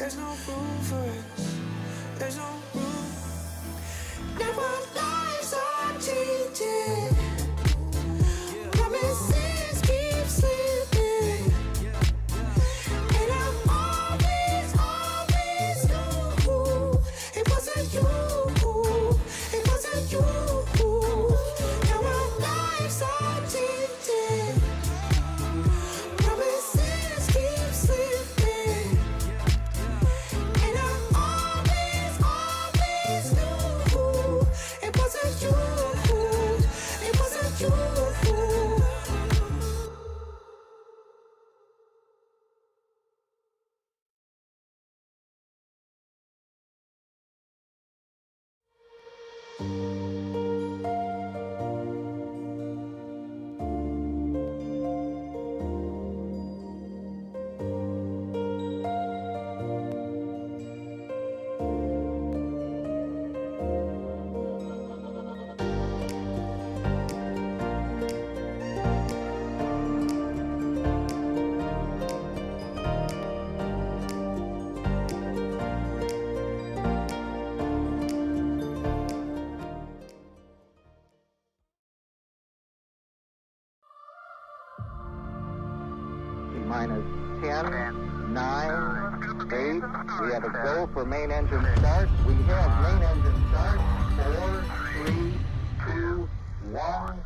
There's no room for us. There's no room. Now our lives are changing. Promises keep slipping. And I always knew it wasn't you. It wasn't you. Now our lives are changing. Promises keep slipping. And I always knew it wasn't you. It wasn't you. Minus 10, 9, 8. We have a go for main engine start. We have main engine start. 4, 3, 2, 1.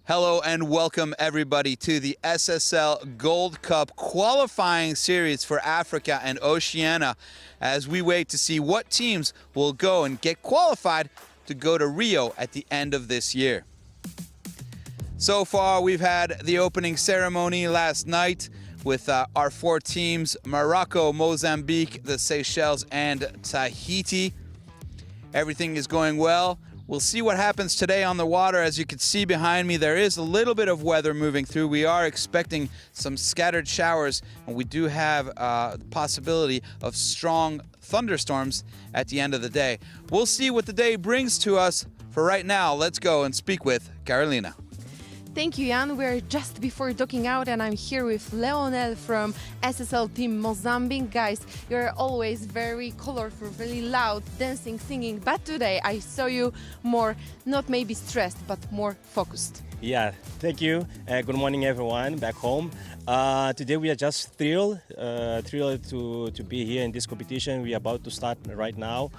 Hello and welcome everybody to the SSL Gold Cup qualifying series for Africa and Oceania as we wait to see what teams will go and get qualified to go to Rio at the end of this year. So far we've had the opening ceremony last night with our 4 teams, Morocco, Mozambique, the Seychelles and Tahiti. Everything is going well. We'll see what happens today on the water. As you can see behind me, there is a little bit of weather moving through. We are expecting some scattered showers, and we do have the possibility of strong thunderstorms at the end of the day. We'll see what the day brings to us. For right now, let's go and speak with Carolina. Thank you, Jan. We're just before docking out, and I'm here with Leonel from SSL Team Mozambique. Guys, you're always very colorful, very loud, dancing, singing, but today I saw you more, not maybe stressed, but more focused. Yeah, thank you. Good morning, everyone back home. Today we are just thrilled to be here in this competition. We are about to start right now.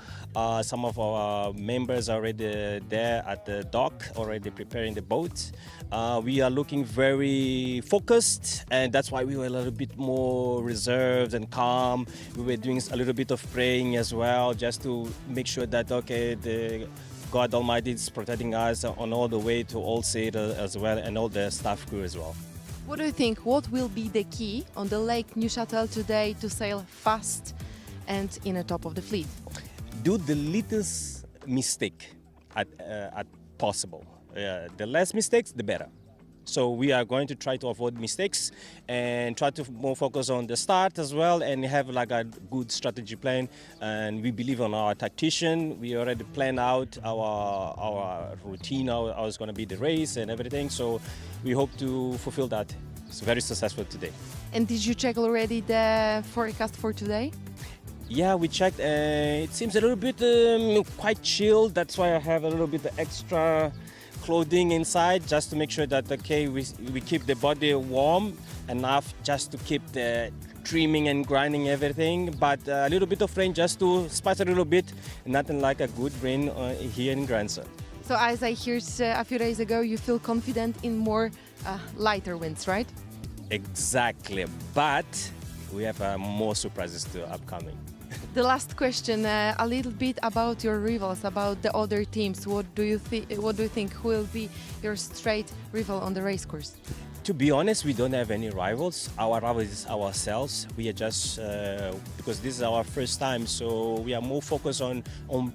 Some of our members are already there at the dock, already preparing the boat. We are looking very focused, and that's why we were a little bit more reserved and calm. We were doing a little bit of praying as well, just to make sure that, okay, the God Almighty is protecting us on all the way to all sailors as well, and all the staff crew as well. What do you think? What will be the key on the Lake Neuchâtel today to sail fast and in the top of the fleet? Do the littlest mistake at possible. The less mistakes, the better. So we are going to try to avoid mistakes and try to more focus on the start as well, and have like a good strategy plan. And we believe on our tactician. We already planned out our routine, how it's going to be the race and everything. So we hope to fulfill that. It's very successful today. And did you check already the forecast for today? Yeah, we checked. It seems a little bit quite chilled. That's why I have a little bit of extra clothing inside, just to make sure that, okay, we keep the body warm enough just to keep the trimming and grinding everything, but a little bit of rain just to spice a little bit. Nothing like a good rain here in Grandson. So as I heard a few days ago, you feel confident in more lighter winds, right? Exactly, but we have more surprises to upcoming. The last question, a little bit about your rivals, about the other teams. What do you think who will be your straight rival on the race course? To be honest, we don't have any rivals. Our rival is ourselves. We are just, because this is our first time, so we are more focused on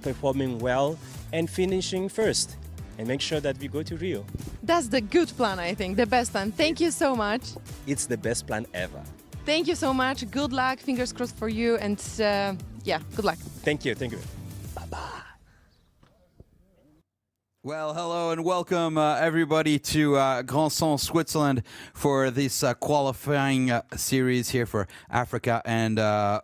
performing well and finishing first and make sure that we go to Rio. That's the good plan, I think, the best plan. Thank you so much. It's the best plan ever. Thank you so much. Good luck. Fingers crossed for you. And yeah, good luck. Thank you. Thank you. Well, hello and welcome everybody to Grand Son, Switzerland for this qualifying series here for Africa and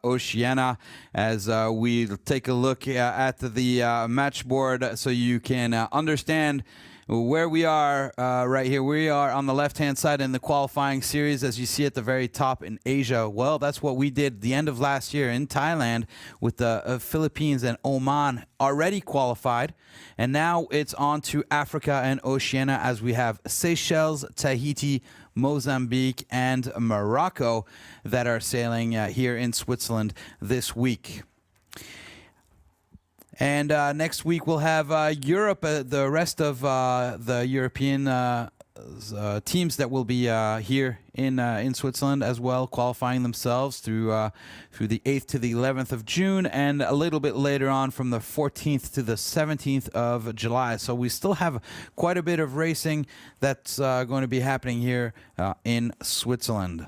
Oceania as we take a look at the match board so you can understand where we are right here. We are on the left-hand side in the qualifying series, as you see at the very top in Asia. Well, that's what we did the end of last year in Thailand with the Philippines and Oman already qualified. And now it's on to Africa and Oceania as we have Seychelles, Tahiti, Mozambique, and Morocco that are sailing here in Switzerland this week. And next week we'll have Europe, the rest of the European teams that will be here in Switzerland as well, qualifying themselves through the 8th to the 11th of June, and a little bit later on from the 14th to the 17th of July. So we still have quite a bit of racing that's going to be happening here in Switzerland.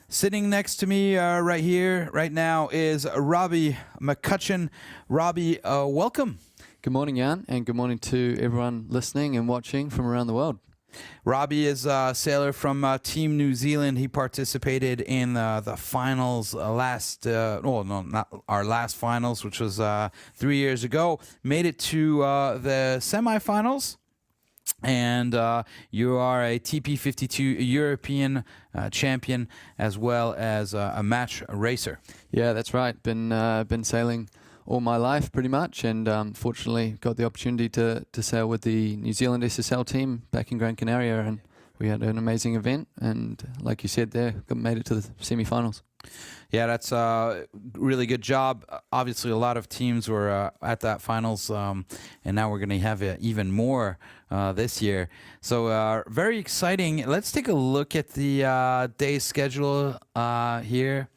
Sitting next to me right here, right now, is Robbie McCutcheon. Robbie, welcome. Good morning, Jan, and good morning to everyone listening and watching from around the world. Robbie is a sailor from Team New Zealand. He participated in the finals not our last finals, which was 3 years ago. Made it to the semifinals. And you are a TP52 European champion as well as a match racer. Yeah, that's right. Been sailing all my life pretty much, and fortunately got the opportunity to sail with the New Zealand SSL team back in Gran Canaria, and we had an amazing event, and like you said there, made it to the semi-finals. Yeah, that's a really good job. Obviously, a lot of teams were at that finals, and now we're going to have even more this year. So very exciting. Let's take a look at the day schedule here,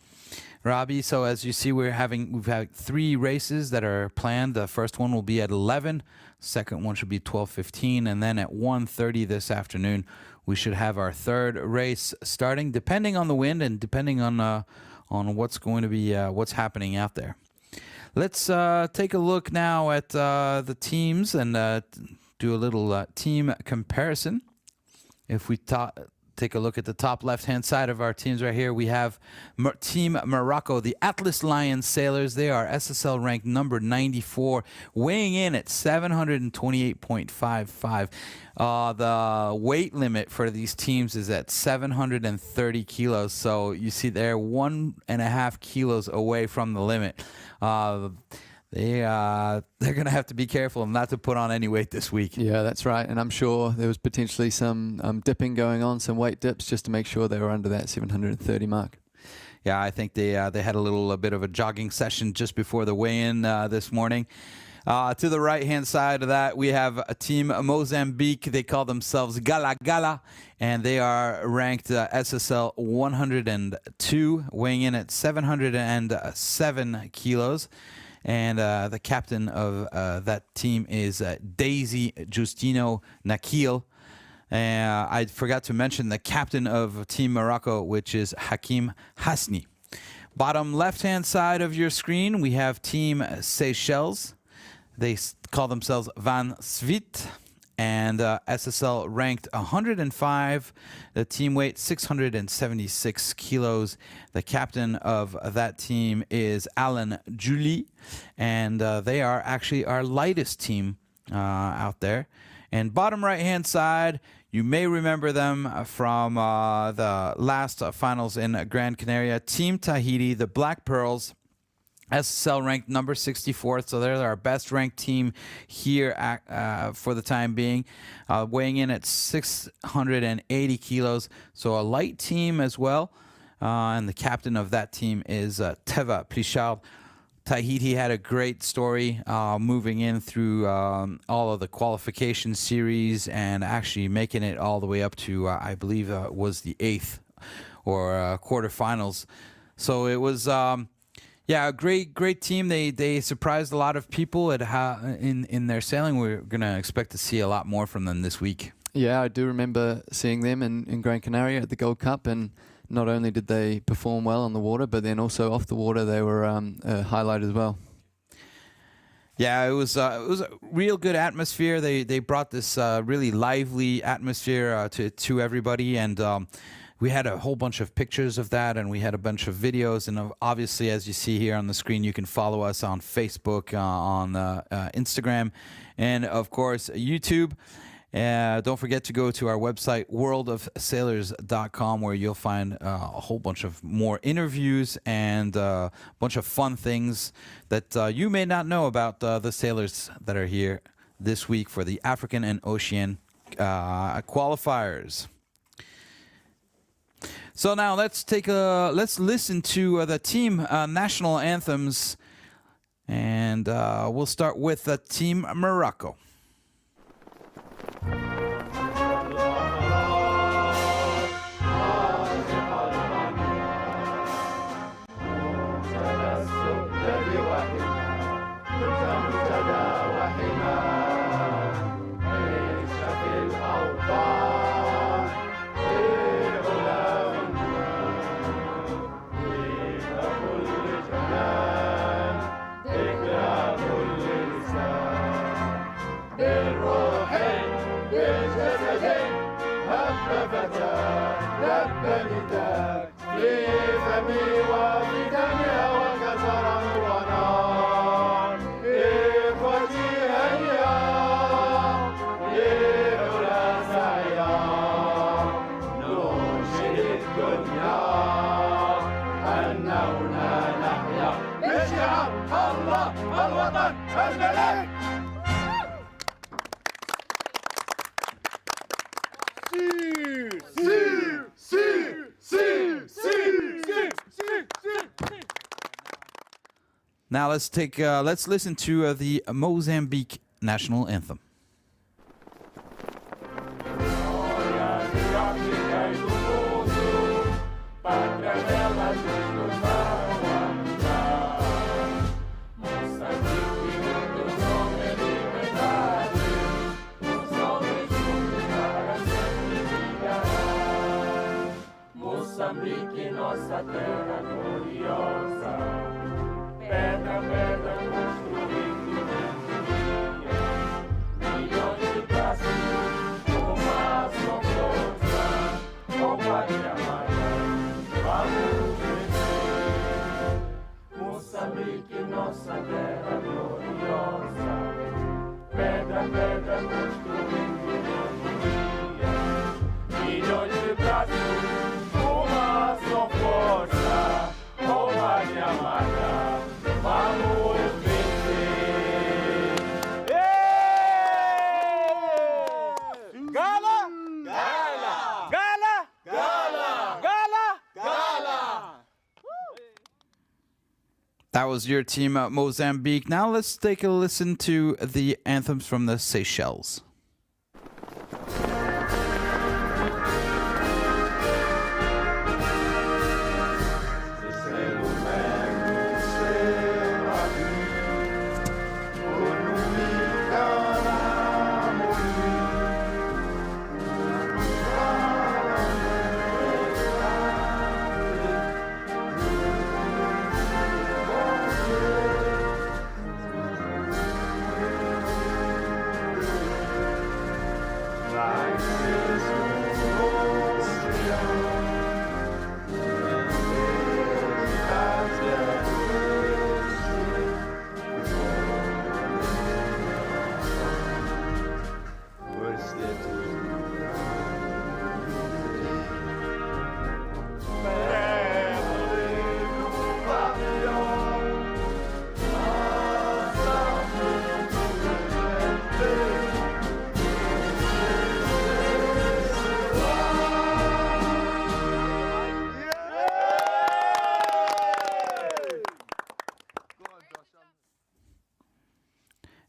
Robbie. So as you see, we've had 3 races that are planned. The first one will be at 11. Second one should be 12:15, and then at 1:30 this afternoon, we should have our third race starting, depending on the wind and depending on what's going to be what's happening out there. Let's take a look now at the teams and do a little team comparison. If we take a look at the top left-hand side of our teams right here, we have Team Morocco, the Atlas Lions sailors. They are SSL ranked number 94, weighing in at 728.55. The weight limit for these teams is at 730 kilos. So you see they're 1.5 kilos away from the limit. They're going to have to be careful not to put on any weight this week. Yeah, that's right. And I'm sure there was potentially some dipping going on, some weight dips, just to make sure they were under that 730 mark. Yeah, I think they had a little bit of a jogging session just before the weigh-in this morning. To the right-hand side of that, we have a team Mozambique. They call themselves Gala Gala, and they are ranked SSL 102, weighing in at 707 kilos. And the captain of that team is Daisy Justino Nakil. I forgot to mention the captain of Team Morocco, which is Hakim Hasni. Bottom left-hand side of your screen, we have Team Seychelles. They call themselves Van Svit, and SSL ranked 105. The team weight 676 kilos. The captain of that team is Alan Julie, and they are actually our lightest team out there. And bottom right-hand side, you may remember them from the last finals in Gran Canaria. Team Tahiti, the Black Pearls, SSL ranked number 64th, so they're our best ranked team here for the time being, weighing in at 680 kilos, so a light team as well. And the captain of that team is Teva Plichard. Tahiti had a great story moving in through all of the qualification series and actually making it all the way up to, I believe, was the 8th or quarterfinals. So it was, a great team. They surprised a lot of people in their sailing. We're going to expect to see a lot more from them this week. Yeah, I do remember seeing them in Gran Canaria at the Gold Cup, and not only did they perform well on the water, but then also off the water they were a highlight as well. Yeah, it was a real good atmosphere. They brought this really lively atmosphere to everybody, and we had a whole bunch of pictures of that, and we had a bunch of videos. And obviously, as you see here on the screen, you can follow us on Facebook, on Instagram, and of course YouTube. Don't forget to go to our website, worldofsailors.com, where you'll find a whole bunch of more interviews and a bunch of fun things that you may not know about the sailors that are here this week for the African and Oceanian qualifiers. So now let's listen to the team national anthems, and we'll start with Team Morocco. Now let's listen to the Mozambique national anthem. Moçambique, nossa terra gloriosa, pedra, pedra construindo milhões de braços, uma só força, ó pátria amada, vamos vencer. Moçambique, nossa terra gloriosa, pedra, pedra construindo milhões de braços. Força, rouba de amada, vamos vencer. Gala, gala, gala, gala, gala, gala. That was your team, Mozambique. Now let's take a listen to the anthems from the Seychelles.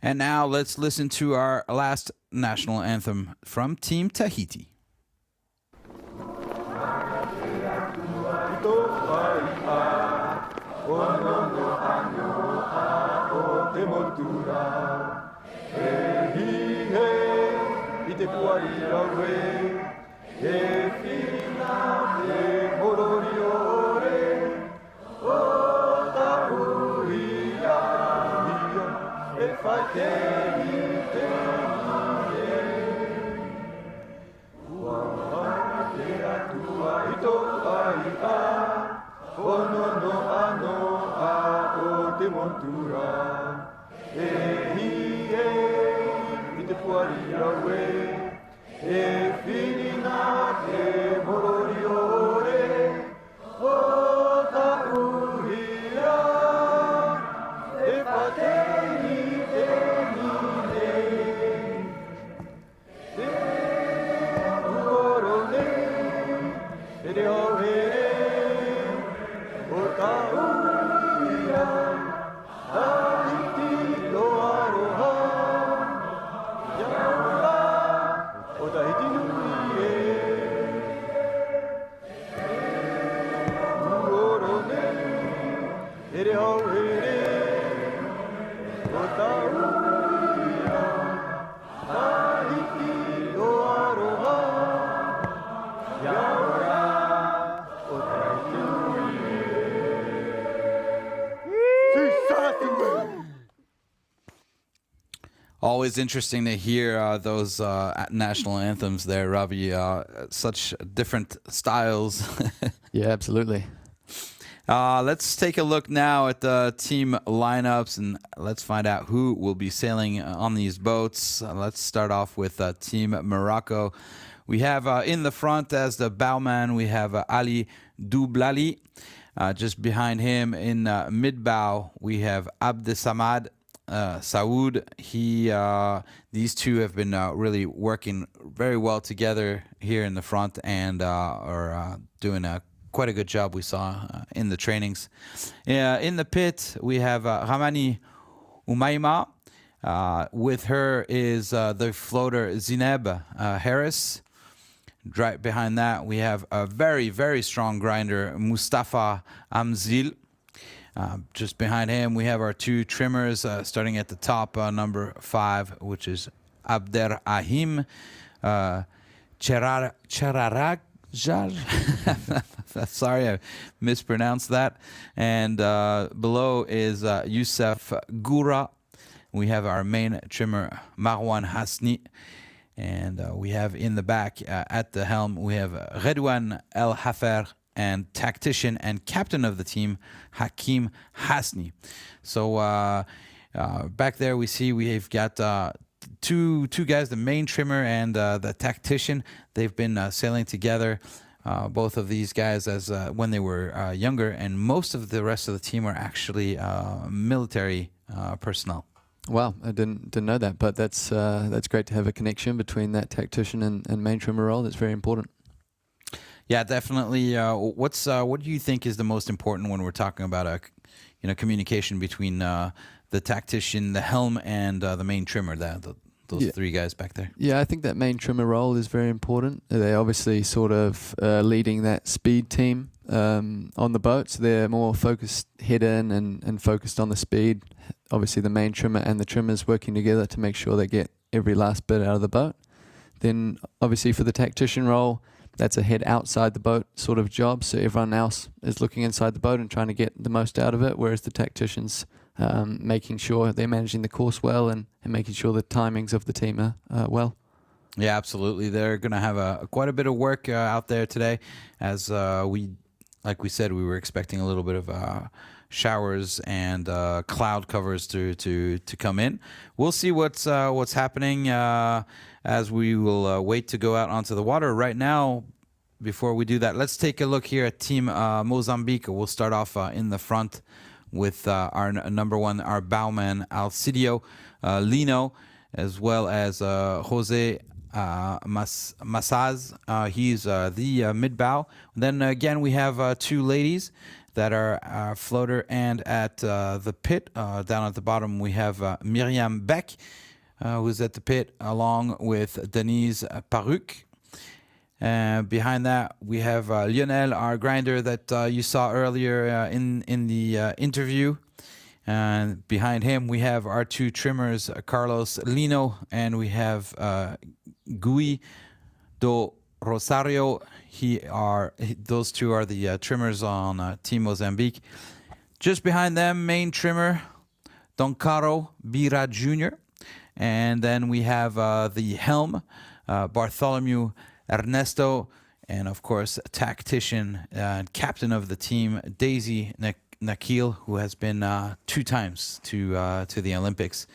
And now let's listen to our last national anthem from Team Tahiti. Always interesting to hear those national anthems there, Ravi. Such different styles. Yeah, absolutely. Let's take a look now at the team lineups and let's find out who will be sailing on these boats. Let's start off with Team Morocco. We have in the front as the bowman, we have Ali Doublali. Just behind him in mid-bow, we have Abdesamad Saoud. These two have been really working very well together here in the front and are doing quite a good job we saw in the trainings. In the pit, we have Ramani Umaima. With her is the floater Zineb Harris. Right behind that, we have a very, very strong grinder, Mustafa Amzil. Just behind him, we have our two trimmers, starting at the top, number 5, which is Abderrahim Cherarajar. Sorry, I mispronounced that. And below is Youssef Goura. We have our main trimmer, Marouane Hasni. And we have in the back, at the helm, we have Redouane El Hafer, and tactician and captain of the team, Hakim Hasni. So back there we've got two guys, the main trimmer and the tactician. They've been sailing together, both of these guys, as when they were younger, and most of the rest of the team are actually military personnel. Wow, I didn't know that, but that's great to have a connection between that tactician and main trimmer role. That's very important. Yeah, definitely. What do you think is the most important when we're talking about communication between the tactician, the helm, and the main trimmer? Those three guys back there. Yeah, I think that main trimmer role is very important. They're obviously sort of leading that speed team on the boat, so they're more focused head in and focused on the speed. Obviously, the main trimmer and the trimmers working together to make sure they get every last bit out of the boat. Then, obviously, for the tactician role, that's a head outside the boat sort of job, so everyone else is looking inside the boat and trying to get the most out of it, whereas the tacticians making sure they're managing the course well and making sure the timings of the team are well. Yeah, absolutely. They're going to have quite a bit of work out there today, as like we said, we were expecting a little bit of showers and cloud covers to come in. We'll see what's happening as we will wait to go out onto the water. Right now, before we do that, let's take a look here at Team Mozambique. We'll start off in the front with our number 1, our bowman Alcidio Lino, as well as Jose Massaz. He's the mid-bow. Then again, we have 2 ladies. that are floater and at the pit. Down at the bottom, we have Myriam Beck, who's at the pit, along with Denise Paruc. Behind that, we have Lionel, our grinder that you saw earlier in the interview. And behind him, we have our two trimmers, Carlos Lino, and we have Gui do Rosario. Those two are the trimmers on Team Mozambique. Just behind them, main trimmer, Don Caro Bira Jr. And then we have the helm, Bartholomew Ernesto, and of course, tactician and captain of the team, Daisy Nakil, who has been 2 times to the Olympics.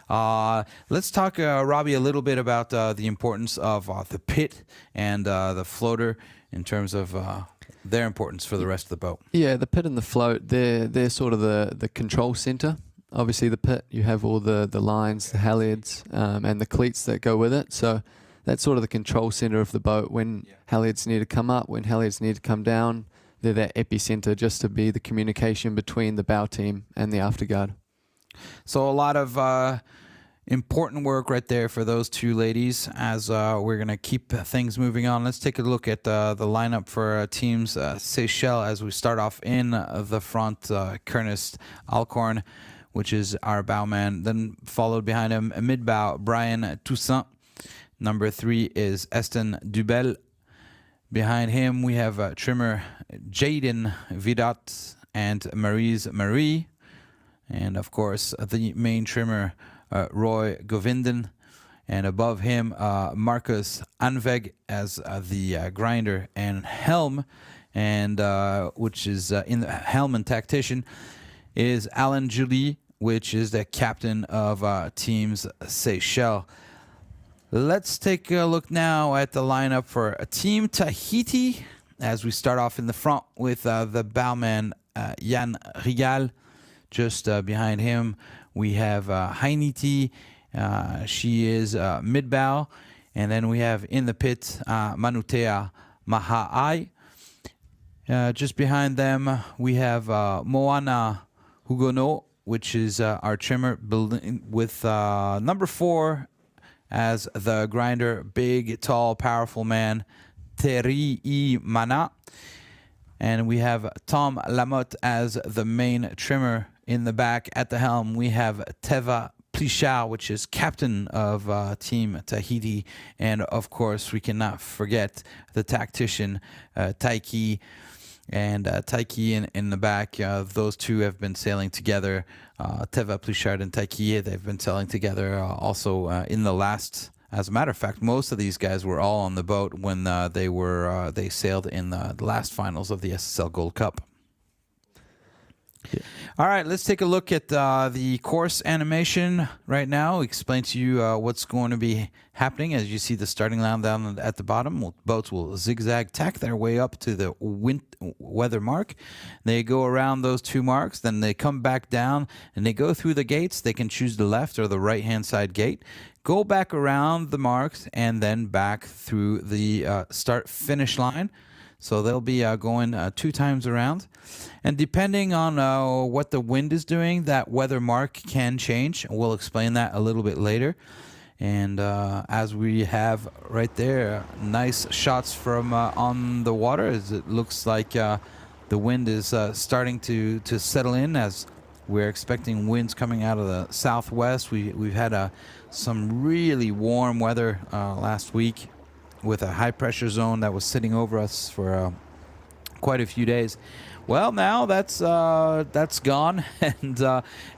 Let's talk, Robbie, a little bit about the importance of the pit and the floater in terms of their importance for the rest of the boat. Yeah, the pit and the float, they're sort of the control center. Obviously, the pit, you have all the lines, the halyards, and the cleats that go with it. So that's sort of the control center of the boat. When halyards need to come up, when halyards need to come down, they're that epicenter just to be the communication between the bow team and the afterguard. So a lot of important work right there for those two ladies as we're going to keep things moving on. Let's take a look at the lineup for teams Seychelles as we start off in the front. Kernest Alcorn, which is our bowman. Then followed behind him, mid-bow, Brian Toussaint. Number 3 is Eston Dubel. Behind him, we have trimmer Jaden Vidat and Marie. And of course, the main trimmer, Roy Govindan. And above him, Marcus Anveg as the grinder and helm, and which is in the helm and tactician, is Alan Julie, which is the captain of teams Seychelles. Let's take a look now at the lineup for Team Tahiti as we start off in the front with the bowman Jan Rigal. Just behind him, we have Hainiti. She is mid-bow. And then we have in the pit Manutea Maha'ai. Just behind them, we have Moana Hugono, which is our trimmer, with number 4 as the grinder, big, tall, powerful man, Teri Mana. And we have Tom Lamotte as the main trimmer. In the back at the helm, we have Teva Plichard, which is captain of Team Tahiti. And of course, we cannot forget the tactician, Taiki. And Taiki in the back, those two have been sailing together. Teva Plichard and Taiki, they've been sailing together also in the last. As a matter of fact, most of these guys were all on the boat when they sailed in the last finals of the SSL Gold Cup. Yeah. All right, let's take a look at the course animation right now. Explain to you what's going to be happening. As you see the starting line down at the bottom, boats will zigzag, tack their way up to the weather mark. They go around those 2 marks, then they come back down, and they go through the gates. They can choose the left or the right-hand side gate. Go back around the marks, and then back through the start-finish line. So they'll be going 2 times around. And depending on what the wind is doing, that weather mark can change. We'll explain that a little bit later. And as we have right there, nice shots from on the water, as it looks like the wind is starting to settle in, as we're expecting winds coming out of the southwest. We've had some really warm weather last week, with a high pressure zone that was sitting over us for quite a few days. Well, now that's gone, and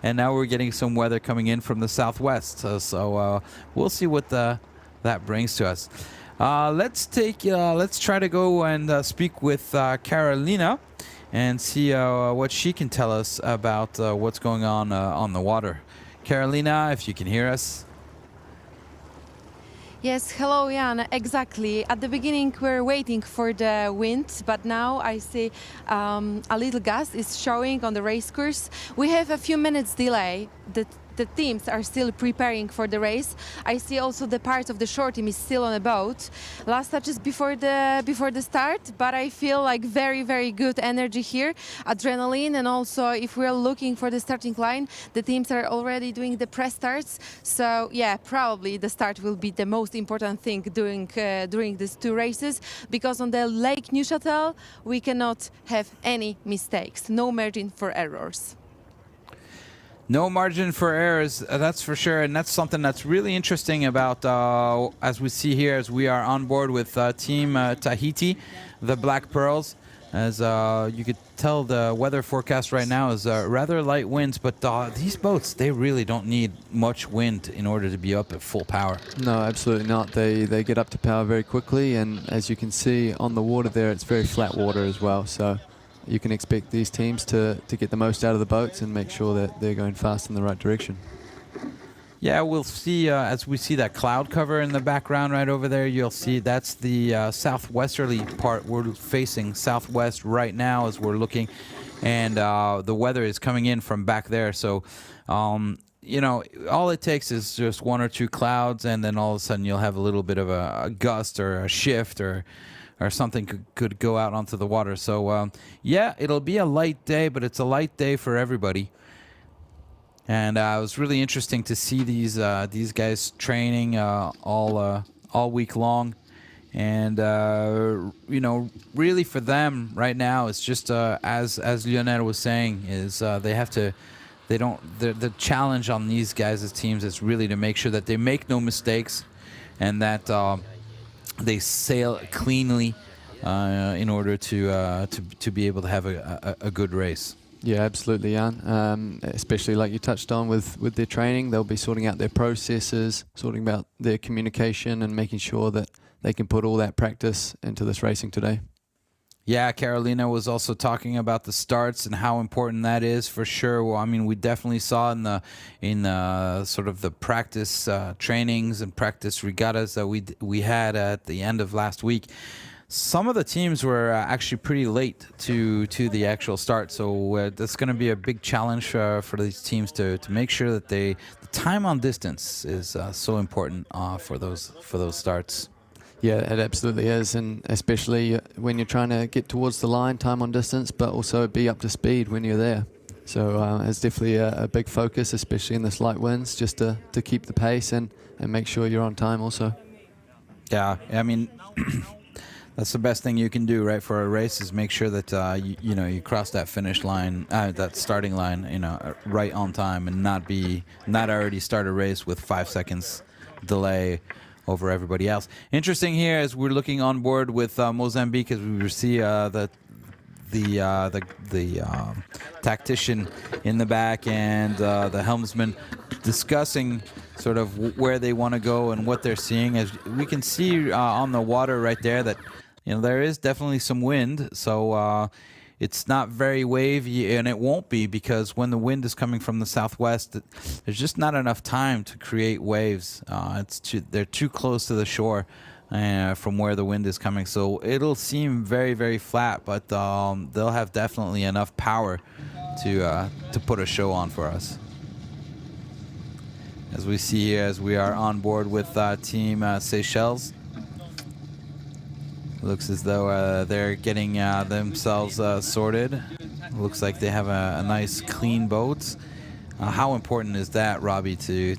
now we're getting some weather coming in from the southwest. So we'll see what that brings to us. Let's try to go and speak with Carolina and see what she can tell us about what's going on the water. Carolina, if you can hear us. Yes, hello Jan, exactly. At the beginning we're waiting for the wind, but now I see a little gust is showing on the race course. We have a few minutes delay. the teams are still preparing for the race. I see also the part of the short team is still on a boat. Last touches before the start, but I feel like very good energy here, adrenaline, and also if we're looking for the starting line, the teams are already doing the press starts. So yeah, probably the start will be the most important thing during these two races, because on the Lake Neuchâtel we cannot have any mistakes, no margin for errors. No margin for errors, that's for sure, and that's something that's really interesting about, as we see here, as we are on board with Team Tahiti, the Black Pearls. As you could tell, the weather forecast right now is rather light winds, but these boats, they really don't need much wind in order to be up at full power. No, absolutely not. They get up to power very quickly, and as you can see on the water there, it's very flat water as well. So you can expect these teams to get the most out of the boats and make sure that they're going fast in the right direction. Yeah, we'll see, as we see that cloud cover in the background right over there, you'll see that's the southwesterly part. We're facing southwest right now as we're looking, and the weather is coming in from back there. So, you know, all it takes is just one or two clouds, and then all of a sudden you'll have a little bit of a gust or a shift or something could go out onto the water. So, yeah, it'll be a light day, but it's a light day for everybody. And it was really interesting to see these guys training all week long, and you know, really for them right now, it's just as Lionel was saying, is the challenge on these guys as teams is really to make sure that they make no mistakes, and that they sail cleanly in order to be able to have a good race. Yeah, absolutely, Jan. Especially like you touched on with their training, they'll be sorting out their processes, sorting out their communication, and making sure that they can put all that practice into this racing today. Yeah, Carolina was also talking about the starts and how important that is for sure. Well, I mean, we definitely saw in the sort of the practice trainings and practice regattas that we had at the end of last week. Some of the teams were actually pretty late to the actual start, so that's going to be a big challenge for these teams to make sure that the time on distance is so important for those starts. Yeah, it absolutely is, and especially when you're trying to get towards the line, time on distance, but also be up to speed when you're there. So it's definitely a big focus, especially in this light winds, just to keep the pace and make sure you're on time also. Yeah, I mean, that's the best thing you can do, right, for a race, is make sure that you cross that finish line, that starting line, right on time, and not already start a race with 5 seconds delay over everybody else. Interesting here as we're looking on board with Mozambique, as we see the tactician in the back and the helmsman discussing sort of where they want to go and what they're seeing. As we can see on the water right there that there is definitely some wind, so it's not very wavy, and it won't be, because when the wind is coming from the southwest, there's just not enough time to create waves. They're too close to the shore from where the wind is coming, so it'll seem very flat, but they'll have definitely enough power to put a show on for us. As we see here, as we are on board with Team Seychelles. Looks as though they're getting themselves sorted. Looks like they have a nice clean boat. How important is that, Robbie, to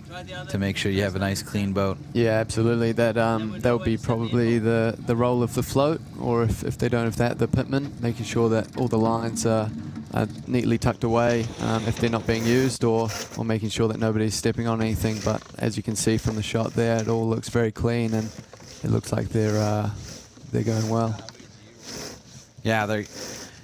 make sure you have a nice clean boat? Yeah, absolutely. That will be probably the role of the float, or if they don't have that, the pitman, making sure that all the lines are neatly tucked away if they're not being used, or making sure that nobody's stepping on anything. But as you can see from the shot there, it all looks very clean, and it looks like they're going well. Yeah, they're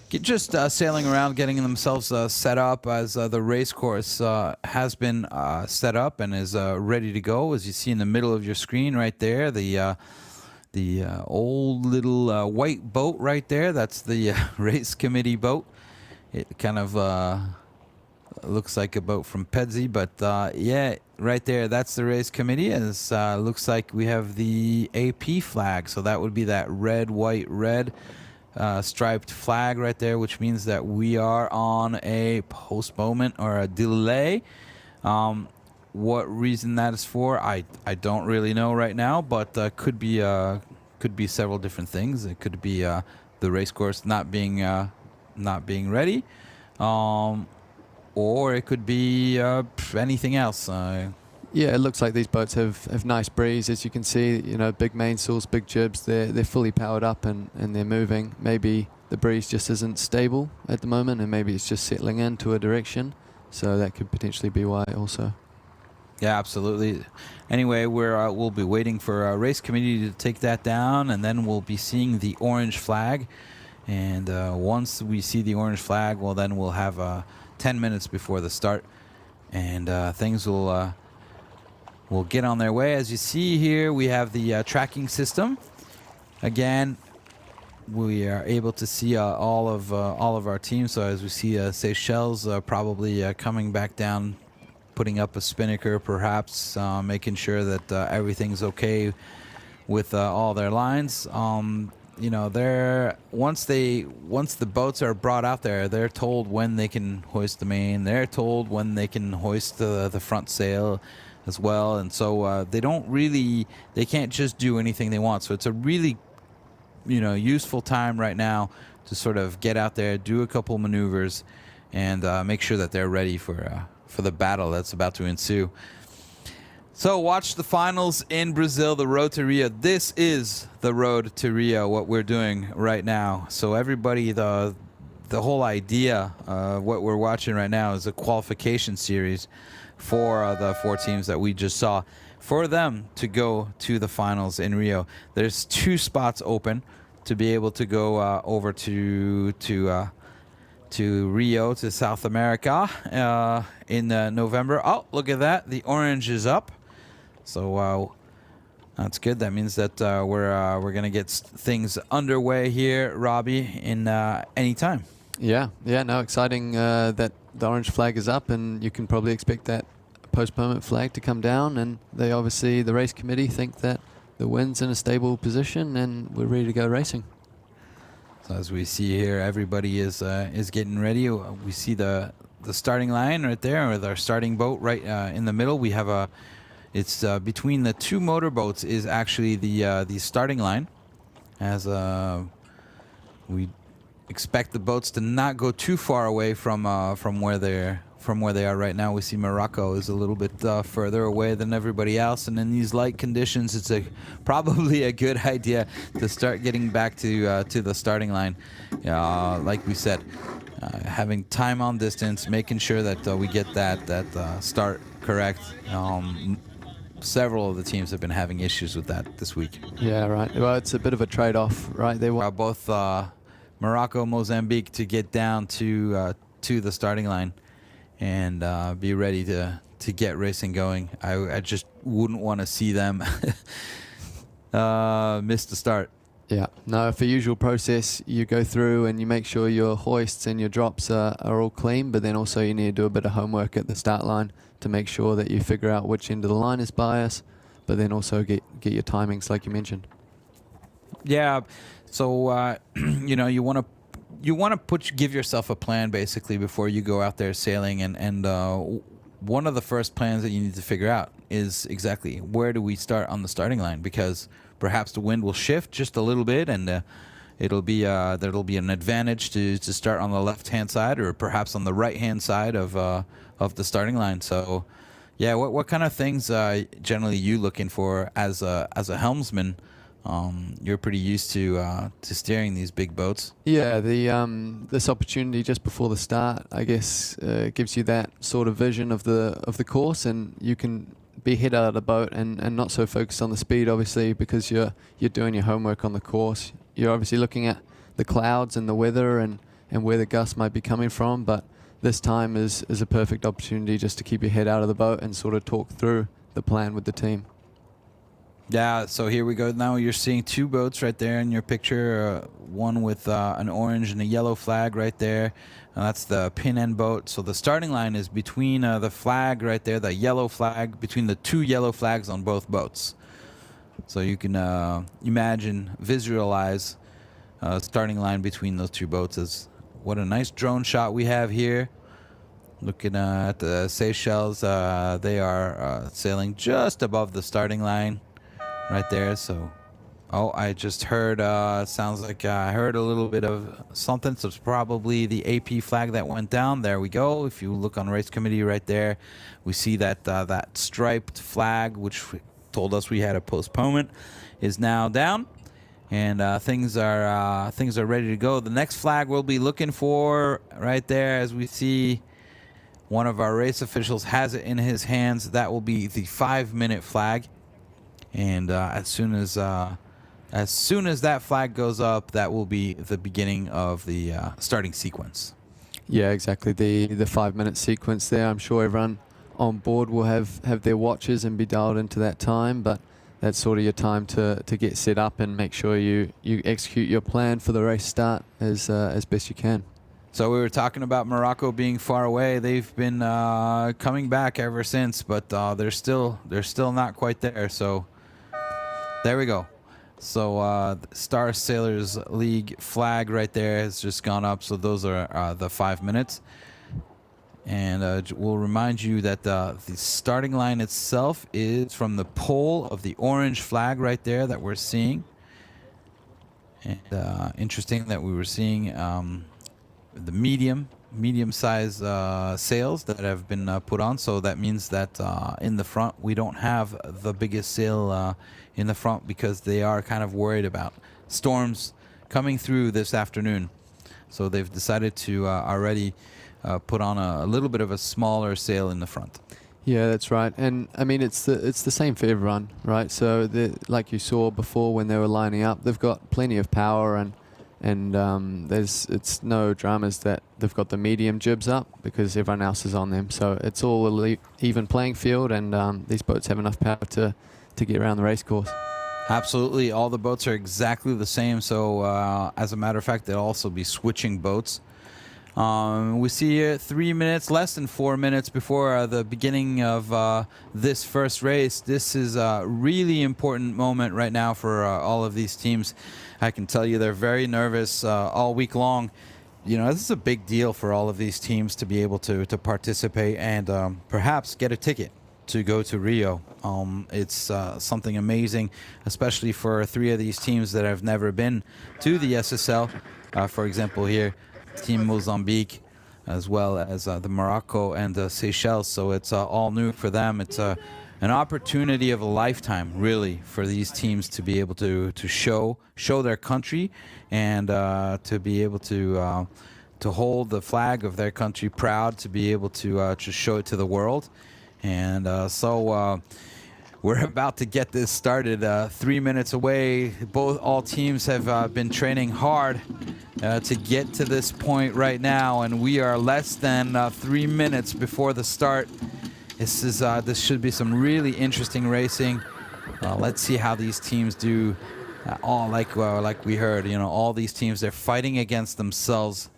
just sailing around, getting themselves set up, as the race course has been set up and is ready to go. As you see in the middle of your screen right there, the old little white boat right there, that's the race committee boat. It kind of looks like a boat from Pedzi, but yeah, right there, that's the race committee. As looks like we have the AP flag, so that would be that red, white, red striped flag right there, which means that we are on a postponement or a delay. what reason that is for, I don't really know right now, but could be several different things. It could be the race course not being ready, or it could be anything else. Yeah, it looks like these boats have nice breeze, as you can see. You know, big mainsails, big jibs. They're fully powered up and they're moving. Maybe the breeze just isn't stable at the moment, and maybe it's just settling into a direction. So that could potentially be why also. Yeah, absolutely. Anyway, we'll be waiting for a race committee to take that down, and then we'll be seeing the orange flag. And once we see the orange flag, well, then we'll have 10 minutes before the start, and things will get on their way. As you see here, we have the tracking system. Again, we are able to see all of our teams. So as we see Seychelles probably coming back down, putting up a spinnaker, perhaps making sure that everything's okay with all their lines. You know, once the boats are brought out there, they're told when they can hoist the main. They're told when they can hoist the front sail as well, and so they can't just do anything they want. So it's a really, useful time right now to sort of get out there, do a couple maneuvers, and make sure that they're ready for the battle that's about to ensue. So watch the finals in Brazil, the road to Rio. This is the road to Rio, what we're doing right now. So everybody, the whole idea, what we're watching right now is a qualification series for the 4 teams that we just saw, for them to go to the finals in Rio. There's 2 spots open to be able to go over to Rio, to South America in November. Oh, look at that. The orange is up. So that's good. That means that we're going to get things underway here, Robbie, in any time. Yeah, no, exciting that the orange flag is up, and you can probably expect that postponement flag to come down. And they obviously, the race committee, think that the wind's in a stable position and we're ready to go racing. So as we see here, everybody is getting ready. We see the starting line right there, with our starting boat right in the middle. We have it's between the 2 motorboats is actually the starting line, as we expect the boats to not go too far away from where they are right now. We see Morocco is a little bit further away than everybody else, and in these light conditions, it's probably a good idea to start getting back to the starting line. Like we said, having time on distance, making sure that we get that start correct. Several of the teams have been having issues with that this week. Yeah, right. Well, it's a bit of a trade-off, right? They were both Morocco, Mozambique to get down to the starting line and be ready to get racing going. I just wouldn't want to see them miss the start. Yeah, no, for usual process, you go through and you make sure your hoists and your drops are all clean, but then also you need to do a bit of homework at the start line to make sure that you figure out which end of the line is bias, but then also get your timings like you mentioned. Yeah, so you want to give yourself a plan basically before you go out there sailing, and one of the first plans that you need to figure out is exactly where do we start on the starting line, because perhaps the wind will shift just a little bit, and there'll be an advantage to start on the left-hand side, or perhaps on the right-hand side of the starting line. So, yeah, what kind of things generally you looking for as a helmsman? You're pretty used to steering these big boats. Yeah, this opportunity just before the start, I guess, gives you that sort of vision of the course, and you can be head out of the boat and not so focused on the speed, obviously, because you're doing your homework on the course. You're obviously looking at the clouds and the weather and where the gusts might be coming from, but this time is a perfect opportunity just to keep your head out of the boat and sort of talk through the plan with the team. Yeah, so here we go. Now you're seeing 2 boats right there in your picture, one with an orange and a yellow flag right there. That's the pin end boat. So the starting line is between the flag right there, the yellow flag, between the 2 yellow flags on both boats. So you can visualize starting line between those 2 boats. As what a nice drone shot we have here. Looking at the Seychelles, they are sailing just above the starting line right there. So, oh, I just heard, sounds like I heard a little bit of something. So it's probably the AP flag that went down. There we go. If you look on race committee right there, we see that that striped flag, which told us we had a postponement, is now down. And things are ready to go. The next flag we'll be looking for right there, as we see one of our race officials has it in his hands. That will be the 5-minute flag. And as soon as that flag goes up, that will be the beginning of the starting sequence. Yeah, exactly. The 5-minute sequence there. I'm sure everyone on board will have their watches and be dialed into that time, but that's sort of your time to get set up and make sure you execute your plan for the race start as best you can. So we were talking about Morocco being far away. They've been coming back ever since, but they're still not quite there. So there we go. So Star Sailors League flag right there has just gone up. So those are the 5 minutes. And we'll remind you that the starting line itself is from the pole of the orange flag right there that we're seeing. And interesting that we were seeing the medium-sized sails that have been put on. So that means that in the front we don't have the biggest sail in the front, because they are kind of worried about storms coming through this afternoon. So they've decided to already put on a little bit of a smaller sail in the front. Yeah, that's right. And I mean, it's the same for everyone, right? So like you saw before when they were lining up, they've got plenty of power, and it's no dramas that they've got the medium jibs up because everyone else is on them. So it's all an even playing field, and these boats have enough power to get around the race course. Absolutely. All the boats are exactly the same. So as a matter of fact, they'll also be switching boats. We see 3 minutes, less than 4 minutes before the beginning of this first race. This is a really important moment right now for all of these teams. I can tell you they're very nervous all week long. You know, this is a big deal for all of these teams to be able to participate and perhaps get a ticket to go to Rio. It's something amazing, especially for 3 of these teams that have never been to the SSL. For example, here, Team Mozambique, as well as the Morocco and the Seychelles. So it's all new for them. It's an opportunity of a lifetime, really, for these teams to be able to show their country and to be able to hold the flag of their country proud, to be able to show it to the world. And so we're about to get this started. 3 minutes away. All teams have been training hard to get to this point right now, and we are less than 3 minutes before the start. This should be some really interesting racing. Let's see how these teams do. Like we heard, you know, all these teams, they're fighting against themselves.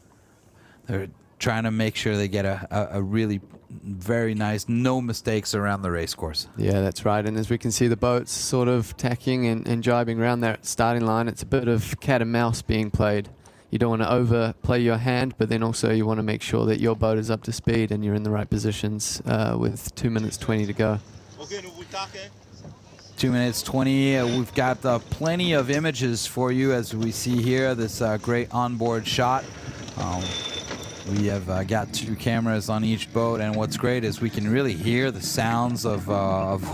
They're trying to make sure they get a really very nice, no mistakes around the race course. Yeah, that's right. And as we can see, the boats sort of tacking and jibing around that starting line. It's a bit of cat and mouse being played. You don't want to overplay your hand, but then also you want to make sure that your boat is up to speed and you're in the right positions with 2 minutes 20 to go. 2 minutes 20. We've got plenty of images for you, as we see here, this great onboard shot. We have got 2 cameras on each boat, and what's great is we can really hear the sounds of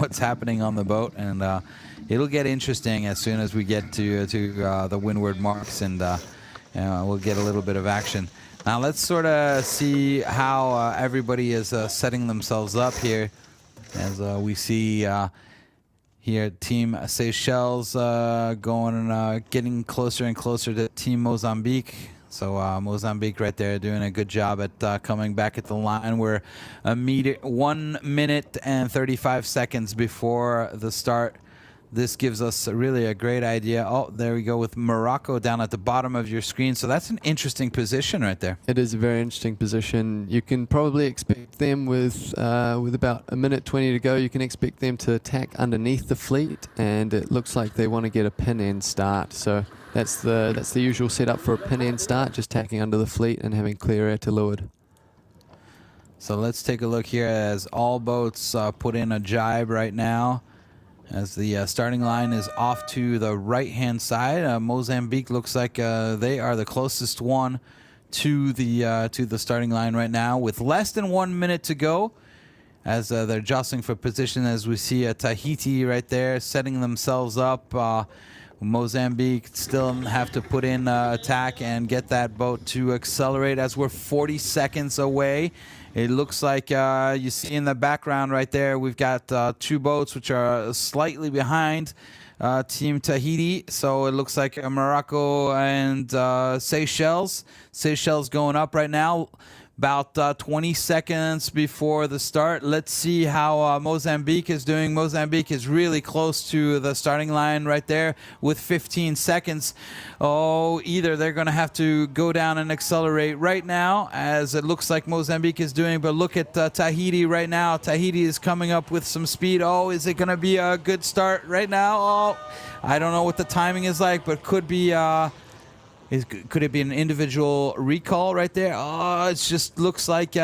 what's happening on the boat, and it'll get interesting as soon as we get to the windward marks, and we'll get a little bit of action. Now let's sort of see how everybody is setting themselves up here, as we see here Team Seychelles going and getting closer and closer to Team Mozambique. So Mozambique right there doing a good job at coming back at the line. We're 1 minute and 35 seconds before the start. This gives us really a great idea. Oh, there we go with Morocco down at the bottom of your screen. So that's an interesting position right there. It is a very interesting position. You can probably expect them with about 1 minute 20 to go. You can expect them to tack underneath the fleet, and it looks like they want to get a pin end start. So that's the usual setup for a pin end start, just tacking under the fleet and having clear air to leeward. So let's take a look here as all boats put in a jibe right now. As the starting line is off to the right-hand side, Mozambique looks like they are the closest one to the starting line right now, with less than 1 minute to go. As they're jostling for position, as we see Tahiti right there setting themselves up. Mozambique still have to put in attack and get that boat to accelerate, as we're 40 seconds away. It looks like you see in the background right there, we've got two boats which are slightly behind Team Tahiti. So it looks like Morocco and Seychelles. Seychelles going up right now. About 20 seconds before the start. Let's see how Mozambique is doing. Mozambique is really close to the starting line right there with 15 seconds. Oh, either they're going to have to go down and accelerate right now, as it looks like Mozambique is doing. But look at Tahiti right now. Tahiti is coming up with some speed. Oh, is it going to be a good start right now? Oh, I don't know what the timing is like, but could be... could it be an individual recall right there? Oh, it just looks like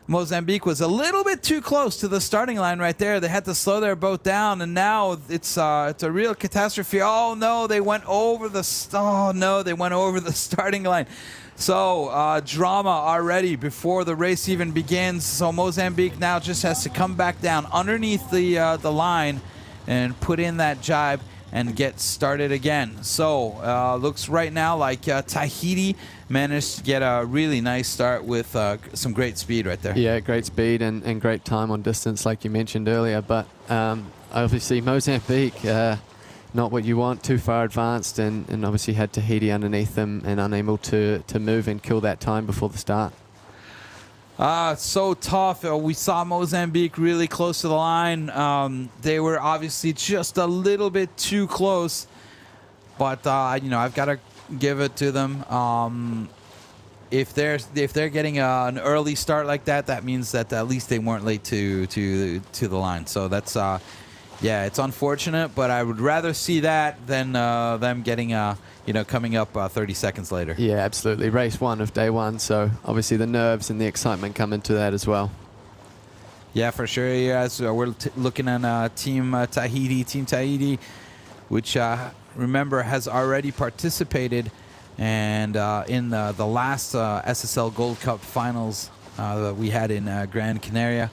Mozambique was a little bit too close to the starting line right there. They had to slow their boat down, and now it's a real catastrophe. Oh no, they went over the starting line. So drama already before the race even begins. So Mozambique now just has to come back down underneath the line and put in that jibe and get started again. So looks right now like Tahiti managed to get a really nice start with some great speed right there. Yeah, great speed and great time on distance, like you mentioned earlier. But obviously Mozambique, not what you want, too far advanced, and obviously had Tahiti underneath them and unable to move and kill that time before the start. So tough. We saw Mozambique really close to the line. They were obviously just a little bit too close, but I've got to give it to them. If they're getting an early start like that, that means that at least they weren't late to the line. So that's yeah, it's unfortunate, but I would rather see that than them getting coming up 30 seconds later. Yeah, absolutely. Race one of day one, so obviously the nerves and the excitement come into that as well. Yeah, for sure. Yeah, so we're looking at Team Tahiti, which remember has already participated and in the last SSL Gold Cup finals that we had in Gran Canaria.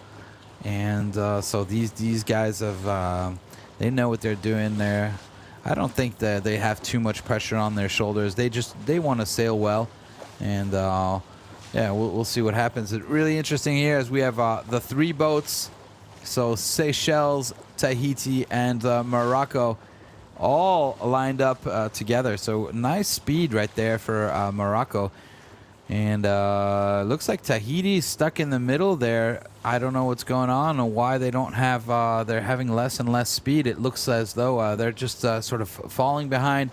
And so these guys have they know what they're doing there. I don't think that they have too much pressure on their shoulders. They want to sail well, and yeah, we'll see what happens. It's really interesting here as we have the three boats, so Seychelles, Tahiti, and Morocco, all lined up together. So nice speed right there for Morocco. And looks like Tahiti's stuck in the middle there. I don't know what's going on or why they don't have, they're having less and less speed. It looks as though they're just sort of falling behind.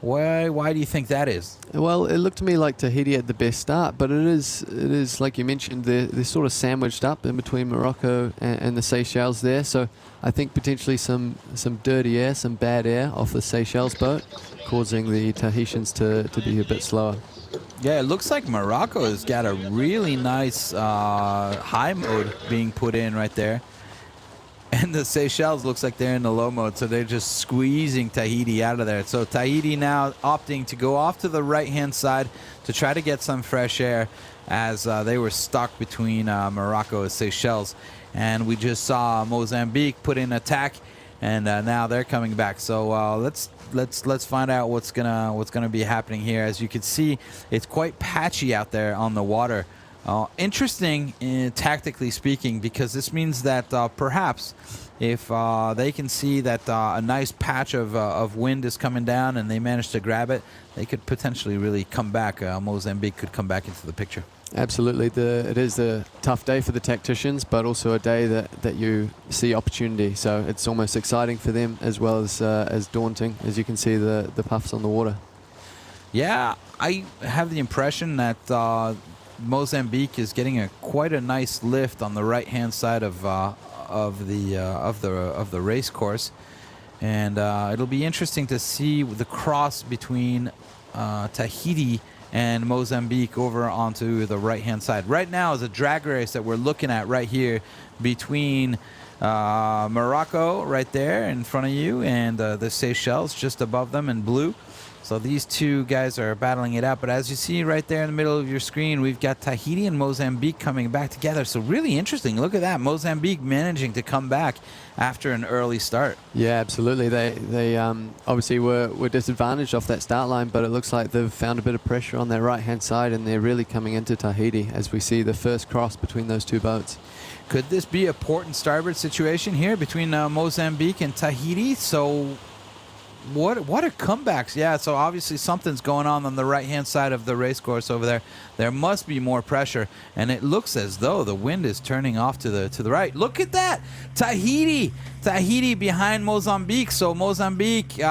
Why do you think that is? Well, it looked to me like Tahiti had the best start, but it is like you mentioned, they're sort of sandwiched up in between Morocco and the Seychelles there. So I think potentially some dirty air, some bad air off the Seychelles boat, causing the Tahitians to be a bit slower. Yeah, it looks like Morocco has got a really nice high mode being put in right there. And the Seychelles looks like they're in the low mode, so they're just squeezing Tahiti out of there. So Tahiti now opting to go off to the right-hand side to try to get some fresh air as they were stuck between Morocco and Seychelles. And we just saw Mozambique put in attack, and now they're coming back. So let's find out what's gonna be happening here. As you can see, it's quite patchy out there on the water. Interesting, tactically speaking, because this means that perhaps if they can see that a nice patch of wind is coming down and they manage to grab it, they could potentially really come back. Mozambique could come back into the picture. Absolutely. It is a tough day for the tacticians, but also a day that you see opportunity. So it's almost exciting for them as well as daunting, as you can see the puffs on the water. Yeah, I have the impression that Mozambique is getting quite a nice lift on the right-hand side of the race course, and it'll be interesting to see the cross between Tahiti and Mozambique over onto the right-hand side. Right now is a drag race that we're looking at right here between Morocco right there in front of you and the Seychelles just above them in blue. So these two guys are battling it out. But as you see right there in the middle of your screen, we've got Tahiti and Mozambique coming back together. So really interesting. Look at that. Mozambique managing to come back after an early start. Yeah, absolutely. They obviously were disadvantaged off that start line, but it looks like they've found a bit of pressure on their right-hand side, and they're really coming into Tahiti as we see the first cross between those two boats. Could this be a port and starboard situation here between Mozambique and Tahiti? So what are comebacks? Yeah, so obviously something's going on the right-hand side of the race course over there. There must be more pressure, and it looks as though the wind is turning off to the right. Look at that! Tahiti behind Mozambique. So Mozambique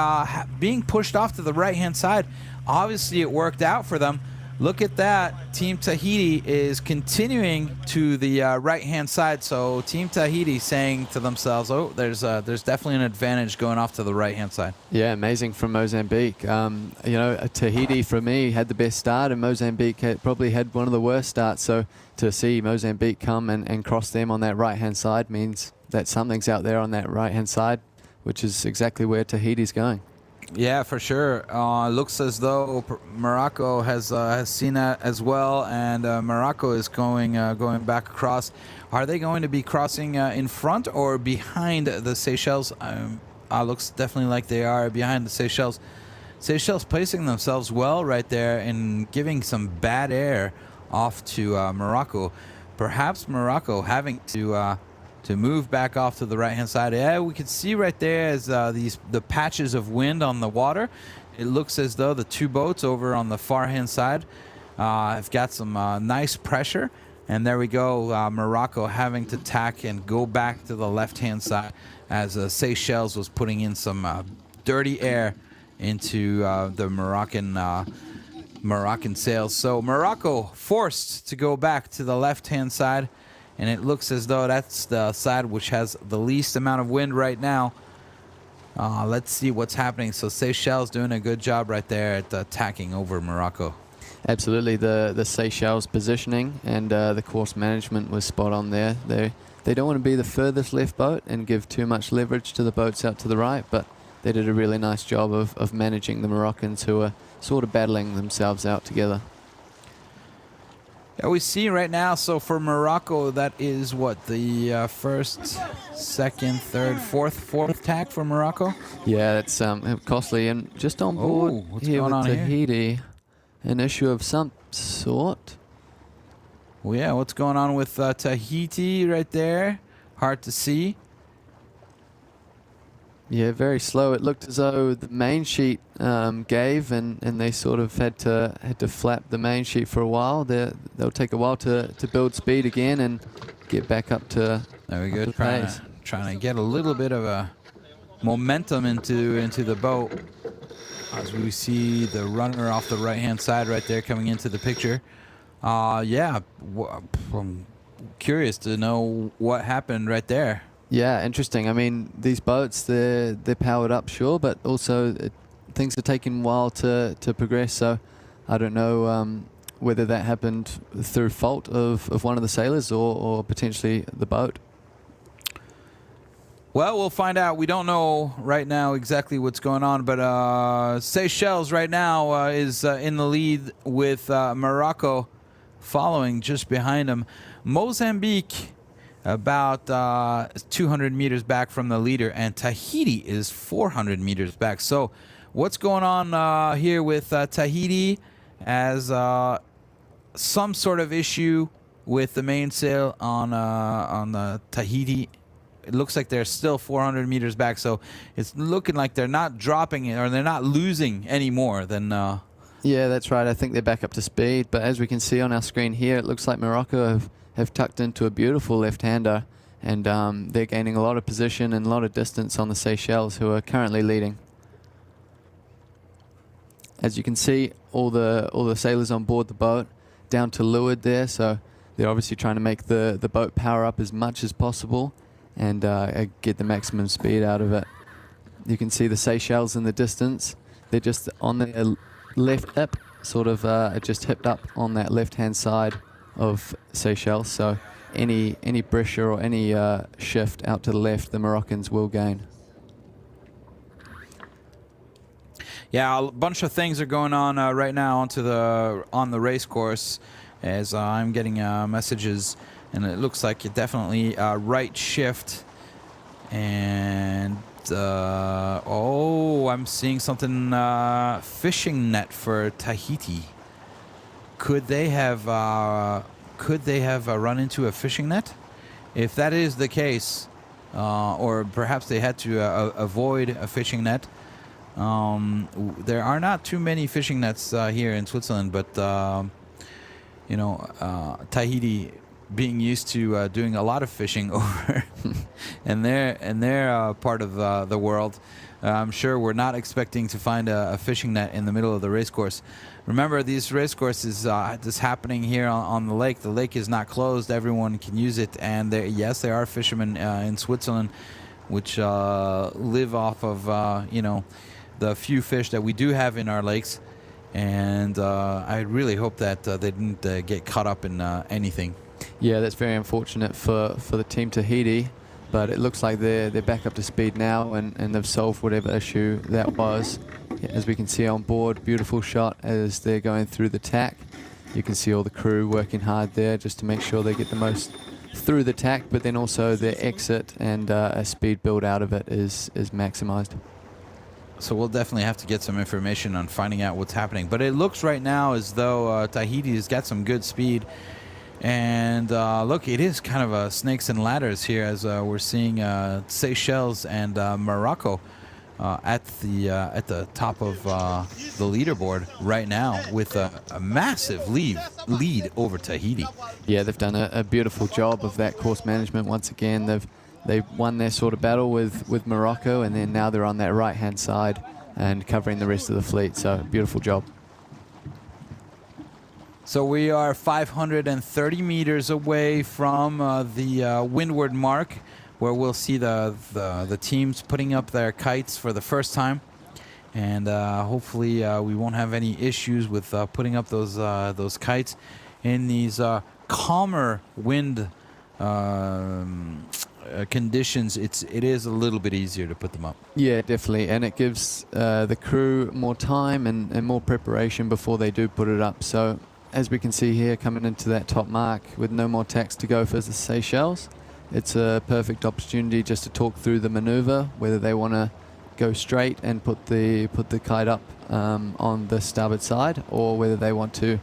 being pushed off to the right-hand side. Obviously it worked out for them. Look at that. Team Tahiti is continuing to the right-hand side. So Team Tahiti saying to themselves, oh, there's definitely an advantage going off to the right-hand side. Yeah, amazing from Mozambique. Tahiti, for me, had the best start, and Mozambique probably had one of the worst starts. So to see Mozambique come and cross them on that right-hand side means that something's out there on that right-hand side, which is exactly where Tahiti's going. Yeah, for sure. Looks as though Morocco has seen that as well, and Morocco is going back across. Are they going to be crossing in front or behind the Seychelles? Looks definitely like they are behind the Seychelles. Seychelles placing themselves well right there and giving some bad air off to Morocco. Perhaps Morocco having to move back off to the right-hand side. Yeah, we can see right there as the patches of wind on the water. It looks as though the two boats over on the far-hand side have got some nice pressure. And there we go, Morocco having to tack and go back to the left-hand side as Seychelles was putting in some dirty air into the Moroccan sails. So Morocco forced to go back to the left-hand side. And it looks as though that's the side which has the least amount of wind right now. Let's see what's happening. So Seychelles doing a good job right there at attacking over Morocco. Absolutely. The Seychelles positioning and the course management was spot on there. They don't want to be the furthest left boat and give too much leverage to the boats out to the right, but they did a really nice job of managing the Moroccans, who are sort of battling themselves out together. Yeah, we see right now, so for Morocco, that is what, the first, second, third, fourth tack for Morocco? Yeah, that's costly. And just on board what's here going with on here? Tahiti, an issue of some sort. Well, yeah, what's going on with Tahiti right there? Hard to see. Yeah, very slow. It looked as though the main sheet gave, and they sort of had to flap the main sheet for a while. They'll take a while to build speed again and get back up to There we go. the pace. Trying to get a little bit of a momentum into the boat. As we see the runner off the right-hand side right there coming into the picture. Yeah, I'm curious to know what happened right there. Yeah, interesting. I mean, these boats, they're powered up, sure, but also things are taking a while to progress. So I don't know whether that happened through fault of one of the sailors or potentially the boat. Well, we'll find out. We don't know right now exactly what's going on, but Seychelles right now is in the lead with Morocco following just behind them. Mozambique about 200 meters back from the leader, and Tahiti is 400 meters back. So what's going on here with Tahiti as some sort of issue with the mainsail on Tahiti. It looks like they're still 400 meters back, so it's looking like they're not dropping it, or they're not losing any more than... Yeah, that's right. I think they're back up to speed, but as we can see on our screen here, it looks like Morocco have tucked into a beautiful left-hander, and they're gaining a lot of position and a lot of distance on the Seychelles, who are currently leading. As you can see, all the sailors on board the boat down to leeward there, so they're obviously trying to make the boat power up as much as possible and get the maximum speed out of it. You can see the Seychelles in the distance. They're just on their left hip sort of just hipped up on that left-hand side of Seychelles. So any pressure or any shift out to the left, the Moroccans will gain. Yeah, a bunch of things are going on right now on the race course, as I'm getting messages, and it looks like it definitely right shift. And oh, I'm seeing something, fishing net for Tahiti. Could they have run into a fishing net? If that is the case, or perhaps they had to avoid a fishing net. There are not too many fishing nets here in Switzerland, but Tahiti being used to doing a lot of fishing over in their part of the world, I'm sure we're not expecting to find a fishing net in the middle of the race course. Remember, these race courses just happening here on the lake. The lake is not closed; everyone can use it. And there are fishermen in Switzerland which live off of the few fish that we do have in our lakes. And I really hope that they didn't get caught up in anything. Yeah, that's very unfortunate for the Team Tahiti, but it looks like they're back up to speed now, and they've solved whatever issue that was. As we can see on board, beautiful shot as they're going through the tack. You can see all the crew working hard there just to make sure they get the most through the tack, but then also their exit and a speed build out of it is maximized. So we'll definitely have to get some information on finding out what's happening. But it looks right now as though Tahiti has got some good speed. And look, it is kind of snakes and ladders here, as we're seeing Seychelles and Morocco at the top of the leaderboard right now with a massive lead over Tahiti. Yeah, they've done a beautiful job of that course management once again. They've won their sort of battle with Morocco, and then now they're on that right-hand side and covering the rest of the fleet. So beautiful job. So we are 530 meters away from the windward mark, where we'll see the teams putting up their kites for the first time, and hopefully we won't have any issues with putting up those kites in these calmer wind conditions. It is a little bit easier to put them up. Yeah, definitely, and it gives the crew more time and more preparation before they do put it up. So as we can see here, coming into that top mark with no more tacks to go for the Seychelles, it's a perfect opportunity just to talk through the maneuver, whether they want to go straight and put the kite up on the starboard side, or whether they want to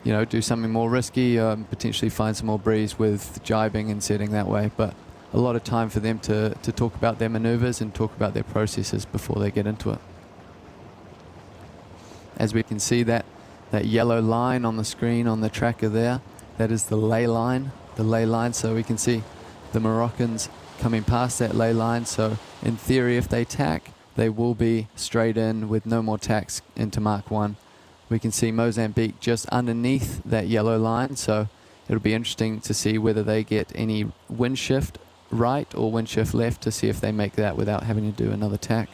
do something more risky, potentially find some more breeze with jibing and setting that way. But a lot of time for them to talk about their maneuvers and talk about their processes before they get into it. As we can see, that yellow line on the screen on the tracker there, that is the ley line. So we can see the Moroccans coming past that ley line. So in theory, if they tack, they will be straight in with no more tacks into Mark 1. We can see Mozambique just underneath that yellow line, so it'll be interesting to see whether they get any wind shift right or wind shift left to see if they make that without having to do another tack.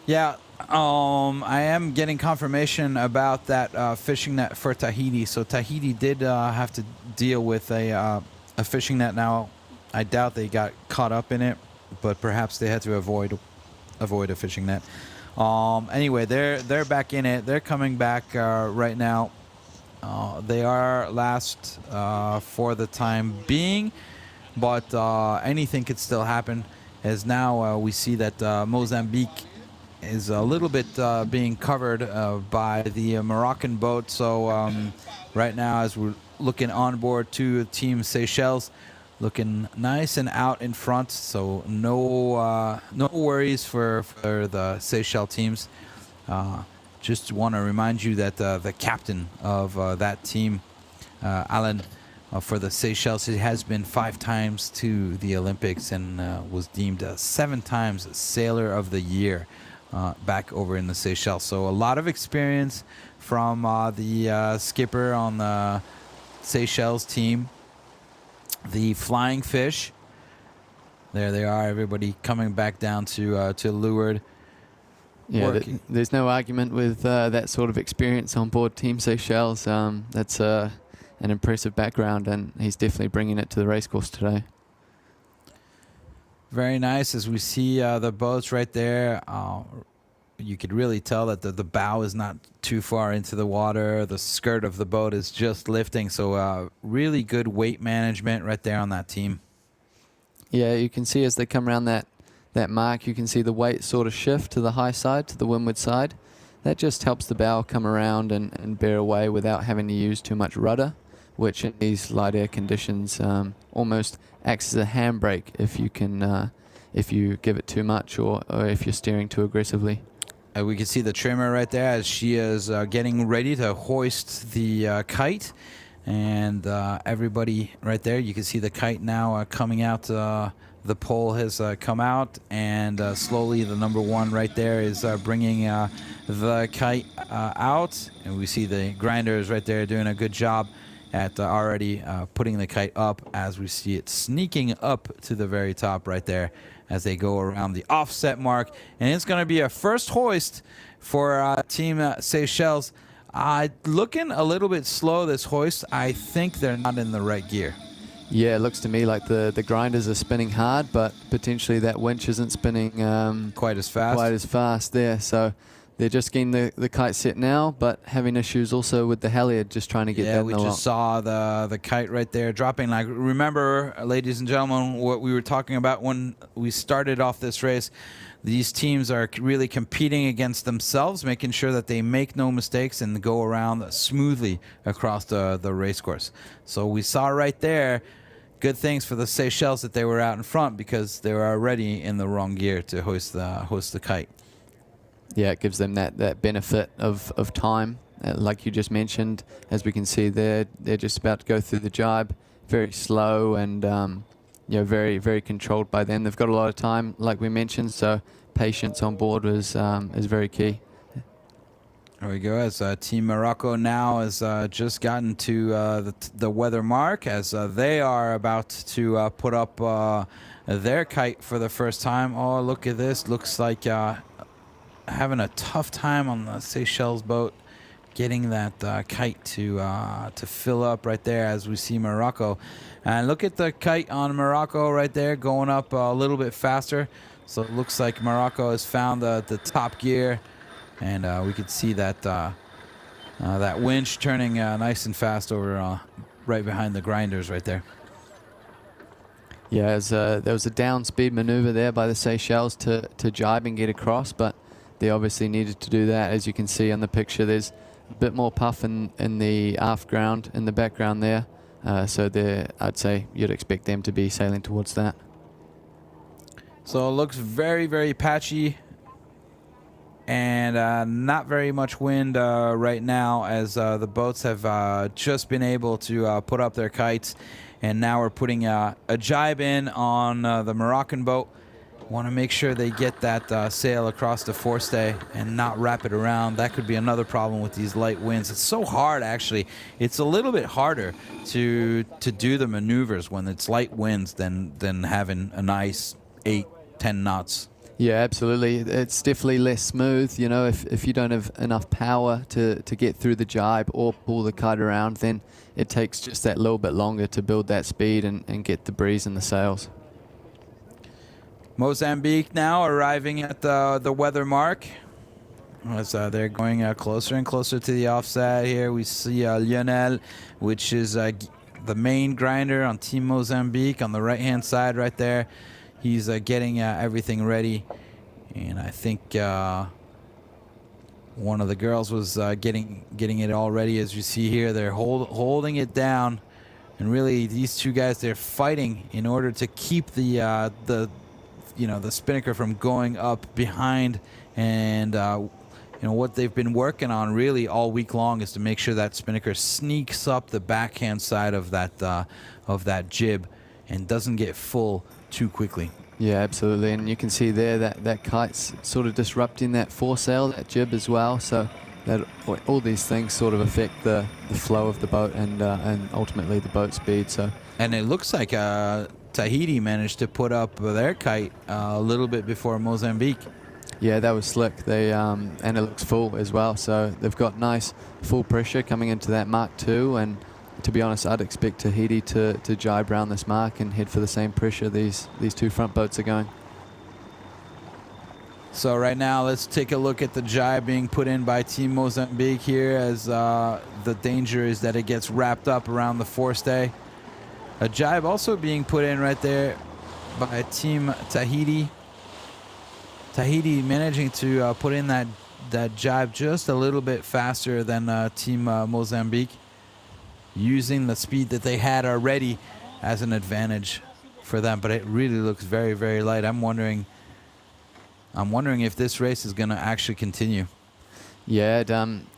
Yeah, I am getting confirmation about that fishing net for Tahiti. So Tahiti did have to deal with a fishing net. Now, I doubt they got caught up in it, but perhaps they had to avoid a fishing net. Anyway, they're back in it. They're coming back right now. They are last for the time being, but anything could still happen, as now we see that Mozambique is a little bit being covered by the Moroccan boat. So right now, as we're looking on board to Team Seychelles, looking nice and out in front, so no worries for the Seychelles teams. Just want to remind you that the captain of that team, Alan, for the Seychelles, he has been 5 times to the Olympics and was deemed 7 times Sailor of the Year back over in the Seychelles. So a lot of experience from the skipper on the Seychelles team. The Flying Fish, there they are, everybody coming back down to leeward. Yeah, work. there's no argument with that sort of experience on board Team Seychelles. That's an impressive background, and he's definitely bringing it to the racecourse today. Very nice. As we see the boats right there, you could really tell that the bow is not too far into the water. The skirt of the boat is just lifting. So really good weight management right there on that team. Yeah, you can see as they come around that mark, you can see the weight sort of shift to the high side, to the windward side. That just helps the bow come around and bear away without having to use too much rudder, which in these light air conditions almost acts as a handbrake if you give it too much or if you're steering too aggressively. We can see the trimmer right there as she is getting ready to hoist the kite. And everybody right there, you can see the kite now coming out. The pole has come out, and slowly the number one right there is bringing the kite out. And we see the grinders right there doing a good job at already putting the kite up, as we see it sneaking up to the very top right there as they go around the offset mark. And it's going to be a first hoist for Team Seychelles. Looking a little bit slow, this hoist. I think they're not in the right gear. Yeah, it looks to me like the grinders are spinning hard, but potentially that winch isn't spinning Quite as fast there. So they're just getting the kite set now, but having issues also with the halyard, just trying to get that in we the just lock. saw the kite right there dropping. Like, remember, ladies and gentlemen, what we were talking about when we started off this race. These teams are really competing against themselves, making sure that they make no mistakes and go around smoothly across the race course. So we saw right there, good things for the Seychelles that they were out in front, because they were already in the wrong gear to hoist the kite. Yeah, it gives them that benefit of time. Like you just mentioned, as we can see there, they're just about to go through the jibe, very slow and very, very controlled by them. They've got a lot of time, like we mentioned, so patience on board is very key. There we go. As Team Morocco now has just gotten to the weather mark, as they are about to put up their kite for the first time. Oh, look at this. Looks like having a tough time on the Seychelles boat getting that kite to fill up right there, as we see Morocco. And look at the kite on Morocco right there, going up a little bit faster. So it looks like Morocco has found the top gear, and we could see that that winch turning nice and fast over right behind the grinders right there. Yeah, there was a down speed maneuver there by the Seychelles to jibe and get across, but they obviously needed to do that. As you can see on the picture, there's a bit more puff in the aft ground, in the background there. So I'd say you'd expect them to be sailing towards that. So it looks very, very patchy, and not very much wind right now, as the boats have just been able to put up their kites. And now we're putting a jibe in on the Moroccan boat. Want to make sure they get that sail across the forestay and not wrap it around. That could be another problem with these light winds. It's so hard, actually. It's a little bit harder to do the maneuvers when it's light winds than having a nice 8-10 knots. Yeah, absolutely. It's definitely less smooth. You know, if you don't have enough power to get through the jibe or pull the kite around, then it takes just that little bit longer to build that speed and get the breeze in the sails. Mozambique now arriving at the weather mark. As they're going closer and closer to the offset here. We see Lionel, which is the main grinder on Team Mozambique on the right-hand side right there. He's getting everything ready. And I think one of the girls was getting it all ready. As you see here, they're holding it down. And really, these two guys, they're fighting in order to keep the spinnaker from going up behind. And what they've been working on really all week long is to make sure that spinnaker sneaks up the backhand side of that jib and doesn't get full too quickly. Yeah, absolutely. And you can see there that kite's sort of disrupting that foresail, that jib as well. So that all these things sort of affect the flow of the boat and ultimately the boat speed. So. And it looks like Tahiti managed to put up their kite a little bit before Mozambique. Yeah, that was slick. They and it looks full as well. So they've got nice full pressure coming into that Mark II. And to be honest, I'd expect Tahiti to jibe around this mark and head for the same pressure these two front boats are going. So right now, let's take a look at the jibe being put in by Team Mozambique here, as the danger is that it gets wrapped up around the forestay. A jibe also being put in right there by Team Tahiti. Tahiti managing to put in that jibe just a little bit faster than Team Mozambique, using the speed that they had already as an advantage for them. But it really looks very, very light. I'm wondering if this race is going to actually continue. Yeah,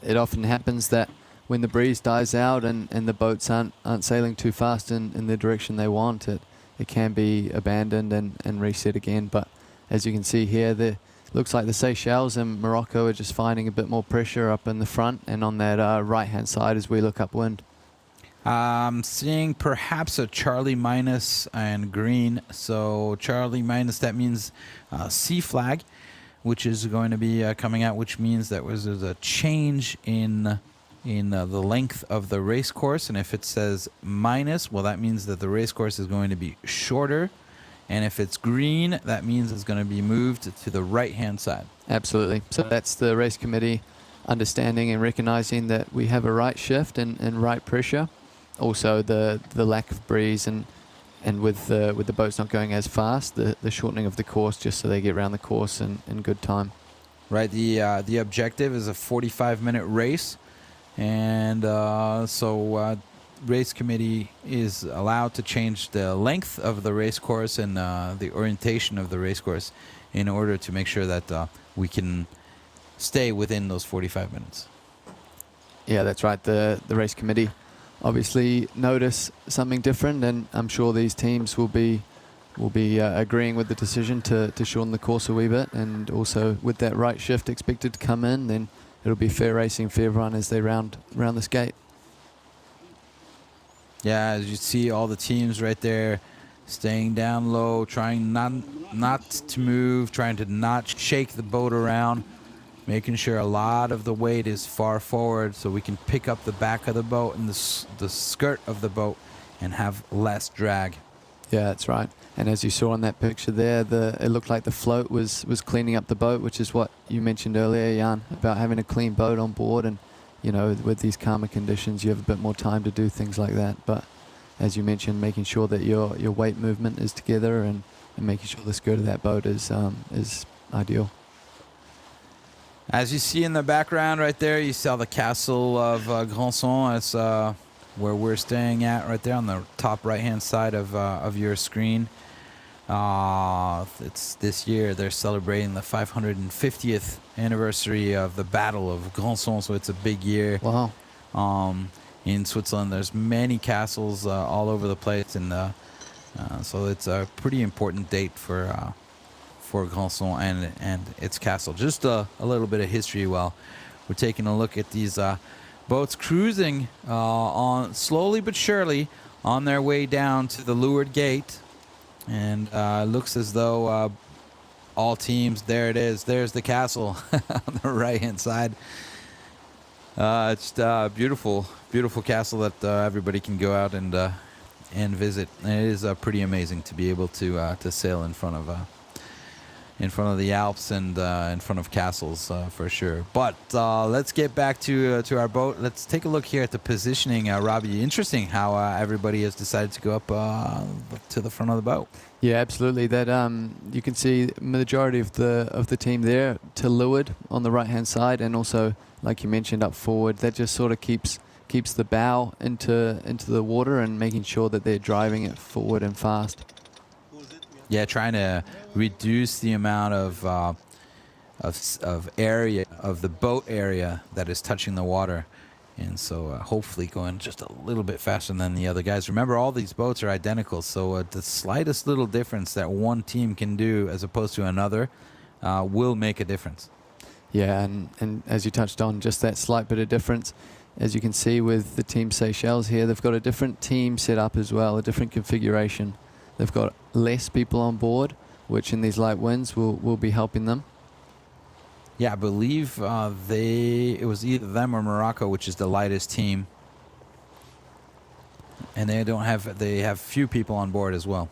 it often happens that when the breeze dies out and the boats aren't sailing too fast in the direction they want, it can be abandoned and reset again. But as you can see here, looks like the Seychelles and Morocco are just finding a bit more pressure up in the front and on that right-hand side as we look upwind. I'm seeing perhaps a Charlie minus and green. So Charlie minus, that means C flag, which is going to be coming out, which means that there's a change in the length of the race course. And if it says minus, well, that means that the race course is going to be shorter. And if it's green, that means it's going to be moved to the right-hand side. Absolutely. So that's the race committee understanding and recognizing that we have a right shift and right pressure. Also the lack of breeze and with the boats not going as fast, the shortening of the course just so they get around the course in good time. Right. The objective is a 45-minute race. And so race committee is allowed to change the length of the race course and the orientation of the race course in order to make sure that we can stay within those 45 minutes. Yeah, that's right. The race committee obviously notice something different, and I'm sure these teams will be agreeing with the decision to shorten the course a wee bit, and also with that right shift expected to come in, then it'll be fair racing for everyone as they round this gate. Yeah, as you see all the teams right there staying down low, trying not to move, trying to not shake the boat around, making sure a lot of the weight is far forward so we can pick up the back of the boat and the skirt of the boat and have less drag. Yeah, that's right. And as you saw in that picture there, it looked like the float was cleaning up the boat, which is what you mentioned earlier, Jan, about having a clean boat on board. And you know, with these calmer conditions, you have a bit more time to do things like that. But as you mentioned, making sure that your weight movement is together and making sure the skirt of that boat is ideal. As you see in the background right there, you saw the castle of Grandson. That's where we're staying at right there on the top right-hand side of your screen. It's this year they're celebrating the 550th anniversary of the Battle of Grandson, so it's a big year. Wow. In Switzerland, there's many castles all over the place, and so it's a pretty important date for Grandson and its castle. Just a little bit of history while we're taking a look at these boats cruising on slowly but surely on their way down to the leeward gate. And it looks as though all teams, there it is, there's the castle on the right-hand side. It's a beautiful, beautiful castle that everybody can go out and visit. And it is pretty amazing to be able to sail in front of the Alps and in front of castles for sure. But let's get back to our boat. Let's take a look here at the positioning, Robbie. Interesting how everybody has decided to go up to the front of the boat. Yeah, absolutely. That you can see majority of the team there to leeward on the right hand side, and also, like you mentioned, up forward. That just sort of keeps the bow into the water and making sure that they're driving it forward and fast. Yeah, trying to reduce the amount of area of the boat area that is touching the water, and so hopefully going just a little bit faster than the other guys. Remember, all these boats are identical, so the slightest little difference that one team can do as opposed to another will make a difference. Yeah, and as you touched on, just that slight bit of difference. As you can see with the Team Seychelles here, they've got a different team set up as well, a different configuration. They've got less people on board, which in these light winds will be helping them. Yeah, I believe it was either them or Morocco, which is the lightest team. And they have few people on board as well.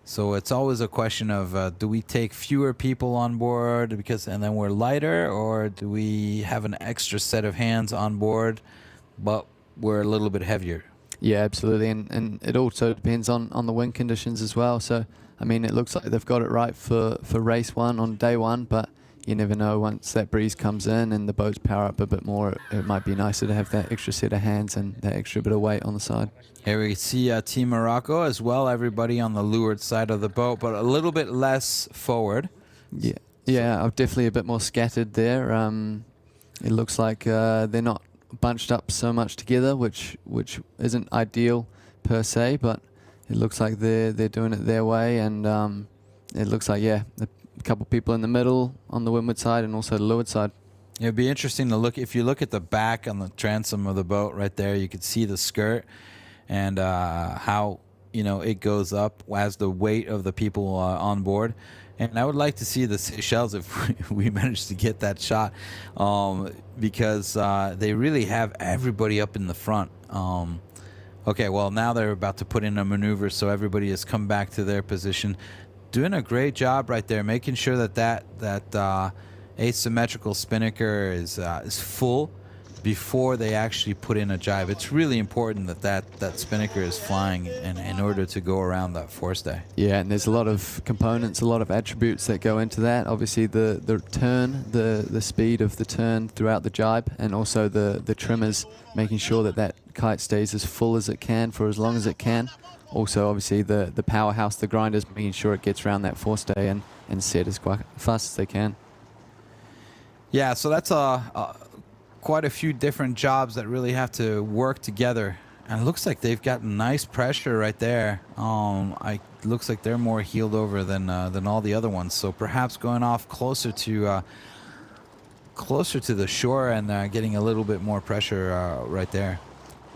So it's always a question of do we take fewer people on board and then we're lighter, or do we have an extra set of hands on board but we're a little bit heavier? Yeah, absolutely, and it also depends on the wind conditions as well. So, I mean, it looks like they've got it right for race one on day one, but you never know. Once that breeze comes in and the boats power up a bit more, it might be nicer to have that extra set of hands and that extra bit of weight on the side. Here we see Team Morocco as well, everybody on the leeward side of the boat, but a little bit less forward. Yeah, definitely a bit more scattered there. It looks like they're not bunched up so much together, which isn't ideal per se, but it looks like they're doing it their way, and it looks like a couple people in the middle on the windward side and also the leeward side. It'd be interesting to look. If you look at the back on the transom of the boat right there, you could see the skirt and how it goes up as the weight of the people on board. And I would like to see the Seychelles if we manage to get that shot, because they really have everybody up in the front. Okay, well, now they're about to put in a maneuver, so everybody has come back to their position. Doing a great job right there, making sure that asymmetrical spinnaker is full before they actually put in a jibe. It's really important that spinnaker is flying in order to go around that forestay. Yeah, and there's a lot of components, a lot of attributes that go into that. Obviously, the turn, the speed of the turn throughout the jibe, and also the trimmers, making sure that kite stays as full as it can for as long as it can. Also, obviously, the powerhouse, the grinders, making sure it gets around that forestay and set as fast as they can. Yeah, so that's quite a few different jobs that really have to work together. And it looks like they've got nice pressure right there. It looks like they're more heeled over than all the other ones. So perhaps going off closer to the shore and getting a little bit more pressure right there.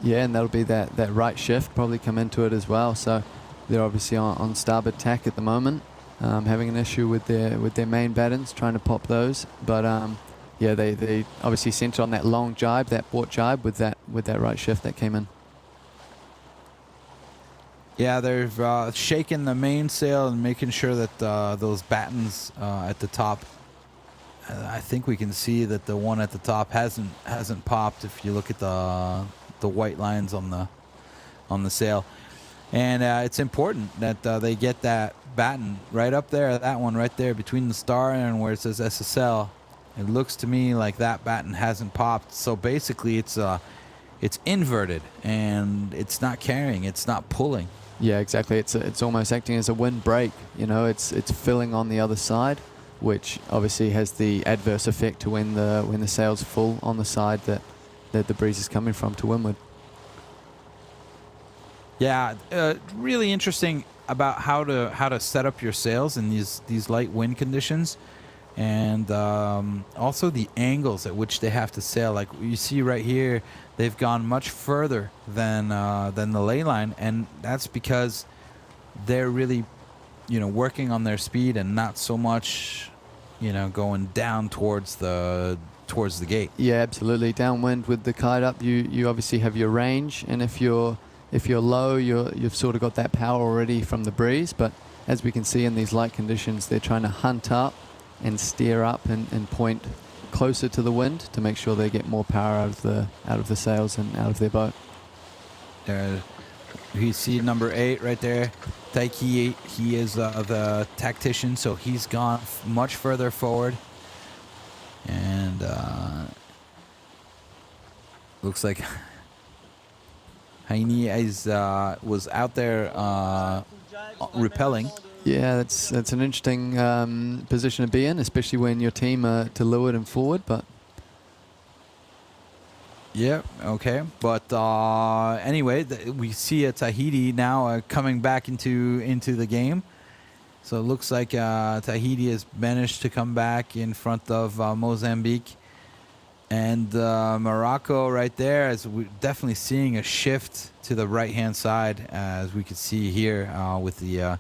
Yeah, and that'll be that right shift probably come into it as well. So they're obviously on starboard tack at the moment, having an issue with their main battens, trying to pop those. But yeah, they obviously centered on that long jibe, that port jibe with that right shift that came in. Yeah, they've shaken the mainsail and making sure that those battens at the top. I think we can see that the one at the top hasn't popped. If you look at the white lines on the sail, and it's important that they get that batten right up there, that one right there between the star and where it says SSL. It looks to me like that batten hasn't popped. So basically, it's inverted and it's not carrying, it's not pulling. Yeah, exactly. It's almost acting as a wind break. It's filling on the other side, which obviously has the adverse effect to when the sail's full on the side that the breeze is coming from to windward. Yeah, really interesting about how to set up your sails in these light wind conditions, and also the angles at which they have to sail. Like you see right here, they've gone much further than the ley line, and that's because they're really working on their speed and not so much going down towards the gate. Yeah, absolutely. Downwind with the kite up, you obviously have your range, and if you're low, you've sort of got that power already from the breeze. But as we can see in these light conditions, they're trying to hunt up and steer up and point closer to the wind to make sure they get more power out of the sails and out of their boat. You see number 8 right there, Taiki. He is the tactician, so he's gone much further forward, and looks like Hasni was out there repelling. Yeah, that's an interesting position to be in, especially when your team are to leeward and forward. But yeah, okay. But anyway, we see Tahiti now coming back into the game. So it looks like Tahiti has managed to come back in front of Mozambique. And Morocco right there, as we're definitely seeing a shift to the right-hand side, as we could see here with the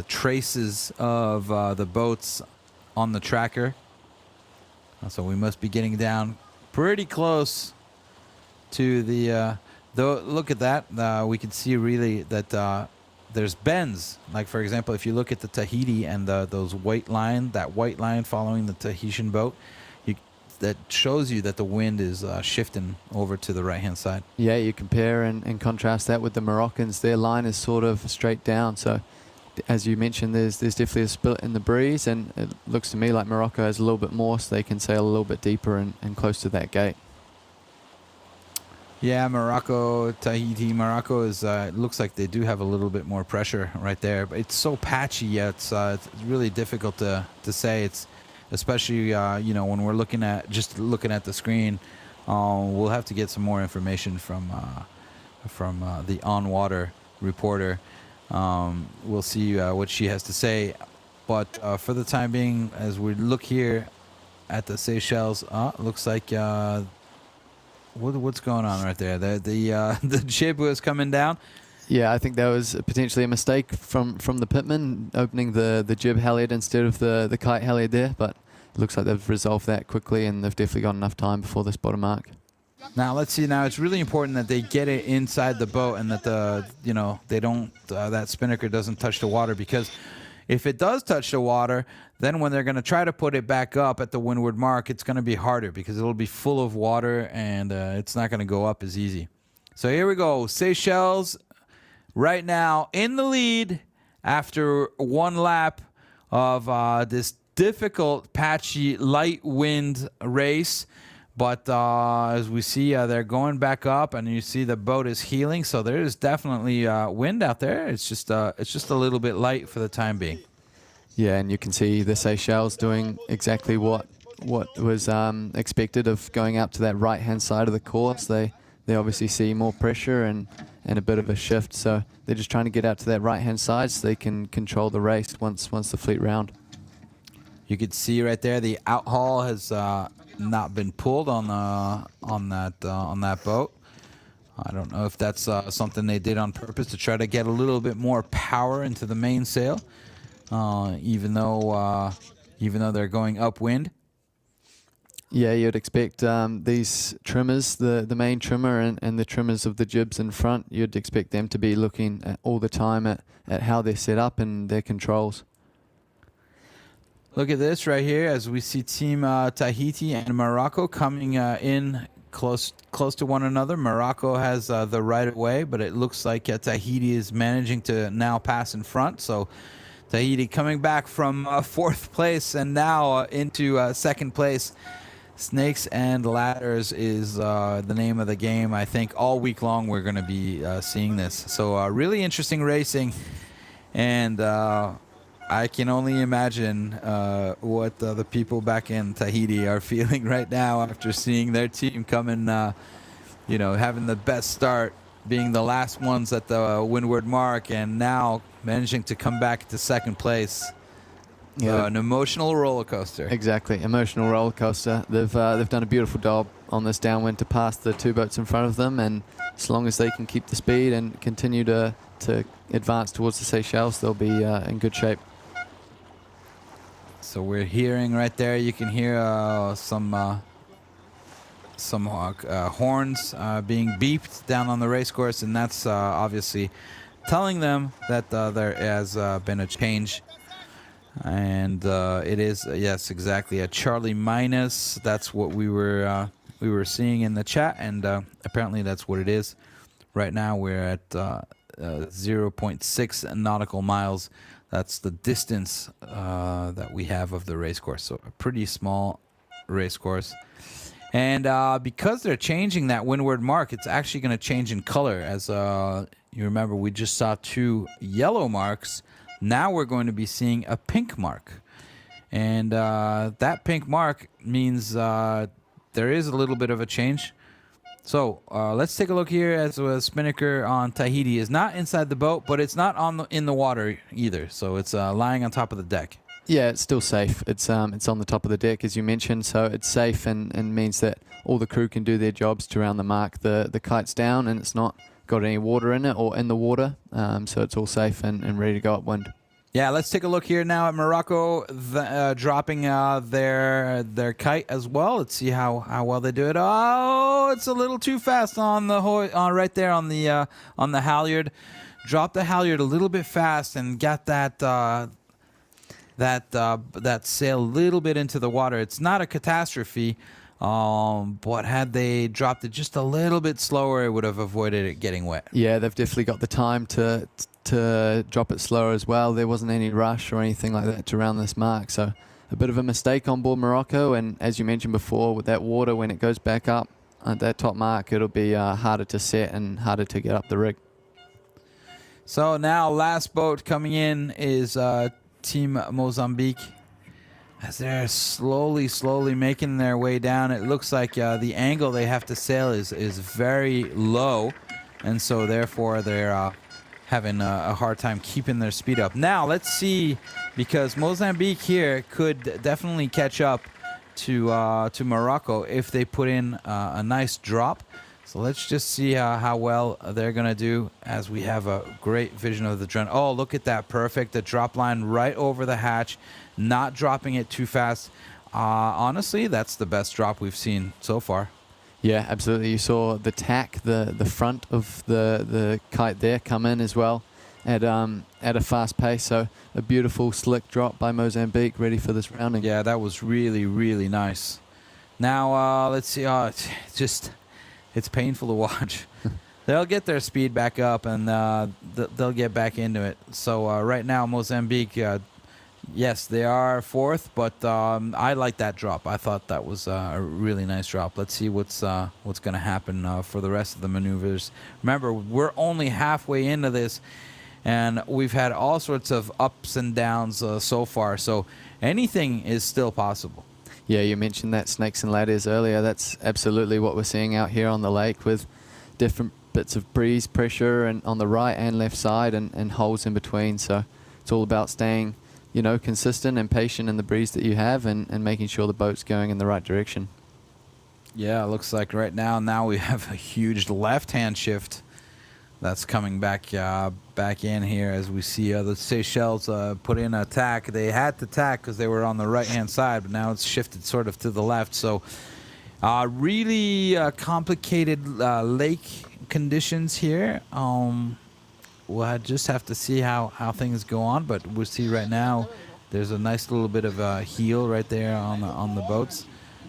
traces of the boats on the tracker. So we must be getting down pretty close to the. Though look at that, we can see really that there's bends. Like for example, if you look at the Tahiti and those white line, that white line following the Tahitian boat, that shows you that the wind is shifting over to the right-hand side. Yeah, you compare and contrast that with the Moroccans. Their line is sort of straight down. So, as you mentioned, there's definitely a split in the breeze, and it looks to me like Morocco has a little bit more, so they can sail a little bit deeper and close to that gate. Yeah, Morocco, Tahiti. Morocco is. It looks like they do have a little bit more pressure right there, but it's so patchy. Yeah, it's really difficult to say. It's especially when we're looking at the screen. We'll have to get some more information from the on-water reporter. We'll see what she has to say. But for the time being, as we look here at the Seychelles, looks like what's going on right there? The jib was coming down. Yeah, I think that was potentially a mistake from the pitman, opening the jib halyard instead of the kite halyard there, but it looks like they've resolved that quickly, and they've definitely got enough time before this bottom mark. Now let's see. Now it's really important that they get it inside the boat, and that they don't that spinnaker doesn't touch the water, because if it does touch the water, then when they're going to try to put it back up at the windward mark, it's going to be harder because it'll be full of water, and it's not going to go up as easy. So here we go. Seychelles right now in the lead after one lap of this difficult, patchy, light wind race. But as we see, they're going back up, and you see the boat is heeling. So there is definitely wind out there. It's just a little bit light for the time being. Yeah, and you can see the Seychelles doing exactly what was expected of going up to that right-hand side of the course. They obviously see more pressure and a bit of a shift. So they're just trying to get out to that right-hand side so they can control the race once the fleet round. You could see right there the outhaul has not been pulled on that boat. I don't know if that's something they did on purpose to try to get a little bit more power into the mainsail, even though they're going upwind. Yeah, you'd expect these trimmers, the main trimmer and the trimmers of the jibs in front, you'd expect them to be looking all the time at how they're set up and their controls. Look at this right here as we see Team Tahiti and Morocco coming in close to one another. Morocco has the right of way, but it looks like Tahiti is managing to now pass in front. So Tahiti coming back from fourth place and now into second place. Snakes and ladders is the name of the game. I think all week long we're going to be seeing this. So really interesting racing, and I can only imagine what the people back in Tahiti are feeling right now after seeing their team coming, having the best start, being the last ones at the windward mark, and now managing to come back to second place. Yeah, an emotional roller coaster. Exactly, emotional roller coaster. They've done a beautiful job on this downwind to pass the two boats in front of them, and as long as they can keep the speed and continue to advance towards the Seychelles, they'll be in good shape. So we're hearing right there. You can hear some horns being beeped down on the race course, and that's obviously telling them that there has been a change. And it is, yes, exactly, a Charlie minus. That's what we were seeing in the chat, and apparently that's what it is. Right now we're at 0.6 nautical miles. That's the distance that we have of the race course. So a pretty small race course. And because they're changing that windward mark, it's actually going to change in color. As you remember, we just saw two yellow marks. Now we're going to be seeing a pink mark. And that pink mark means there is a little bit of a change. So let's take a look here as a spinnaker on Tahiti is not inside the boat, but it's not in the water either. So it's lying on top of the deck. Yeah, it's still safe. It's on the top of the deck, as you mentioned, so it's safe and means that all the crew can do their jobs to round the mark. The kite's down and it's not got any water in it or in the water, so it's all safe and ready to go upwind. Yeah, let's take a look here now at Morocco dropping their kite as well. Let's see how well they do it. Oh, it's a little too fast on the right there on the halyard. Dropped the halyard a little bit fast and got that sail a little bit into the water. It's not a catastrophe, but had they dropped it just a little bit slower, it would have avoided it getting wet. Yeah, they've definitely got the time to drop it slower as well. There wasn't any rush or anything like that to round this mark, so a bit of a mistake on board Morocco. And as you mentioned before, with that water, when it goes back up at that top mark, it'll be harder to set and harder to get up the rig. So now last boat coming in is Team Mozambique. As they're slowly making their way down, it looks like the angle they have to sail is very low, and so therefore they're having a hard time keeping their speed up. Now let's see, because Mozambique here could definitely catch up to Morocco if they put in a nice drop. So let's just see how well they're going to do, as we have a great vision of the drone. Oh, look at that. Perfect. The drop line right over the hatch, not dropping it too fast. Honestly, that's the best drop we've seen so far. Yeah, absolutely. You saw the tack, the front of the kite there come in as well at a fast pace. So a beautiful slick drop by Mozambique, ready for this rounding. Yeah, that was really, really nice. Now, let's see. It's painful to watch. They'll get their speed back up, and they'll get back into it. So right now, Mozambique, yes, they are fourth, but I like that drop. I thought that was a really nice drop. Let's see what's going to happen for the rest of the maneuvers. Remember, we're only halfway into this, and we've had all sorts of ups and downs so far. So anything is still possible. Yeah, you mentioned that snakes and ladders earlier. That's absolutely what we're seeing out here on the lake, with different bits of breeze pressure and on the right and left side, and holes in between. So it's all about staying, consistent and patient in the breeze that you have, and making sure the boat's going in the right direction. Yeah, it looks like right now we have a huge left-hand shift that's coming back in here, as we see the Seychelles put in a tack. They had to tack because they were on the right-hand side, but now it's shifted sort of to the left. So really complicated lake conditions here. We'll just have to see how things go on, but we'll see right now there's a nice little bit of a heel right there on the boats.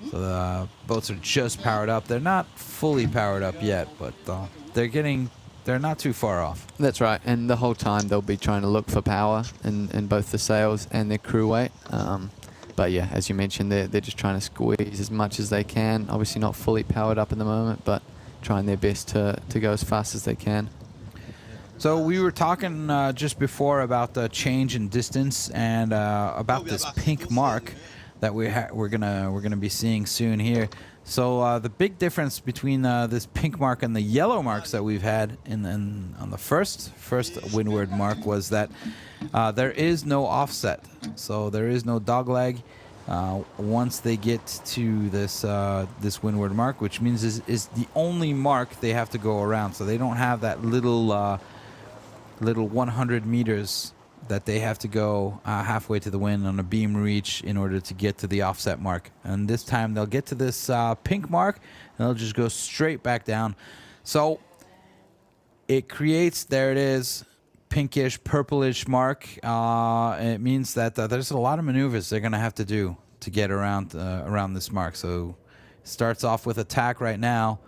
So the boats are just powered up. They're not fully powered up yet, but they're not too far off. That's right, and the whole time they'll be trying to look for power in both the sails and their crew weight. But yeah, as you mentioned, they're just trying to squeeze as much as they can. Obviously not fully powered up at the moment, but trying their best to go as fast as they can. So we were talking just before about the change in distance and about this pink mark that we're gonna be seeing soon here. So the big difference between this pink mark and the yellow marks that we've had on the first windward mark was that there is no offset. So there is no dogleg once they get to this windward mark, which means is the only mark they have to go around. So they don't have that little 100 meters that they have to go halfway to the wind on a beam reach in order to get to the offset mark. And this time they'll get to this pink mark, and they'll just go straight back down. So it creates, there it is, pinkish, purplish mark. It means that there's a lot of maneuvers they're going to have to do to get around this mark. So it starts off with attack right now,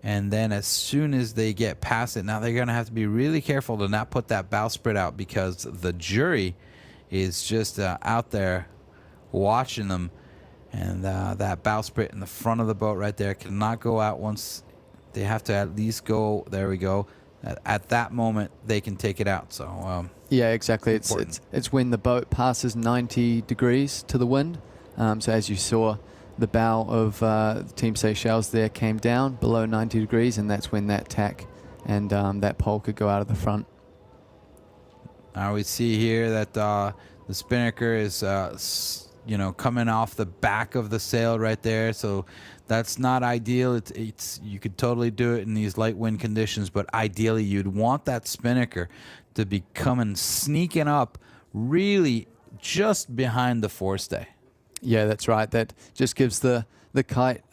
and then as soon as they get past it, now they're going to have to be really careful to not put that bowsprit out, because the jury is just out there watching them. And that bowsprit in the front of the boat right there cannot go out once. They have to at least go, there we go. At that moment, they can take it out. So yeah, exactly. It's when the boat passes 90 degrees to the wind. So as you saw, the bow of Team Seychelles there came down below 90 degrees, and that's when that tack and that pole could go out of the front. Now we see here that the spinnaker is coming off the back of the sail right there. So that's not ideal. It's you could totally do it in these light wind conditions, but ideally you'd want that spinnaker to be sneaking up really just behind the forestay. Yeah, that's right. That just gives the kite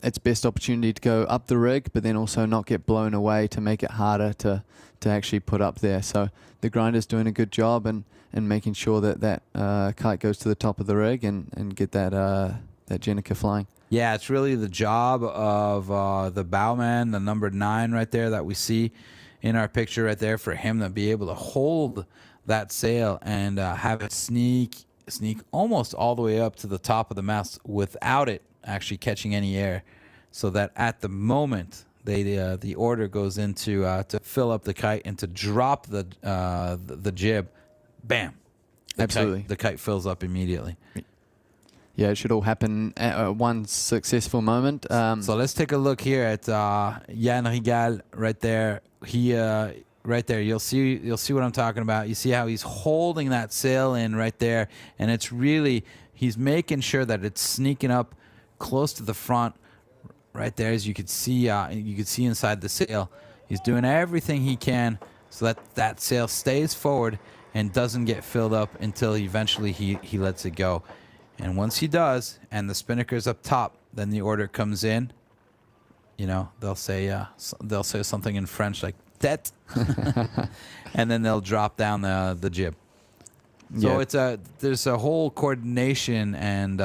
its best opportunity to go up the rig, but then also not get blown away to make it harder to actually put up there. So the grinder's doing a good job and making sure that kite goes to the top of the rig and get that Jenica flying. Yeah, it's really the job of the bowman, the number 9 right there that we see in our picture right there, for him to be able to hold that sail and have it sneak almost all the way up to the top of the mast without it actually catching any air, so that at the moment the order goes into to fill up the kite and to drop the jib, bam, Absolutely. the kite fills up immediately. Yeah, it should all happen at one successful moment. So let's take a look here at Jan Rigal right there. He right there. You'll see what I'm talking about. You see how he's holding that sail in right there, and it's really, he's making sure that it's sneaking up close to the front right there. As you could see inside the sail, he's doing everything he can so that sail stays forward and doesn't get filled up until eventually he lets it go. And once he does, and the spinnaker's up top, then the order comes in. You know, they'll say something in French like "tête," and then they'll drop down the jib. So there's a whole coordination and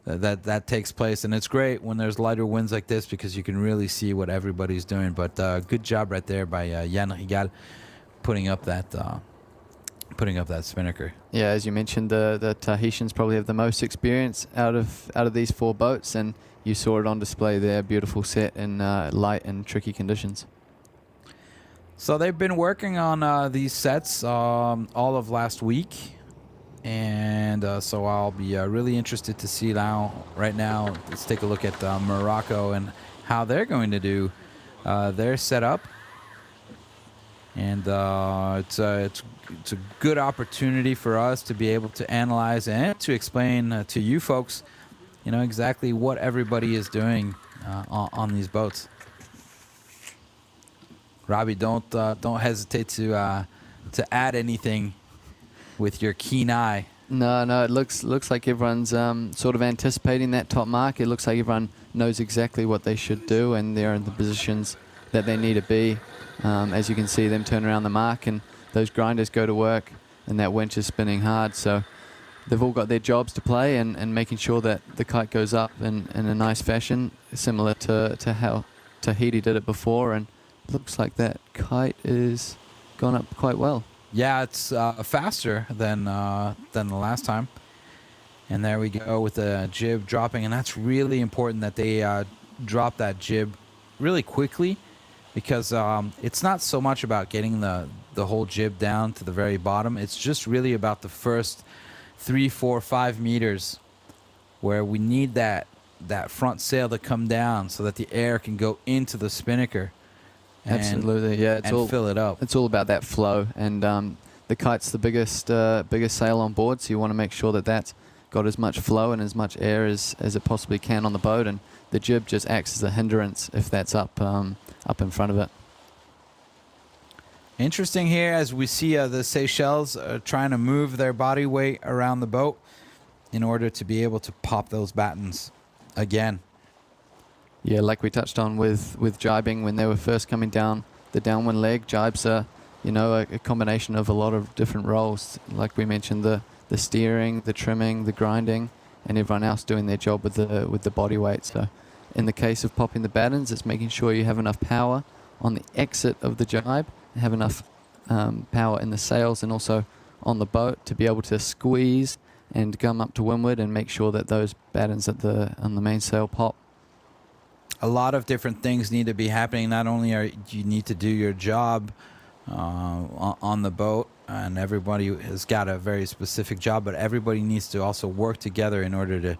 that takes place, and it's great when there's lighter winds like this because you can really see what everybody's doing. But good job right there by Jan Rigal putting up that spinnaker. Yeah, as you mentioned, the Tahitians probably have the most experience out of these 4 boats, and you saw it on display there. Beautiful set in light and tricky conditions. So they've been working on these sets all of last week, and so I'll be really interested to see right now. Let's take a look at Morocco and how they're going to do their setup. And it's a good opportunity for us to be able to analyze and to explain to you folks, exactly what everybody is doing on these boats. Robbie, don't hesitate to add anything with your keen eye. No, it looks like everyone's sort of anticipating that top mark. It looks like everyone knows exactly what they should do, and they're in the positions that they need to be. As you can see them turn around the mark, and those grinders go to work, and that winch is spinning hard. So they've all got their jobs to play, and making sure that the kite goes up in a nice fashion, similar to how Tahiti did it before. And it looks like that kite is gone up quite well. Yeah, it's faster than the last time. And there we go with the jib dropping, and that's really important that they drop that jib really quickly. Because it's not so much about getting the whole jib down to the very bottom. It's just really about the first 3, 4, 5 meters where we need that front sail to come down so that the air can go into the spinnaker. Absolutely, yeah. And fill it up. It's all about that flow. And the kite's the biggest sail on board, so you want to make sure that that's got as much flow and as much air as it possibly can on the boat. And the jib just acts as a hindrance if that's up in front of it. Interesting here as we see the Seychelles trying to move their body weight around the boat in order to be able to pop those battens again. Yeah, like we touched on with jibing when they were first coming down the downwind leg. Jibes are, a combination of a lot of different roles. Like we mentioned, the steering, the trimming, the grinding, and everyone else doing their job with the body weight. So in the case of popping the battens, it's making sure you have enough power on the exit of the jibe, have enough power in the sails and also on the boat to be able to squeeze and come up to windward and make sure that those battens on the mainsail pop. A lot of different things need to be happening. Not only you need to do your job on the boat, and everybody has got a very specific job, but everybody needs to also work together in order to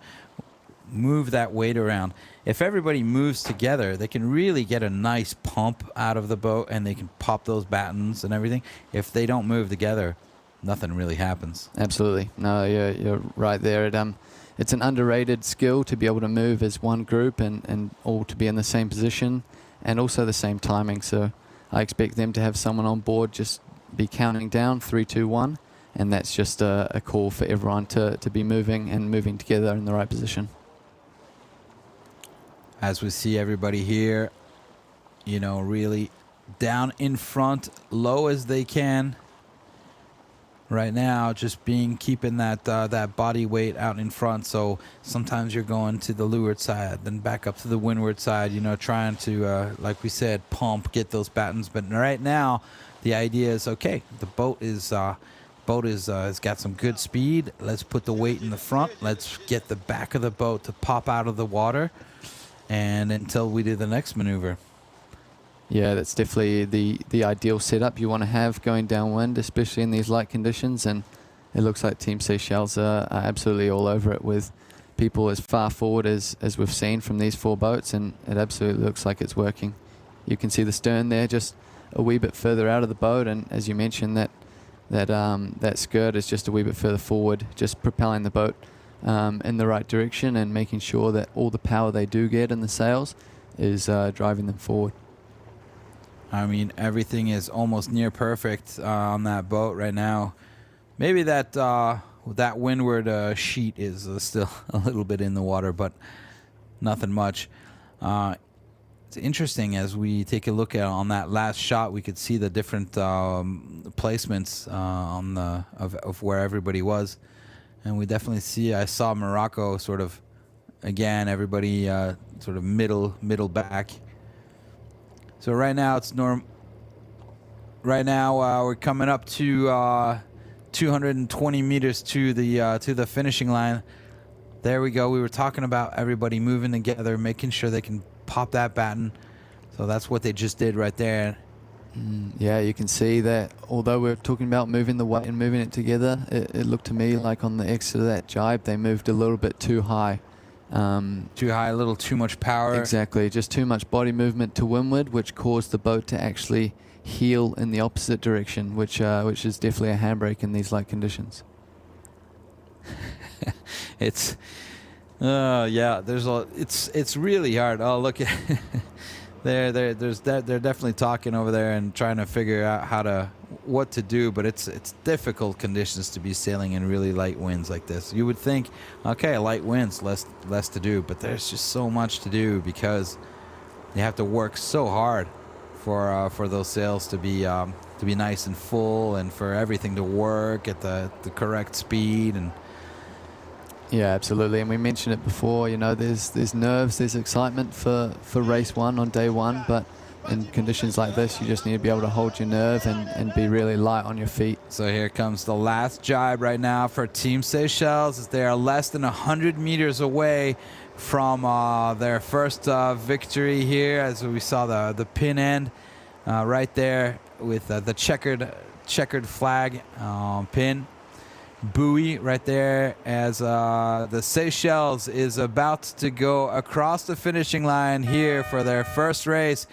move that weight around. If everybody moves together, they can really get a nice pump out of the boat, and they can pop those battens and everything. If they don't move together, nothing really happens. Absolutely. No, you're right there. It's an underrated skill to be able to move as one group and all to be in the same position and also the same timing. So I expect them to have someone on board just be counting down 3, 2, 1, and that's just a call for everyone to be moving and moving together in the right position. As we see everybody here, you know, really down in front, low as they can. Right now, just keeping that that body weight out in front. So sometimes you're going to the leeward side, then back up to the windward side. You know, trying to, like we said, get those battens. But right now, the idea is okay. The boat is has got some good speed. Let's put the weight in the front. Let's get the back of the boat to pop out of the water, and until we do the next maneuver. Yeah, that's definitely the ideal setup you want to have going downwind, especially in these light conditions. And it looks like Team Seychelles are absolutely all over it, with people as far forward as we've seen from these 4 boats, and it absolutely looks like it's working. You can see the stern there just a wee bit further out of the boat, and as you mentioned, that skirt is just a wee bit further forward, just propelling the boat in the right direction and making sure that all the power they do get in the sails is driving them forward. I mean, everything is almost near perfect on that boat right now. Maybe that windward sheet is still a little bit in the water, but nothing much. It's interesting as we take a look at on that last shot, we could see the different placements of where everybody was, and we definitely see. I saw Morocco sort of again. Everybody sort of middle back. So right now it's Right now we're coming up to 220 meters to the finishing line. There we go. We were talking about everybody moving together, making sure they can pop that batten. So that's what they just did right there. Yeah, you can see that although we're talking about moving the weight and moving it together, it looked to me like on the exit of that jibe they moved a little bit too high. Too high, a little too much power. Exactly, just too much body movement to windward, which caused the boat to actually heel in the opposite direction, which is definitely a handbrake in these light conditions. It's it's really hard. Oh, look at they're definitely talking over there and trying to figure out what to do, but it's difficult conditions to be sailing in really light winds like this. You would think, okay, light winds, less to do, but there's just so much to do because you have to work so hard for those sails to be nice and full, and for everything to work at the correct speed. And yeah, absolutely. And we mentioned it before, you know, there's nerves, there's excitement for race one on day one, but in conditions like this, you just need to be able to hold your nerve and be really light on your feet. So here comes the last jibe right now for Team Seychelles, as they are less than 100 meters away from their first victory here, as we saw the pin end right there with the checkered flag pin. Buoy right there, as the Seychelles is about to go across the finishing line here for their first race,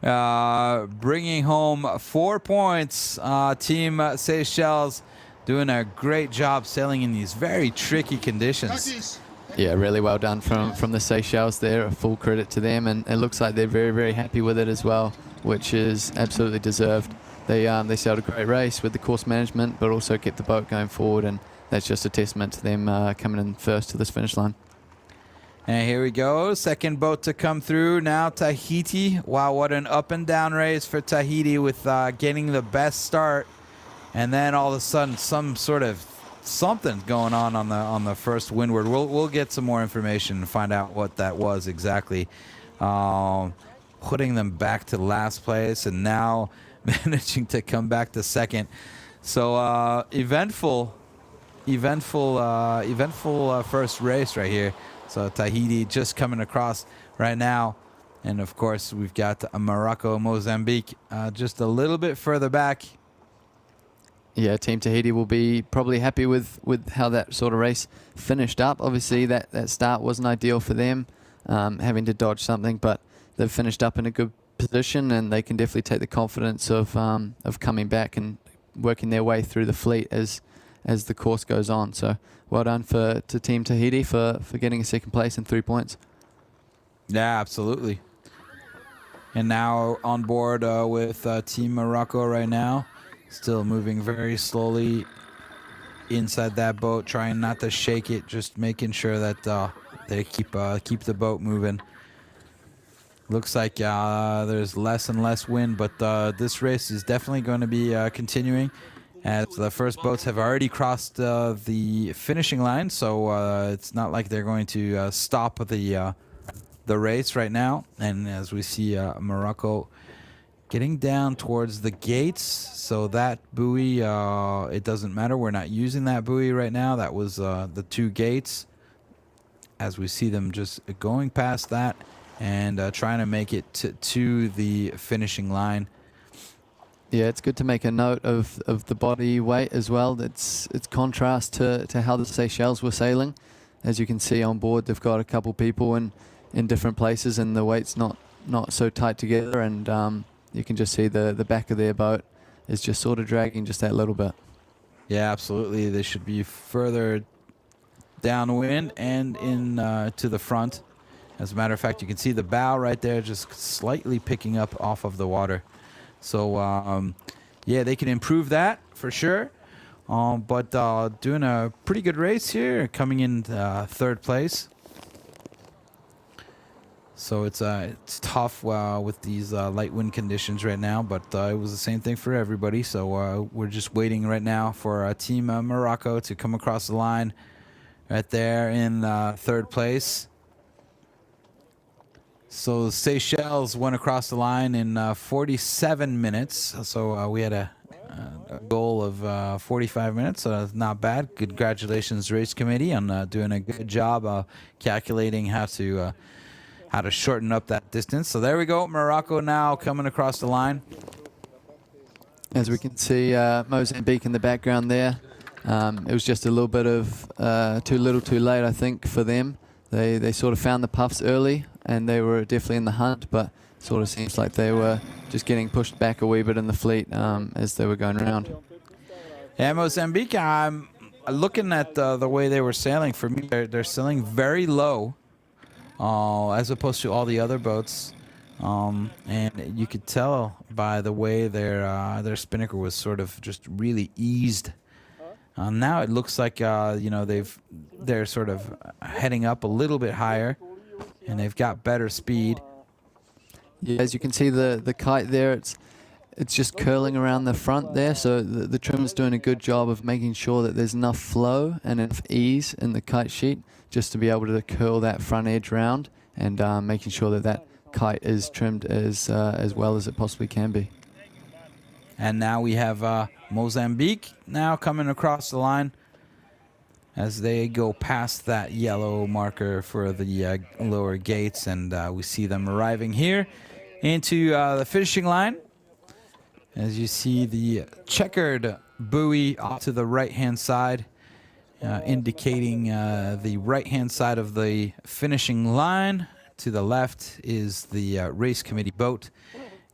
bringing home 4 points. Team Seychelles doing a great job sailing in these very tricky conditions. Yeah, really well done from the Seychelles there. A full credit to them, and it looks like they're very, very happy with it as well, which is absolutely deserved. They sailed a great race with the course management, but also kept the boat going forward, and that's just a testament to them coming in first to this finish line. And here we go, second boat to come through now, Tahiti. Wow, what an up and down race for Tahiti, with getting the best start, and then all of a sudden something going on the first windward. We'll get some more information and find out what that was exactly, putting them back to last place, and now managing to come back to second. So eventful first race right here. So Tahiti just coming across right now, and of course we've got Morocco, Mozambique just a little bit further back. Yeah, Team Tahiti will be probably happy with how that sort of race finished up. Obviously that start wasn't ideal for them, having to dodge something, but they've finished up in a good position, and they can definitely take the confidence of coming back and working their way through the fleet as the course goes on. So well done to Team Tahiti for getting a second place and 3 points. Yeah, absolutely. And now on board with Team Morocco right now, still moving very slowly inside that boat, trying not to shake it, just making sure that they keep the boat moving. Looks like there's less and less wind, but this race is definitely going to be continuing, as the first boats have already crossed the finishing line, so it's not like they're going to stop the race right now. And as we see Morocco getting down towards the gates, so that buoy, it doesn't matter, we're not using that buoy right now. That was the 2 gates, as we see them just going past that and trying to make it to the finishing line. Yeah, it's good to make a note of the body weight as well. It's contrast to how the Seychelles were sailing. As you can see on board, they've got a couple people in different places, and the weight's not so tight together, and you can just see the back of their boat is just sort of dragging just that little bit. Yeah, absolutely. They should be further downwind and in to the front. As a matter of fact, you can see the bow right there just slightly picking up off of the water. So, yeah, they can improve that for sure. But doing a pretty good race here, coming in 3rd place. So it's tough with these light wind conditions right now, but it was the same thing for everybody. So we're just waiting right now for Team Morocco to come across the line right there in 3rd place. So Seychelles went across the line in 47 minutes. So we had a goal of 45 minutes. So that's not bad. Congratulations, race committee, on doing a good job calculating how to shorten up that distance. So there we go. Morocco now coming across the line. As we can see, Mozambique in the background there. It was just a little bit of too little too late, I think, for them. They sort of found the puffs early, and they were definitely in the hunt, but sort of seems like they were just getting pushed back a wee bit in the fleet as they were going around. Yeah, Mozambique, I'm looking at the way they were sailing. For me, they're sailing very low as opposed to all the other boats. And you could tell by the way their spinnaker was sort of just really eased. Now it looks like they're sort of heading up a little bit higher, and they've got better speed. Yeah, as you can see, the kite there, it's just curling around the front there. So the trimmer's doing a good job of making sure that there's enough flow and enough ease in the kite sheet just to be able to curl that front edge round, and making sure that kite is trimmed as well as it possibly can be. And now we have Mozambique now coming across the line as they go past that yellow marker for the lower gates, and we see them arriving here into the finishing line. As you see the checkered buoy off to the right-hand side, indicating the right-hand side of the finishing line. To the left is the race committee boat.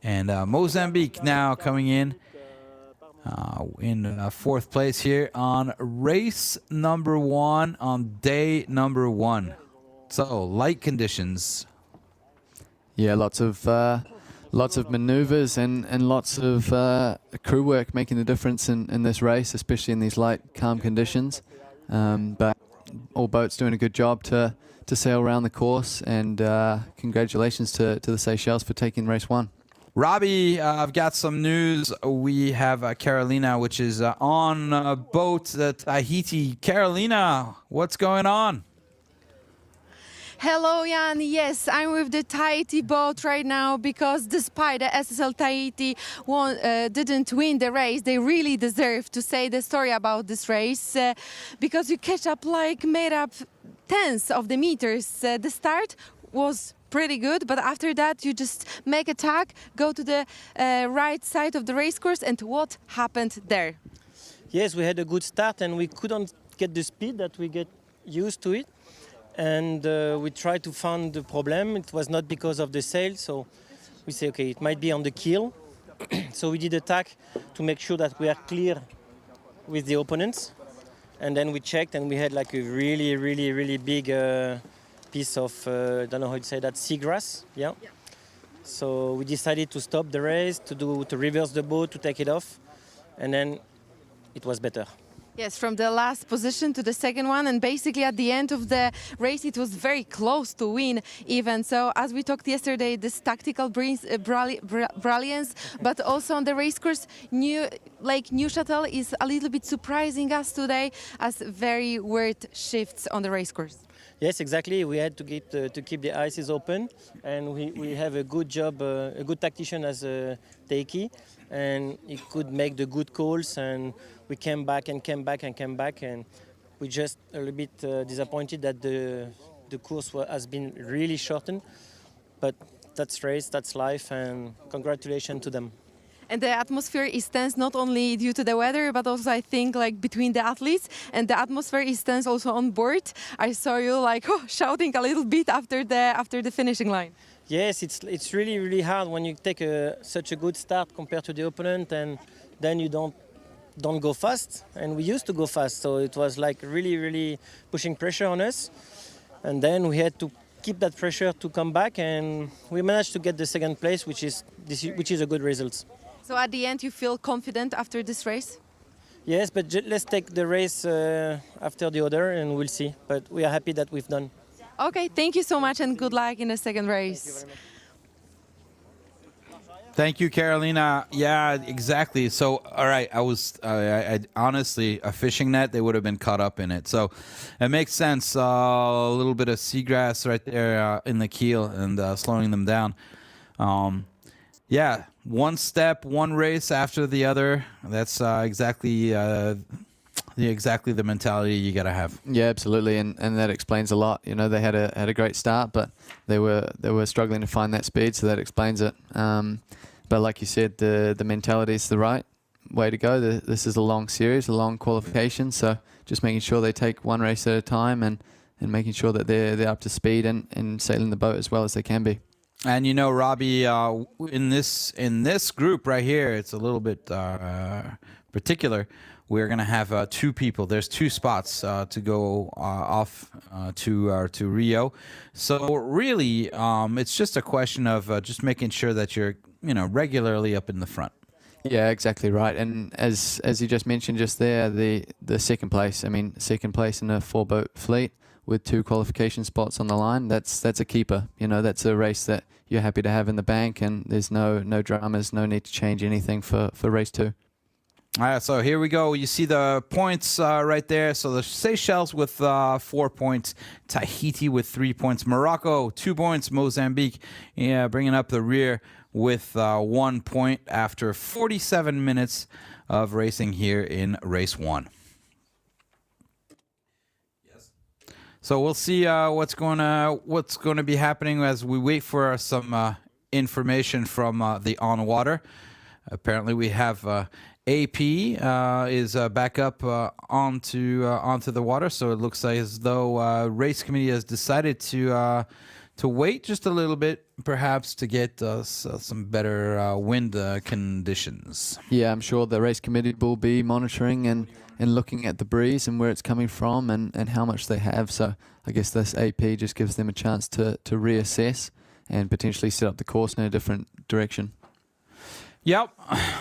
And Mozambique now coming in 4th place here on race number 1 on day number 1. So light conditions. Yeah, lots of maneuvers and lots of crew work making the difference in this race, especially in these light, calm conditions. But all boats doing a good job to sail around the course, and congratulations to the Seychelles for taking race 1. Robbie, I've got some news. We have Carolina, which is on boat Tahiti. Carolina, what's going on? Hello, Jan. Yes, I'm with the Tahiti boat right now because despite the SSL Tahiti didn't win the race, they really deserve to say the story about this race because you catch up like made up tenths of the meters. The start was pretty good, but after that you just make a tack, go to the right side of the race course, and what happened there? Yes, we had a good start and we couldn't get the speed that we get used to it. And we tried to find the problem. It was not because of the sail, so we say, okay, it might be on the keel. So we did a tack to make sure that we are clear with the opponents. And then we checked, and we had like a really, really, really big piece of, I don't know how to say that, seagrass. Yeah. So we decided to stop the race, to reverse the boat, to take it off, and then it was better. Yes, from the last position to the second one, and basically at the end of the race, it was very close to win even. So as we talked yesterday, this tactical brilliance, but also on the race course, Lake Neuchâtel is a little bit surprising us today as very weird shifts on the race course. Yes, exactly. We had to keep the ices open, and we have a good job, a good tactician as Teiki, and he could make the good calls, and we came back, and we just a little bit disappointed that the course has been really shortened, but that's race, that's life, and congratulations to them. And the atmosphere is tense not only due to the weather, but also I think like between the athletes, and the atmosphere is tense also on board. I saw you like shouting a little bit after the finishing line. Yes, it's really hard when you take such a good start compared to the opponent, and then you don't go fast. And we used to go fast, so it was like really pushing pressure on us. And then we had to keep that pressure to come back, and we managed to get the second place, which is a good result. So at the end, you feel confident after this race? Yes, but let's take the race after the other, and we'll see. But we are happy that we've done. Okay, thank you so much, and good luck in the second race. Thank you, Carolina. Yeah, exactly. So, all right, I honestly, a fishing net, they would have been caught up in it. So it makes sense. A little bit of seagrass right there in the keel and slowing them down. Yeah, one step, one race after the other. That's exactly the mentality you got to have. Yeah, absolutely, and that explains a lot. You know, they had a great start, but they were struggling to find that speed, so that explains it. But like you said, the mentality is the right way to go. This is a long series, a long qualification, so just making sure they take one race at a time and making sure that they're up to speed and sailing the boat as well as they can be. And you know, Robbie, in this group right here, it's a little bit particular. We're gonna have two people. There's two spots to go off to Rio. So really, it's just a question of just making sure that you're regularly up in the front. Yeah, exactly right. And as you just mentioned just there, the second place. I mean, second place in a 4-boat fleet with 2 qualification spots on the line. That's a keeper. You know, that's a race that you're happy to have in the bank, and there's no dramas, no need to change anything for race 2. All right, so here we go. You see the points right there. So the Seychelles with 4 points, Tahiti with 3 points, Morocco 2 points, Mozambique bringing up the rear with 1 point after 47 minutes of racing here in race 1. Yes. So we'll see what's going to be happening as we wait for some information from the on water. Apparently, we have. AP is back up onto the water, so it looks like as though race committee has decided to wait just a little bit, perhaps to get some better wind conditions. Yeah, I'm sure the race committee will be monitoring and looking at the breeze and where it's coming from and how much they have. So I guess this AP just gives them a chance to reassess and potentially set up the course in a different direction. Yep.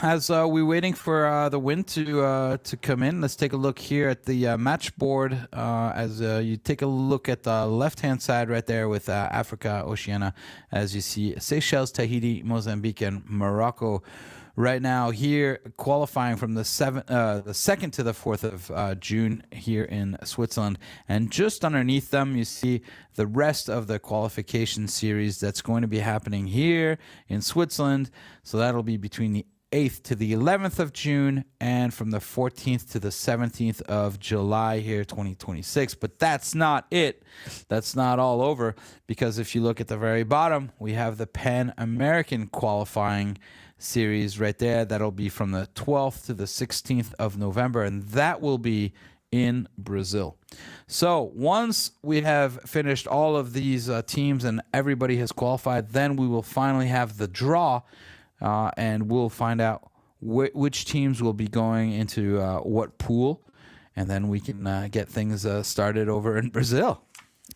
As we're waiting for the wind to come in, let's take a look here at the match board. As you take a look at the left-hand side right there with Africa, Oceania, as you see Seychelles, Tahiti, Mozambique, and Morocco. Right now here qualifying from the 2nd to the 4th of June here in Switzerland. And just underneath them, you see the rest of the qualification series that's going to be happening here in Switzerland. So that'll be between the 8th to the 11th of June and from the 14th to the 17th of July here, 2026. But that's not it. That's not all over, because if you look at the very bottom, we have the Pan American qualifying series right there. That'll be from the 12th to the 16th of November, and that will be in Brazil. So once we have finished all of these teams and everybody has qualified, then we will finally have the draw, and we'll find out which teams will be going into what pool, and then we can get things started over in Brazil.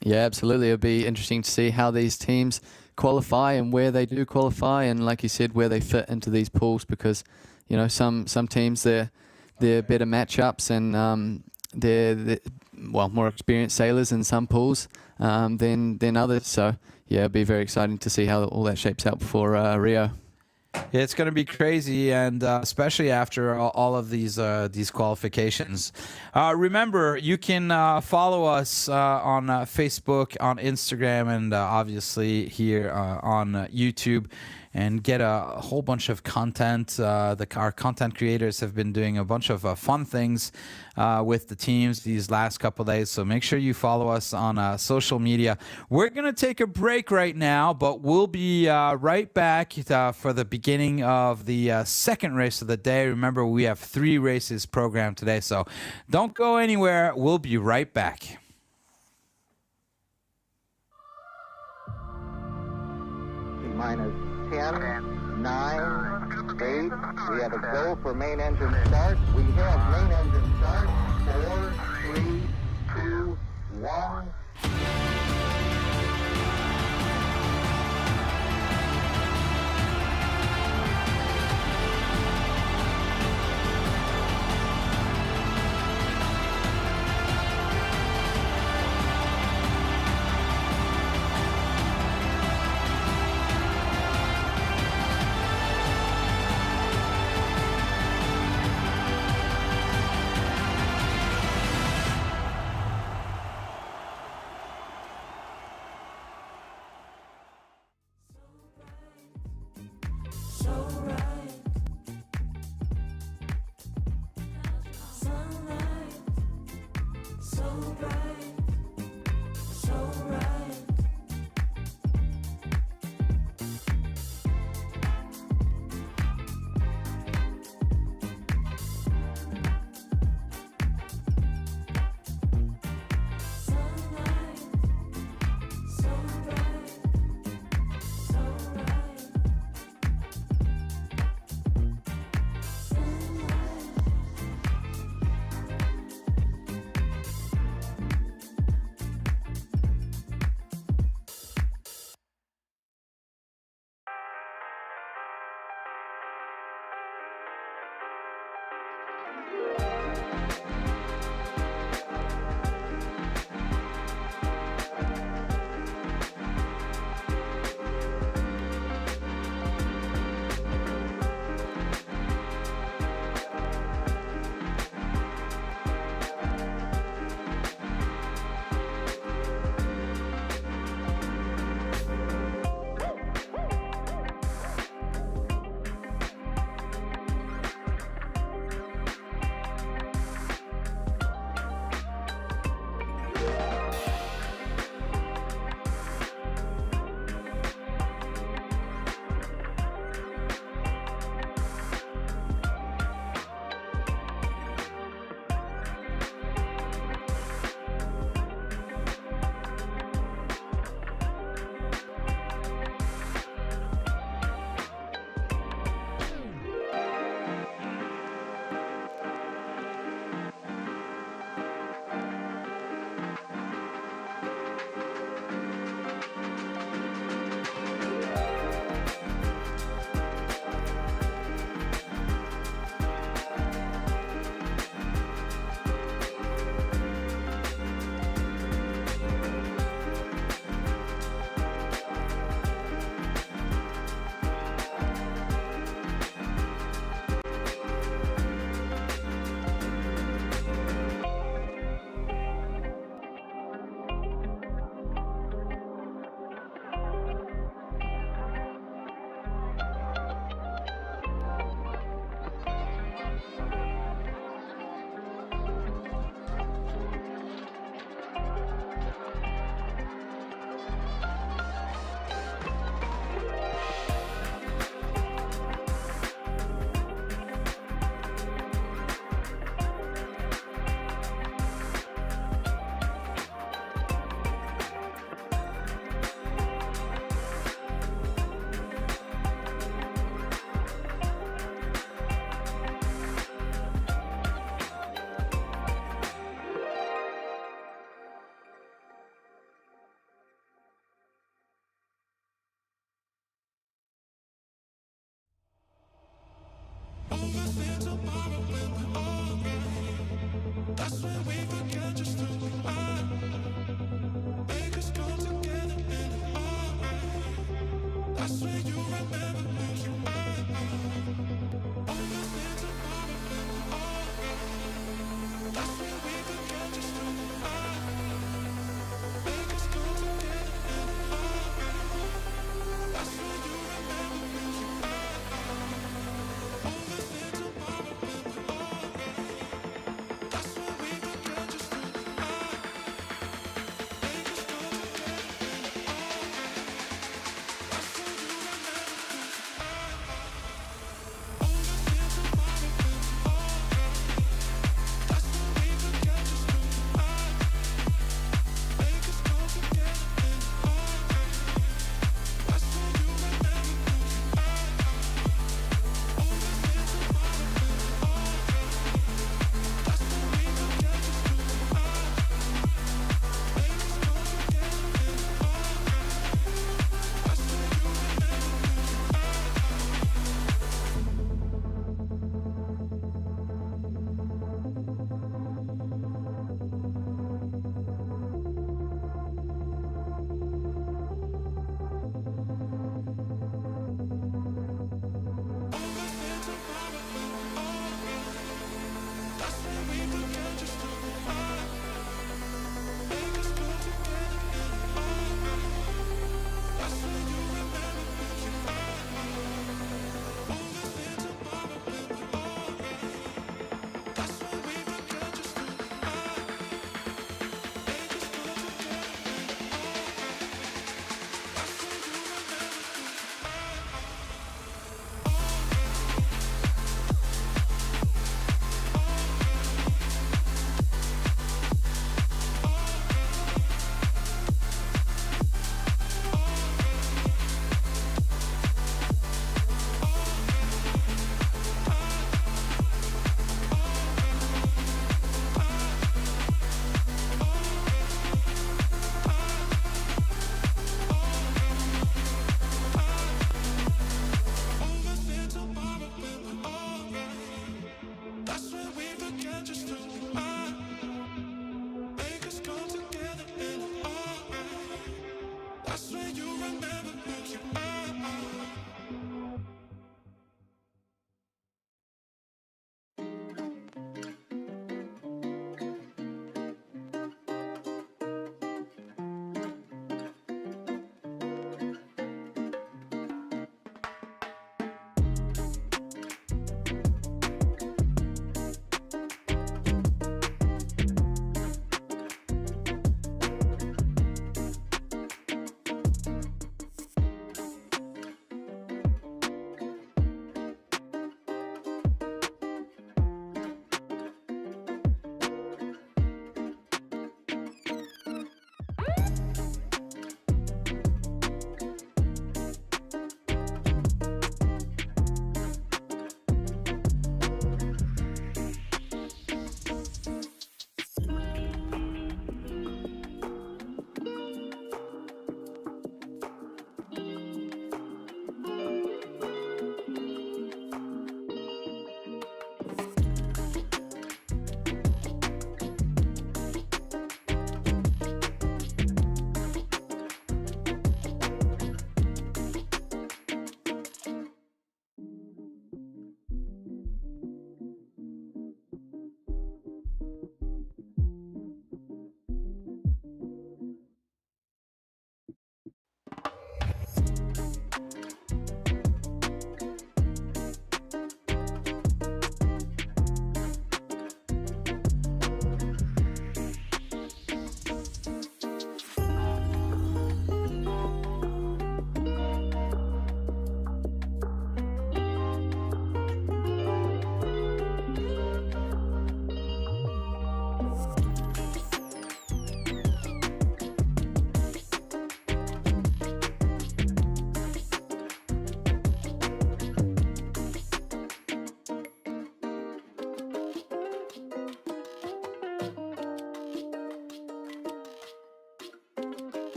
Yeah, absolutely. It'll be interesting to see how these teams qualify and where they do qualify, and like you said, where they fit into these pools, because some teams they're they're better matchups, and they're more experienced sailors in some pools than others. So yeah, it'll be very exciting to see how all that shapes out before Rio. Yeah, it's going to be crazy, and especially after all of these qualifications. Remember, you can follow us on Facebook, on Instagram, and obviously here on YouTube, and get a whole bunch of content. Our content creators have been doing a bunch of fun things with the teams these last couple days, so make sure you follow us on social media. We're going to take a break right now, but we'll be right back for the beginning of the second race of the day. Remember, we have 3 races programmed today, so don't go anywhere. We'll be right back. Minus 10, 9, 8. We have a go for main engine start. We have main engine start. 4, 3, 2, 1.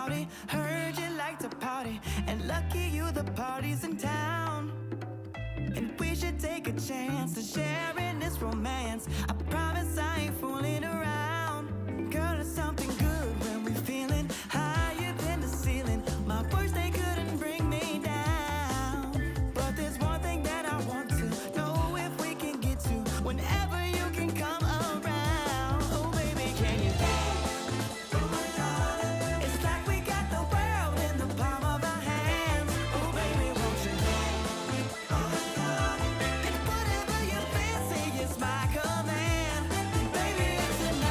rowdy. Heard you like to party, and lucky you, the party's in town. And we should take a chance to share in this romance. I promise I ain't fooling around. Girl, it's something good when we feeling higher than the ceiling. My worst they couldn't bring me down. But there's one thing that I want to know if we can get to whenever you can come around. Oh baby, can you? It's like we got the world in the palm of our hands. Oh baby, won't you? And whatever you fancy is my command. Baby, it's enough.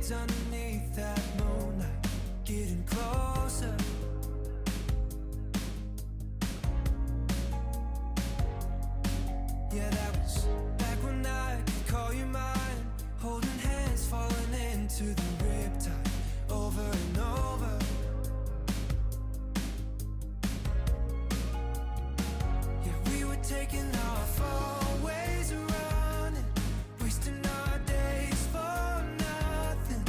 Underneath that moonlight, getting closer. Yeah, that was back when I could call you mine. Holding hands, falling into the riptide, over and over. Yeah, we were taking off, always running, wasting our days for nothing.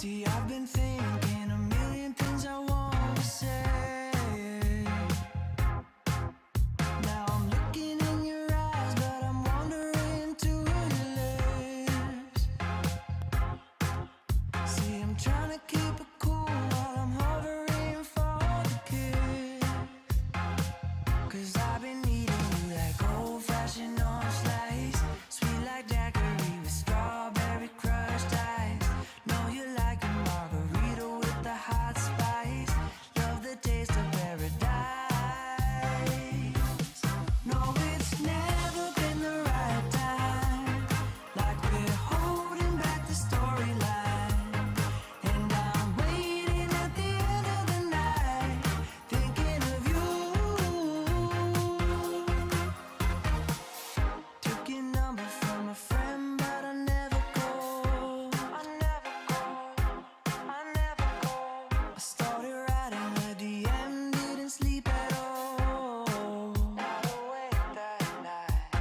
See, I've been thinking a million things I want to say. Now I'm looking in your eyes, but I'm wandering to your lips. See, I'm trying to keep it cool while I'm hovering for the kiss. 'Cause I've been needing you like old-fashioned orange slice, sweet like daiquiri with strawberry crushed ice. Know you like a margarita with the hot spice. Love the taste of paradise. No, it's never been the right time. Like we're holding back the storyline. And I'm waiting at the end of the night, thinking of you. Took your number from a friend, but I never call. I never call. I never call. I started writing a DM, didn't sleep at all. Not awake that night.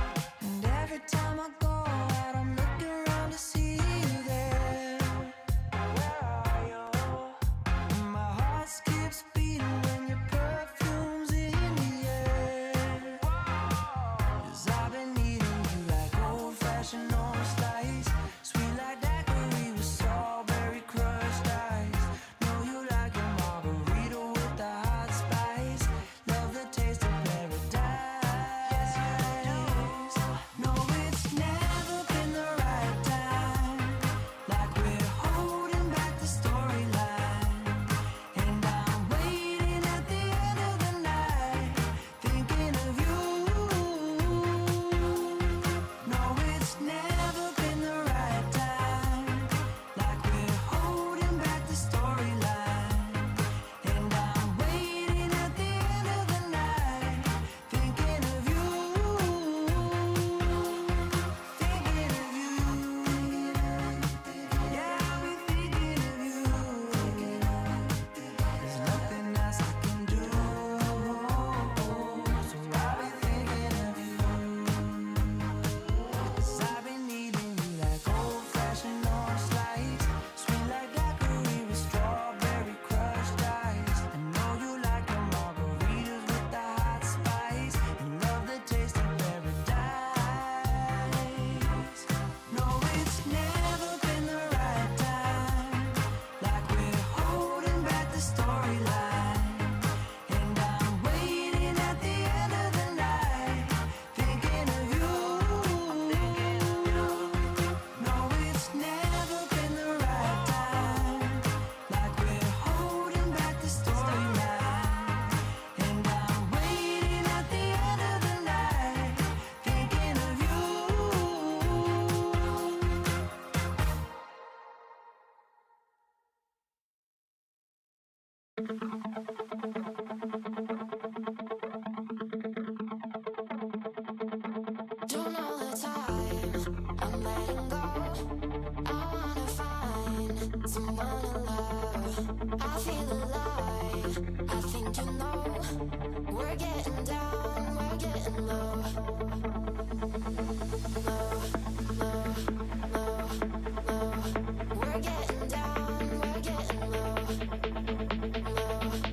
And every time I go out, I'm looking around to see you there. Where are you? And my heart skips beating when your perfume's in the air. 'Cause I've been needing you like old-fashioned orange slice, sweet like daiquiri with strawberry crushed ice. Know you like a margarita with the hot spice. Love the taste of paradise. No, it's never been the right time. Like we're holding back the storyline. And I'm waiting at the end of the night, thinking of you. No, it's never been the right time. Like we're holding back the storyline. And I'm waiting at the end of the night, thinking of you. Thinking of you. Yeah, I'll be thinking of you. There's nothing else I can do. So I'll be thinking of you. 'Cause I've been needing you like old-fashioned orange slice, sweet like daiquiri with strawberry crushed ice. I know you like your margaritas with the hot spice, and love the taste of paradise. No, it's never been the right time. Like we're holding back the storyline. And I'm waiting at the end of the night, thinking of you. No, it's never been the right time. Like we're holding back the storyline. And I'm waiting at the end of the night, thinking of you. Don't know the time, I'm letting go. I wanna find someone to love. I feel alive, I think you know. We're getting down, we're getting low. Low, low, low, low. We're getting down, we're getting low. Low.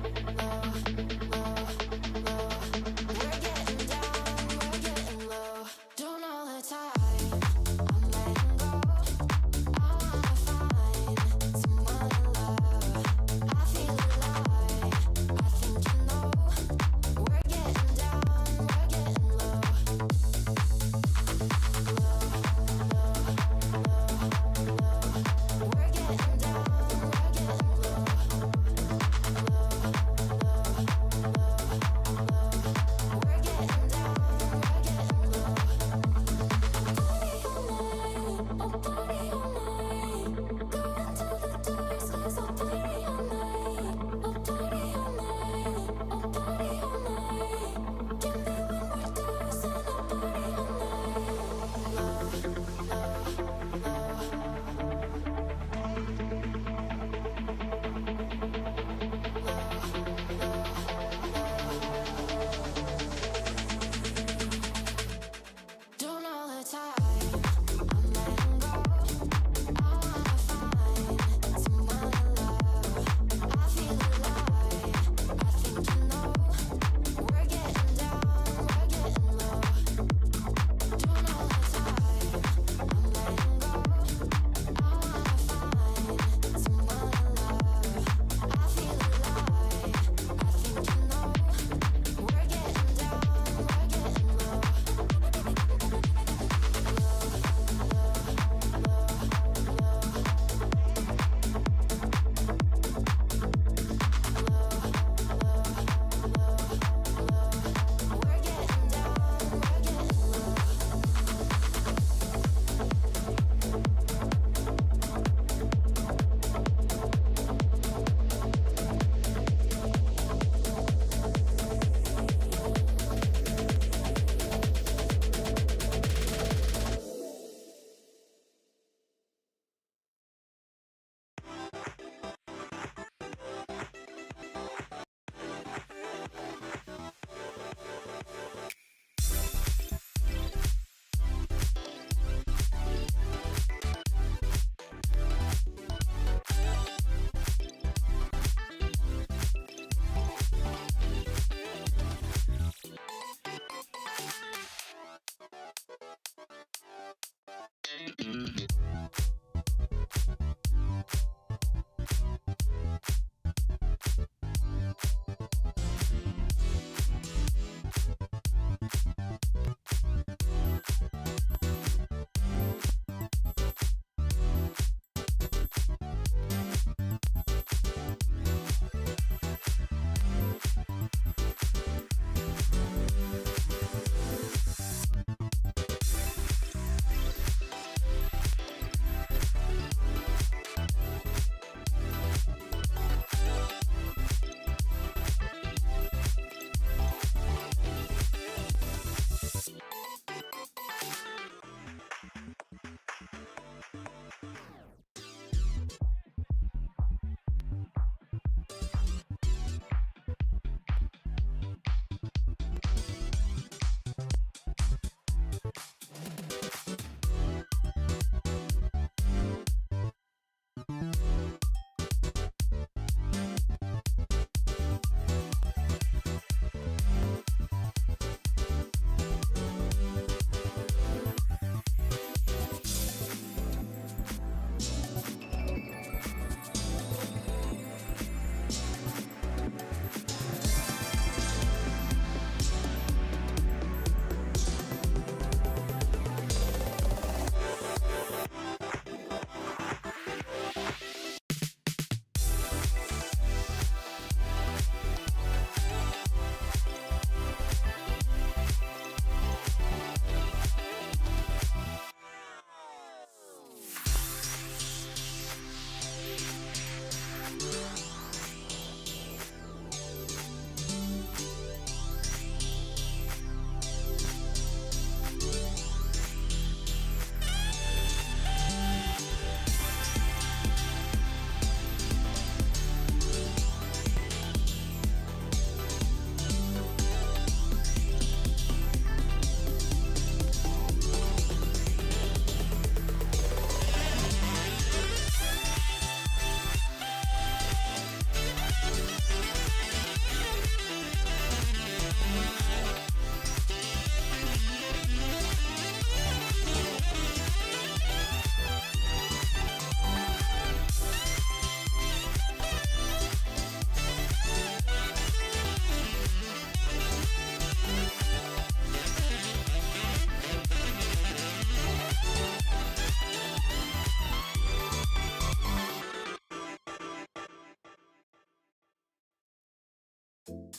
In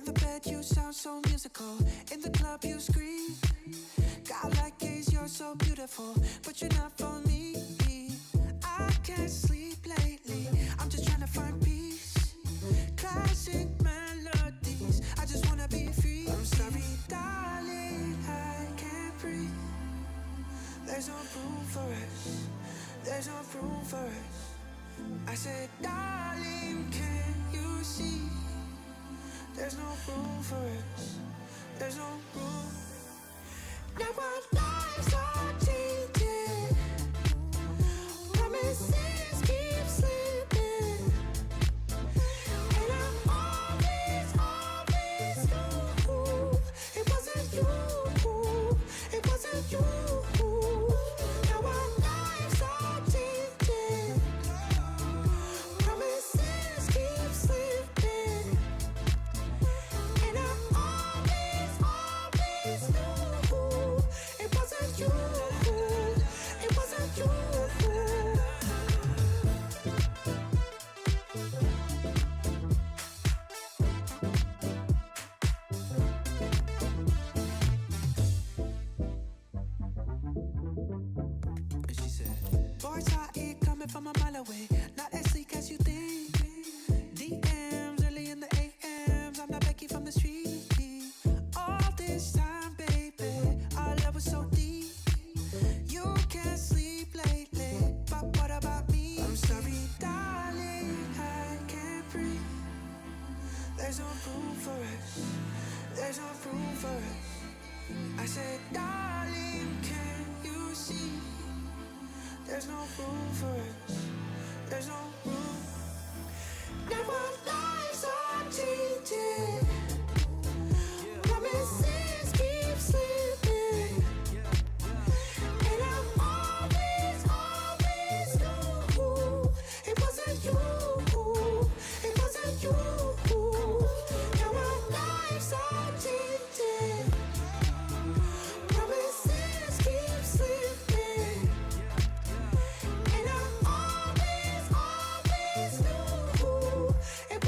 the bed you sound so musical, in the club you scream. God like gaze, you're so beautiful, but you're not for me. I can't sleep lately, I'm just trying to find peace. Classic melodies, I just wanna be free. I'm sorry, darling, I can't breathe. There's no room for us, there's no room for us. I said, darling, can you see? There's no room for us, there's no room. Now our lives are changing, promises keep slipping, and I always knew it wasn't you, it wasn't you. Now our lives are changing, promises keep slipping, and I always knew it wasn't you, it wasn't you. And she said, boys are here coming from a mile away, not as sleek as you think. DMs early in the AMs, I'm not Becky from the street. All this time, baby, our love was so deep. You can't sleep lately, but what about me? I'm sorry, darling, I can't breathe. There's no room for us, there's no room for us. I said, darling, can you see? There's no room for us, there's no room. Now our lives are changing, promises keep slipping, and I always knew it wasn't you, it wasn't you. Now our lives are changing, promises keep slipping, and I always knew it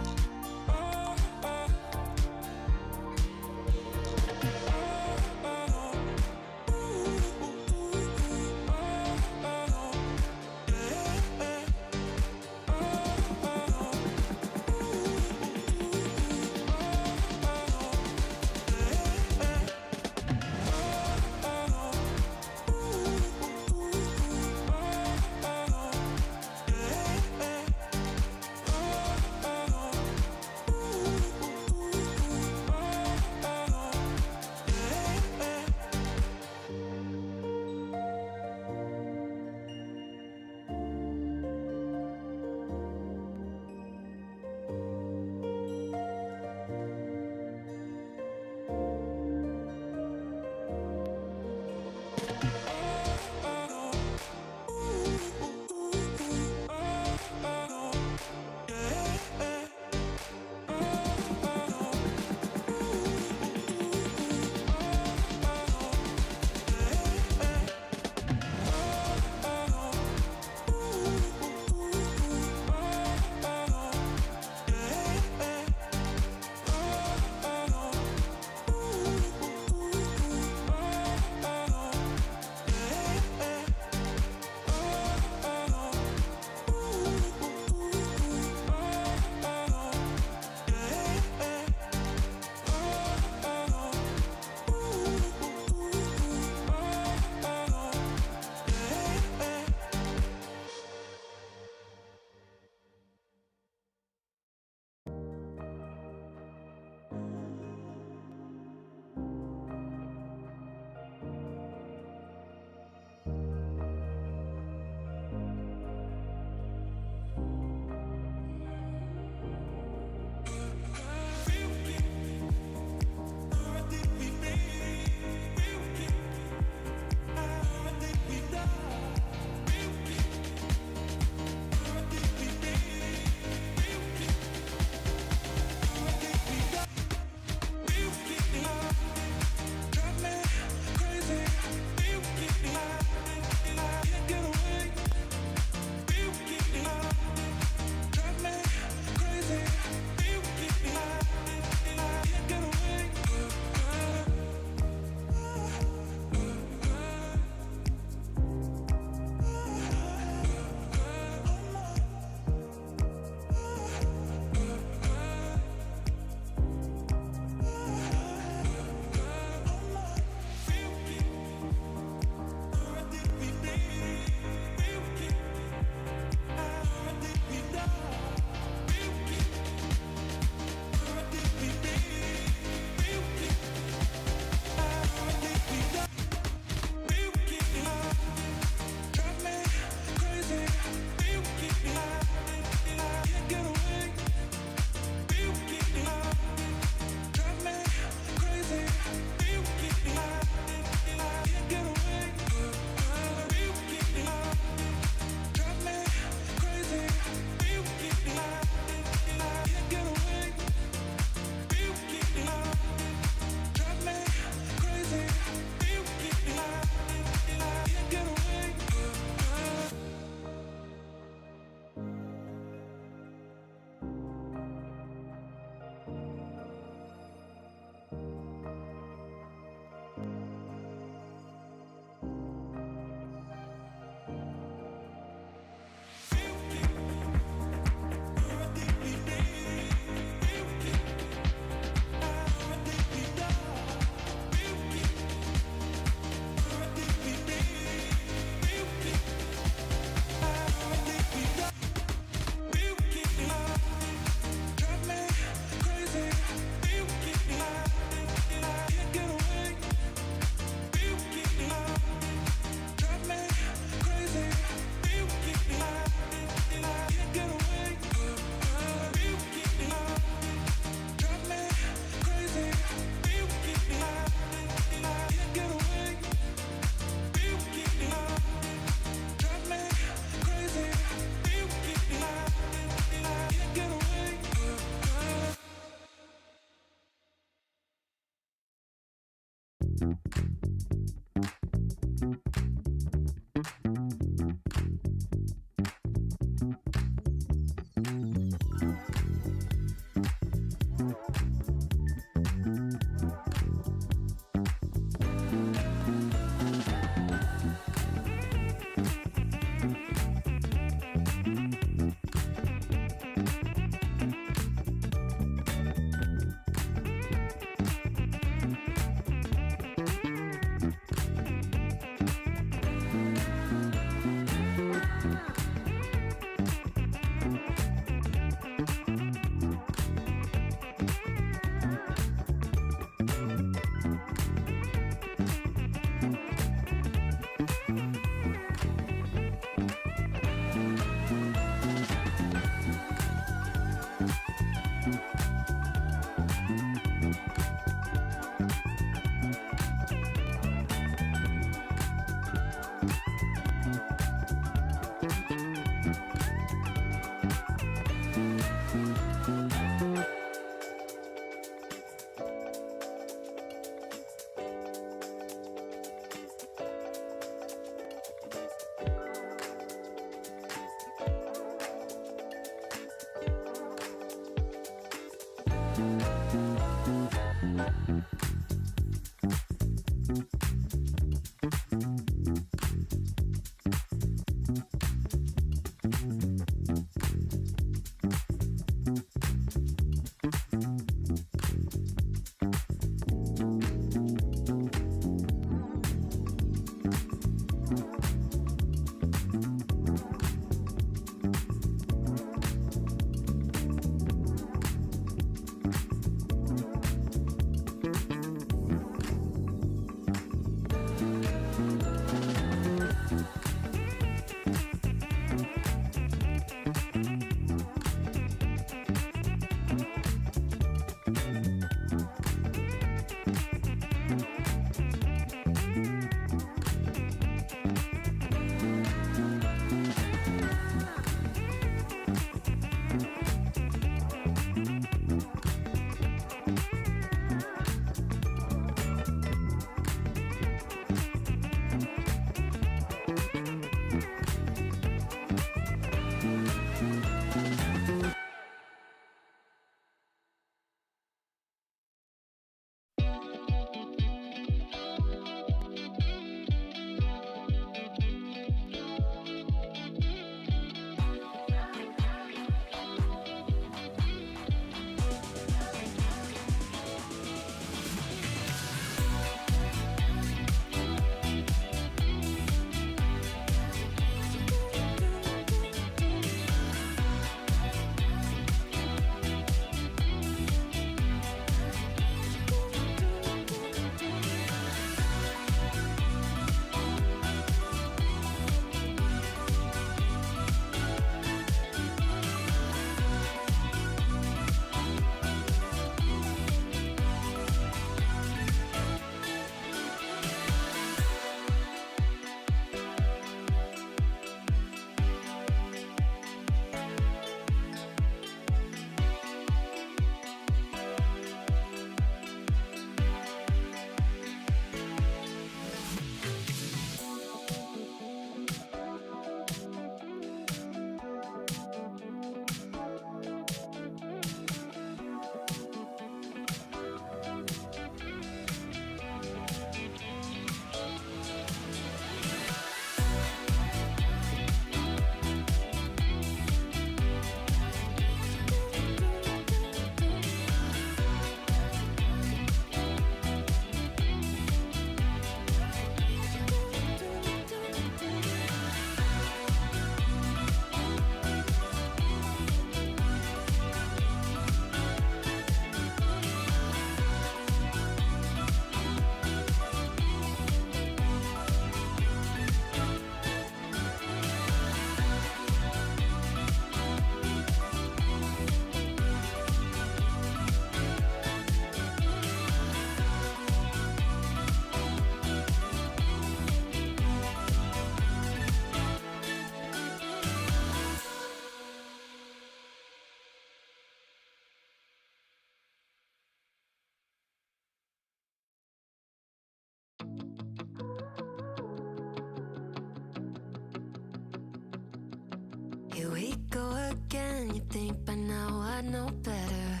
Here we go again, you think by now I know better.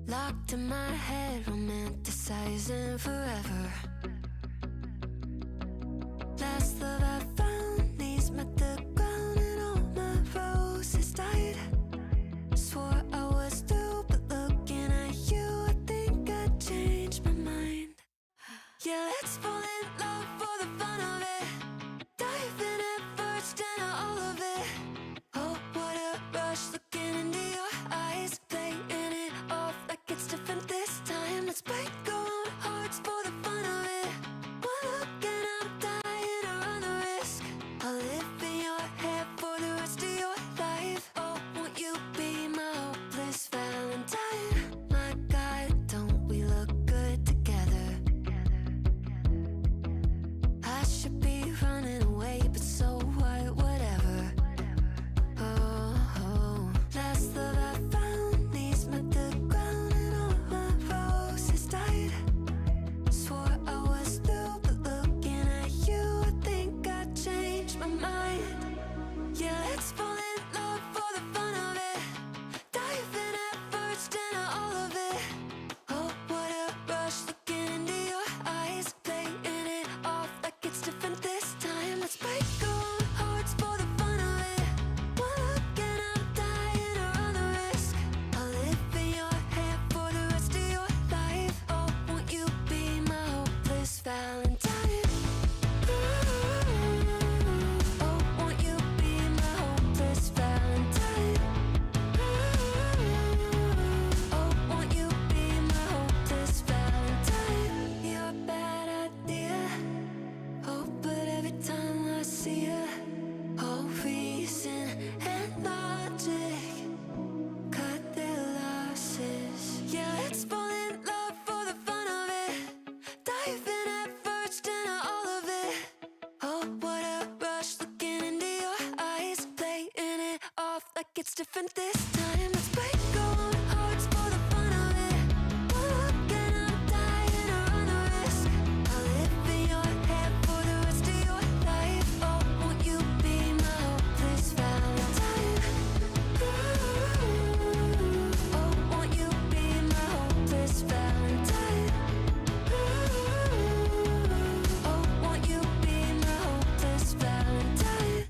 Locked in my head, romanticizing forever. Last love I found, knees met the ground and all my roses died. Swore I was through, but looking at you, I think I changed my mind. Yeah, let's fall in love for the fun of it. Dive in at first and all of it. Oh, what a rush, looking into your eyes, playing it off like it's different this time. Let's break our own hearts for the fun of it. One look and I'm dying to run the risk. I'll live in your head for the rest of your life. Oh, won't you be my hopeless Valentine? My God, don't we look good together? I should be running away, but so what, whatever. Oh, last love I found, knees met the ground and all my roses died. Swore I was through, but looking at you, I think I changed my mind. Yeah, let's fall in love for the fun of it. Dive in at first and all of it. Oh, what a rush, looking into your eyes, playing it off like it's different this time. Let's break our own hearts for the fun of it. One look and I'm dying to run the risk. I'll live in your head for the rest of your life. Oh, won't you be my hopeless Valentine? Oh, won't you be my hopeless Valentine? Oh, won't you be my hopeless Valentine? You're a bad idea. Oh, but every time I see you, all reason and logic cut their losses. Yeah, let's fall in love for the fun of it. Dive in at first and all of it. Oh, what a rush, looking into your eyes, playing it off like it's different this time. Let's break our own hearts for the fun of it. One look and I'm dying to run the risk. I'll live in your head for the rest of your life. Oh, won't you be my hopeless Valentine? Oh, won't you be my hopeless Valentine? Oh, won't you be my hopeless Valentine?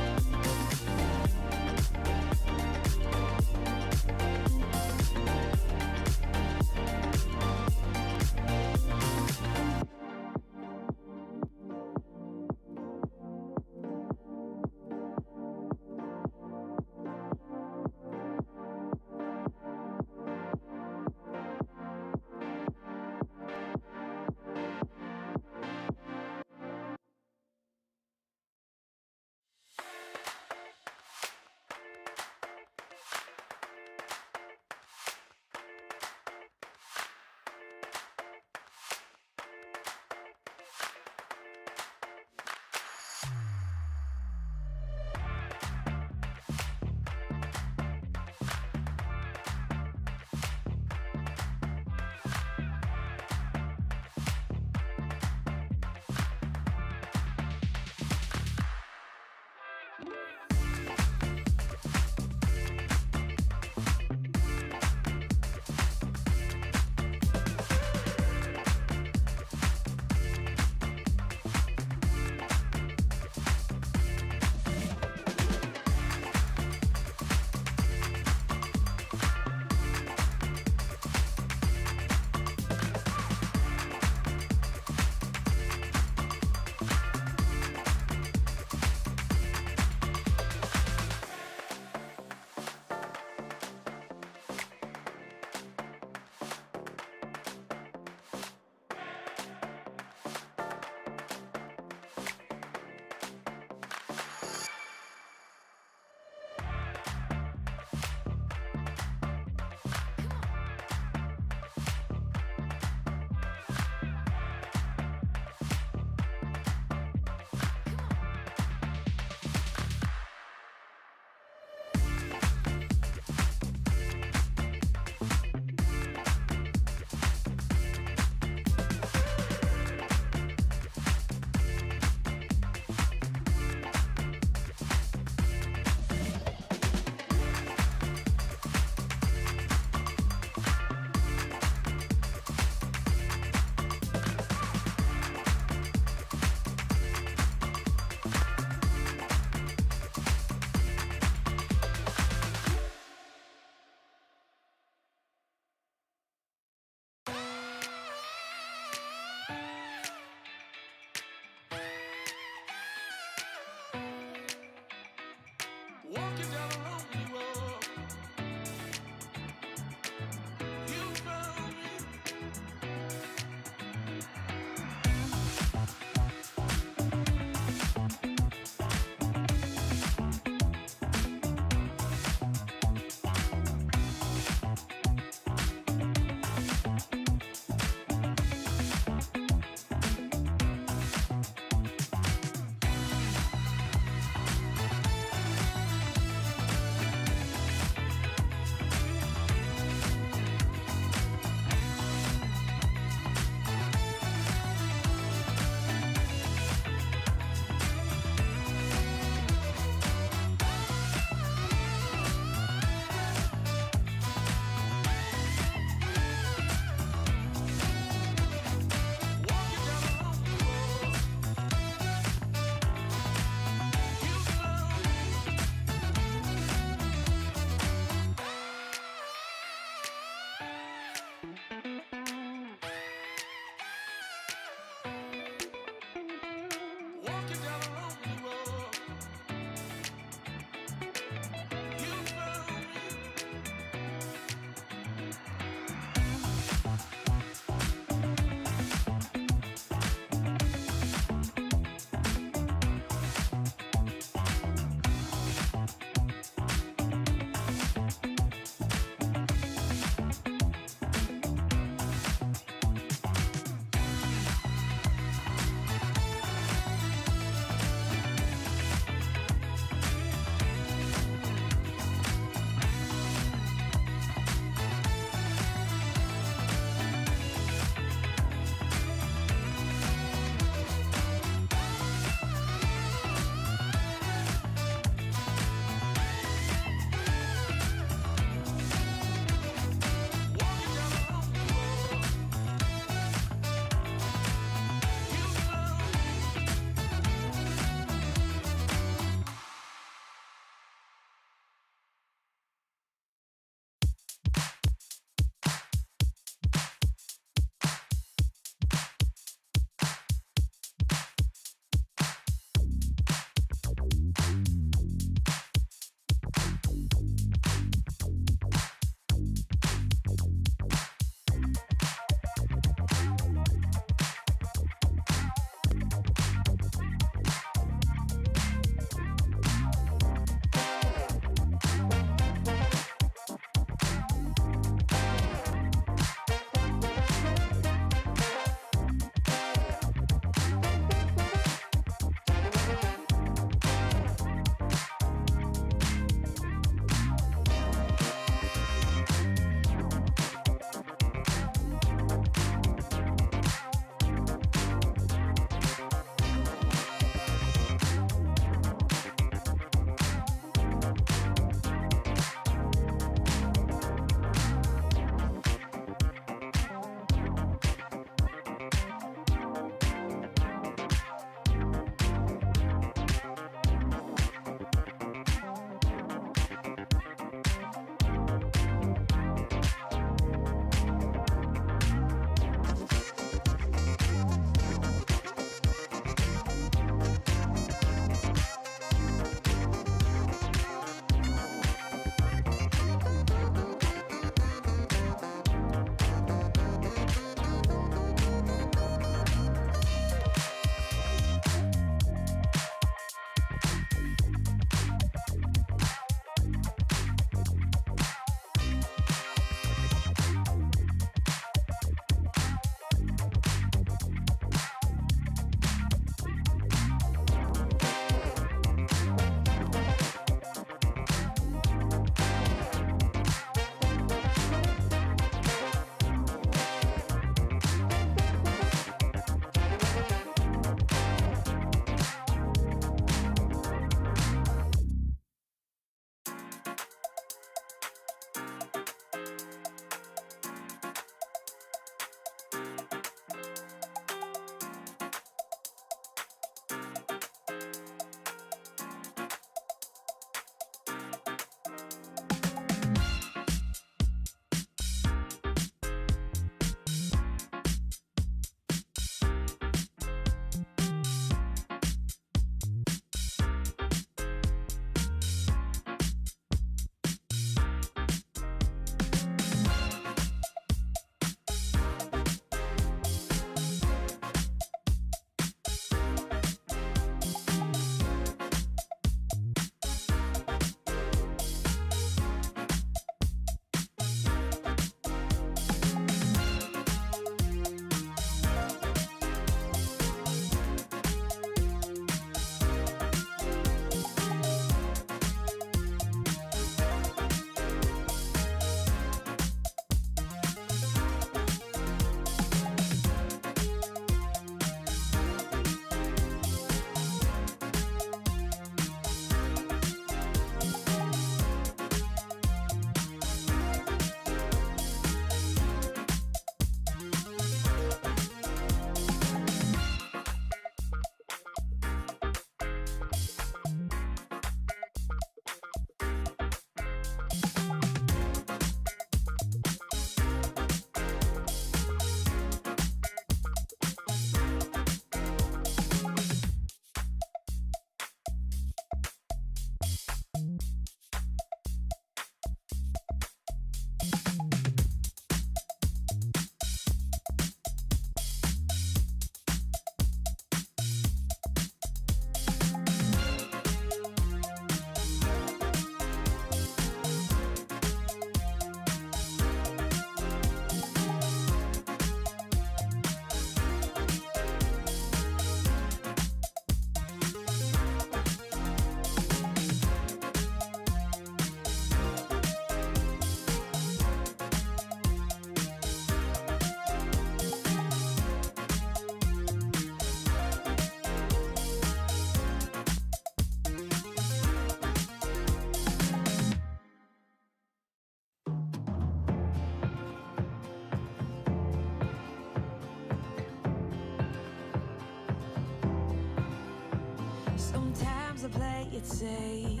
it safe,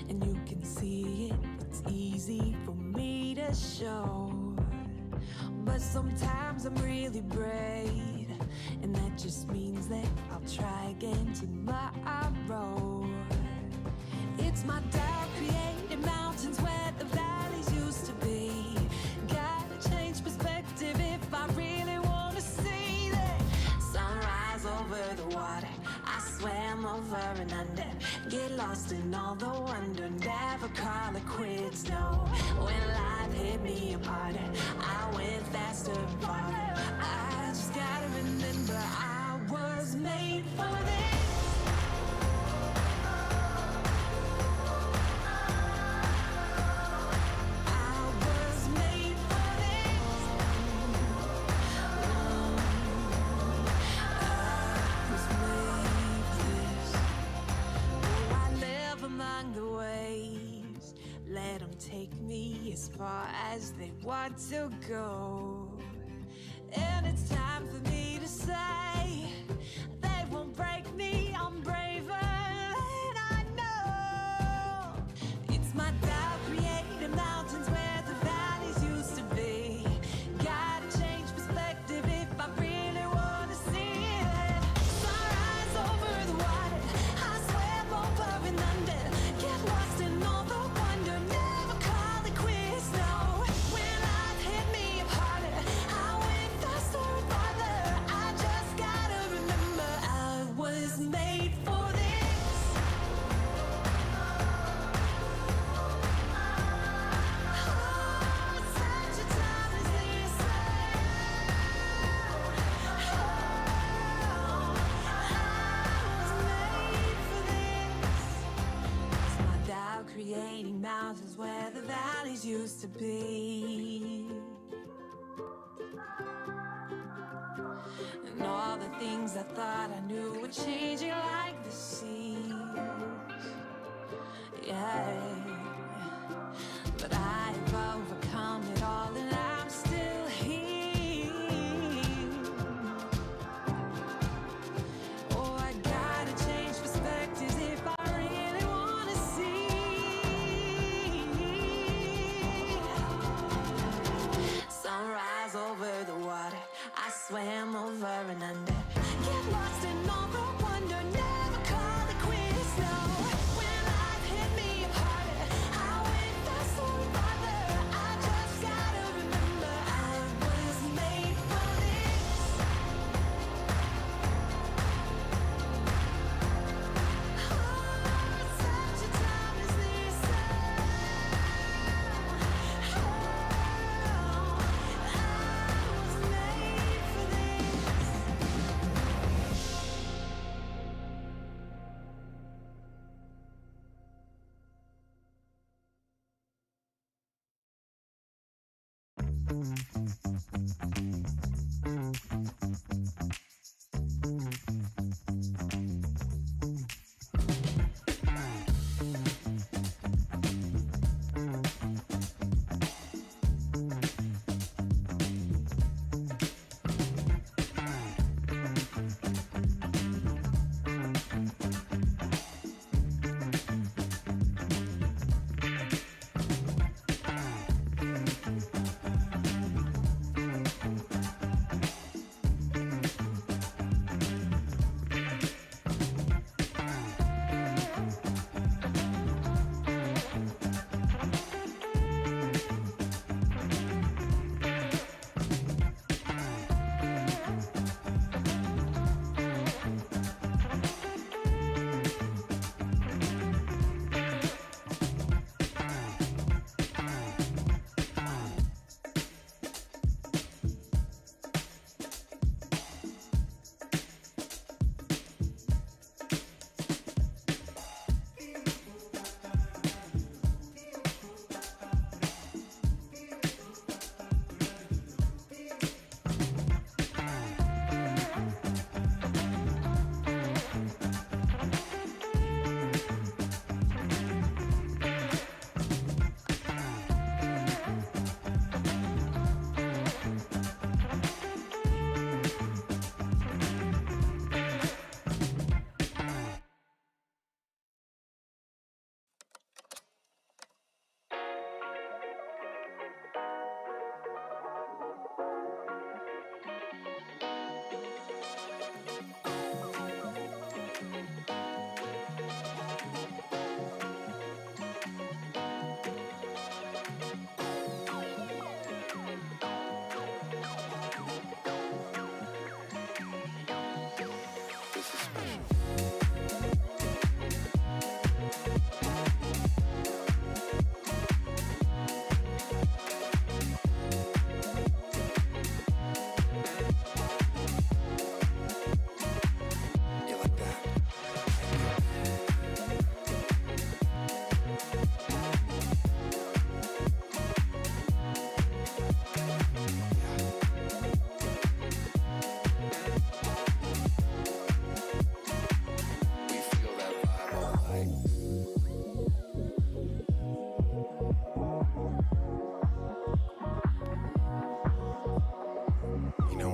and you can see it. It's easy for me to show, but sometimes I'm really brave, and that just means that I'll try again tomorrow. It's my doubt created mountains where the valleys used to be. Gotta change perspective if I really want to see that sunrise over the water. I swam over and under, get lost in all the wonder, never call it quits, no. When life hit me apart, I went faster and farther. I just gotta remember I was made for this. Let them take me as far as they want to go. And it's time for me to say, they won't break me, I'm braver than I know. It's my doubt created mountains where the valleys used to be. Gotta change perspective if I really want to see it. Sunrise over the water, I swam over and under, get lost in all the wonder, never call it quits, no. When life hit me apart, I went faster and farther. I just gotta remember I was made for this. Oh, such a time as this. It's my doubt creating mountains where the valleys used to be. And all the things I thought I knew were changing like the seas. Yeah. But I've overcome it all and I'm still here. Oh, I gotta change perspectives if I really wanna see. Sunrise over the water, I swam over and under, get lost in all the wonder, never call it quits, no. When life hit me apart,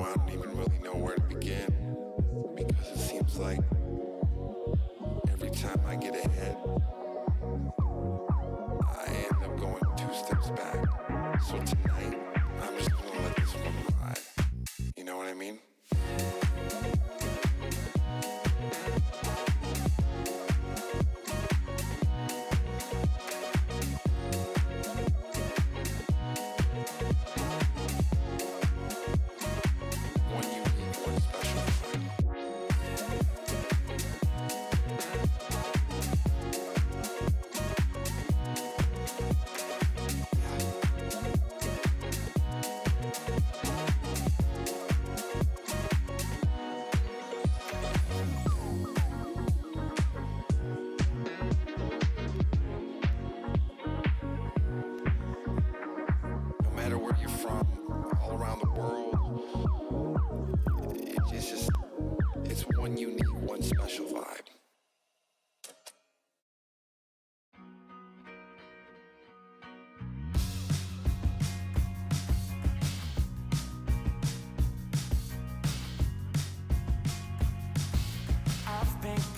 I don't even really know where to begin, because it seems like every time I get ahead, I end up going 2 steps back. So tonight, I'm just gonna let this one ride. You know what I mean?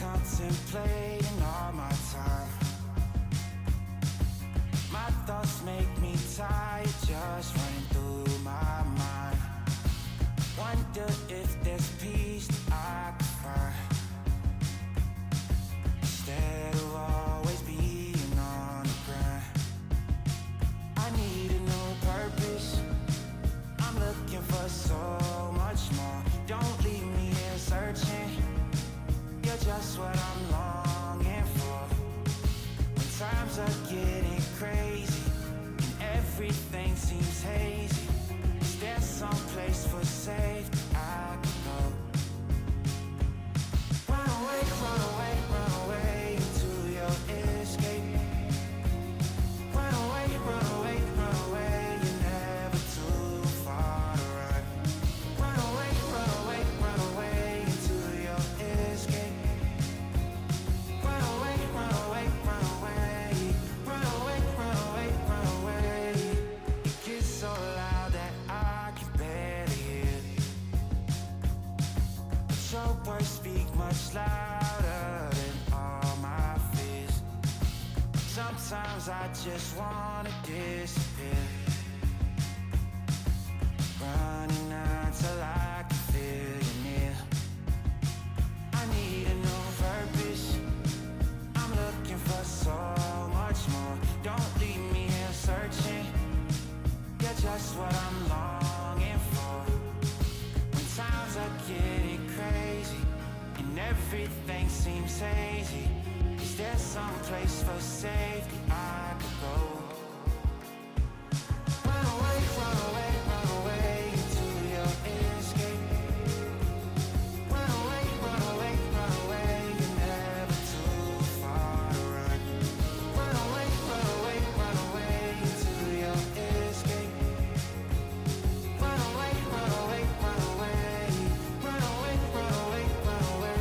Contemplating all my time. My thoughts make me tired, just running through my mind. Wonder if there's peace that I could find, instead of always being on the grind. I need a new purpose, I'm looking for so much more. Don't leave me here searching, you're just what I'm longing for. When times are getting crazy and everything seems hazy, is there some place for safety I can go? Run away, run away, run away into your escape. Run away, run away, run away, you're never too far to run. Run away, run away, run away into your escape. Run away, run away, run away. Run away, run away, run away. It gets so loud that I can barely hear. But your words speak much louder than all my fears. Sometimes I just wanna disappear, running until I can feel you near. I need a new purpose, I'm looking for so much more. Don't leave me here searching, you're just what I'm longing for. When times are getting crazy and everything seems hazy, is there some place for safety I could go? Run away, run away, run away into your escape. Run away, run away, run away, you're never too far to run. Run away, run away, run away into your escape. Run away, run away, run away. Run away, run away, run away.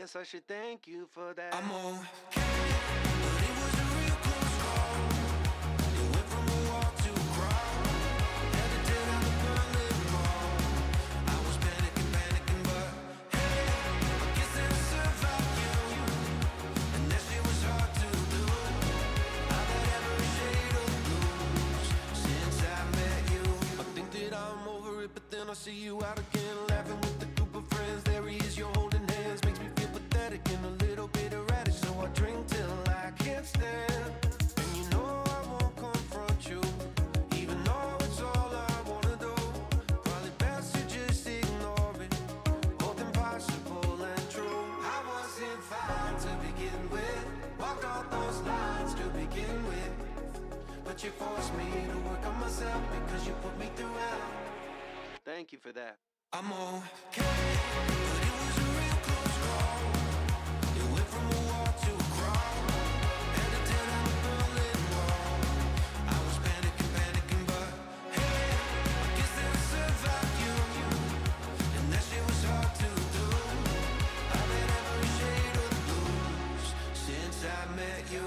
guess I should thank you for that. I'm okay, but it was a real close call. It went from a walk to a crawl. Had to tear down the Berlin Wall. I was panicking, but hey, I guess that I survived you. And that shit was hard to do. I've had every shade of blues since I met you. I think that I'm over it, but then I see you out again, laughing with the group of friends. There he is, you're holding hands, makes me feel pathetic and a little bit erratic. So I drink till I can't stand. And you know I won't confront you, even though it's all I wanna do. Probably best to just ignore it, both impossible and true. I wasn't fine to begin with. Walked all those lines to begin with. But you forced me to work on myself because you put me through hell. Thank you for that. I'm okay, but it was a real close call. It went from a walk to a crawl. Had to tear down the Berlin Wall. I was panicking, but hey, I guess that I survived you. And that shit was hard to do. I've had every shade of blues since I met you.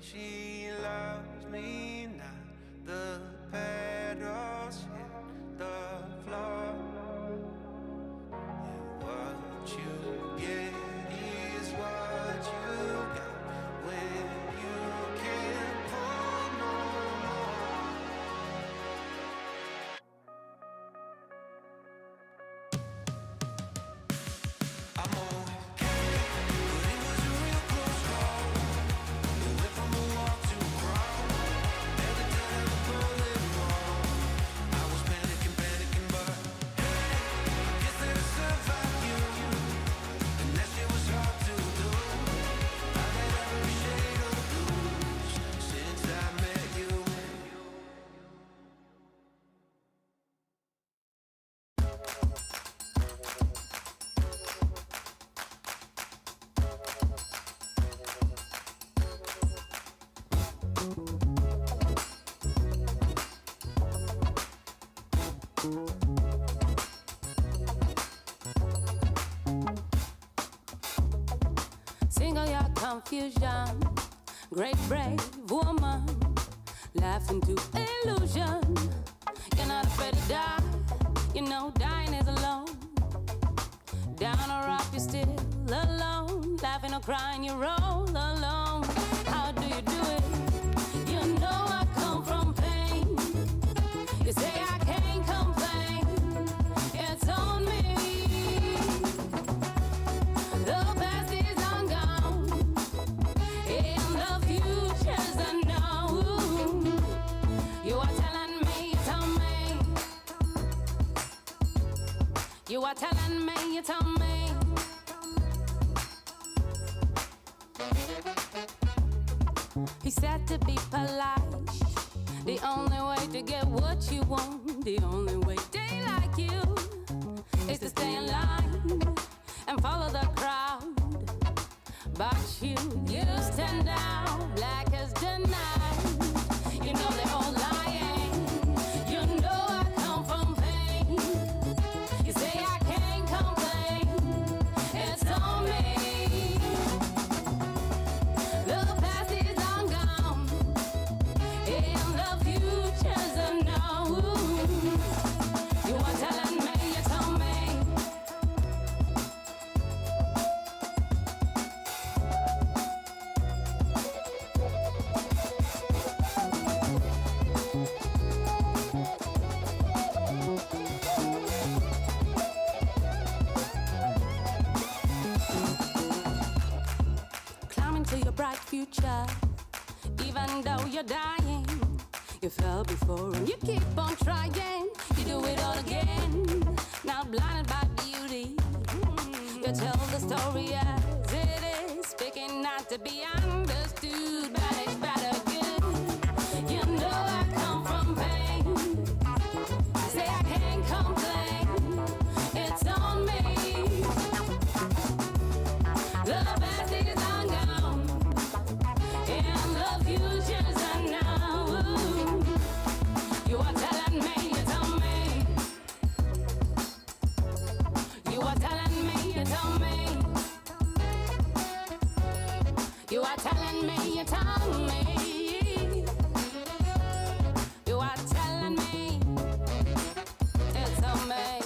She loves me, not the petals hit the floor. And what you get is what you got when you can't pull no more. I'm okay, but it was a real close call. It went from a walk to a crawl. Had to tear down the Berlin Wall. I was panicking, but hey, I guess that I survived you. And that shit was hard to do. I've had every shade of blues since I met you. Single your confusion, great brave woman, laughing to illusion. You're not afraid to die, you know dying is alone. Down or up, you're still alone. Laughing or crying, you roll alone. How do you do it? You know I come from pain. You say I can't complain, it's on me. The past is long gone, and the future's unknown. You are telling me, tell me. You are telling me, you tell me. He said to be polite, the only way to get what you want, the only way they like you is to stay in line and follow the crowd. But you stand out, black as the night. You know they're all lying. You know I come from pain. You say I can't complain, it's on me. The past is long gone, and the future's unknown. You are telling me, you tell me. Climbing to your bright future, even though you're dying. You fell before and you keep on trying. You do it all again, not blinded by beauty. You tell the story as it is, speaking not to be understood, but it's better good. You know I come from pain. Say I can't complain, it's on me. The best is long gone, and the future's unknown. You are telling me, you tell me. You are telling me, telling me, you're telling me, you are telling me, it's on me.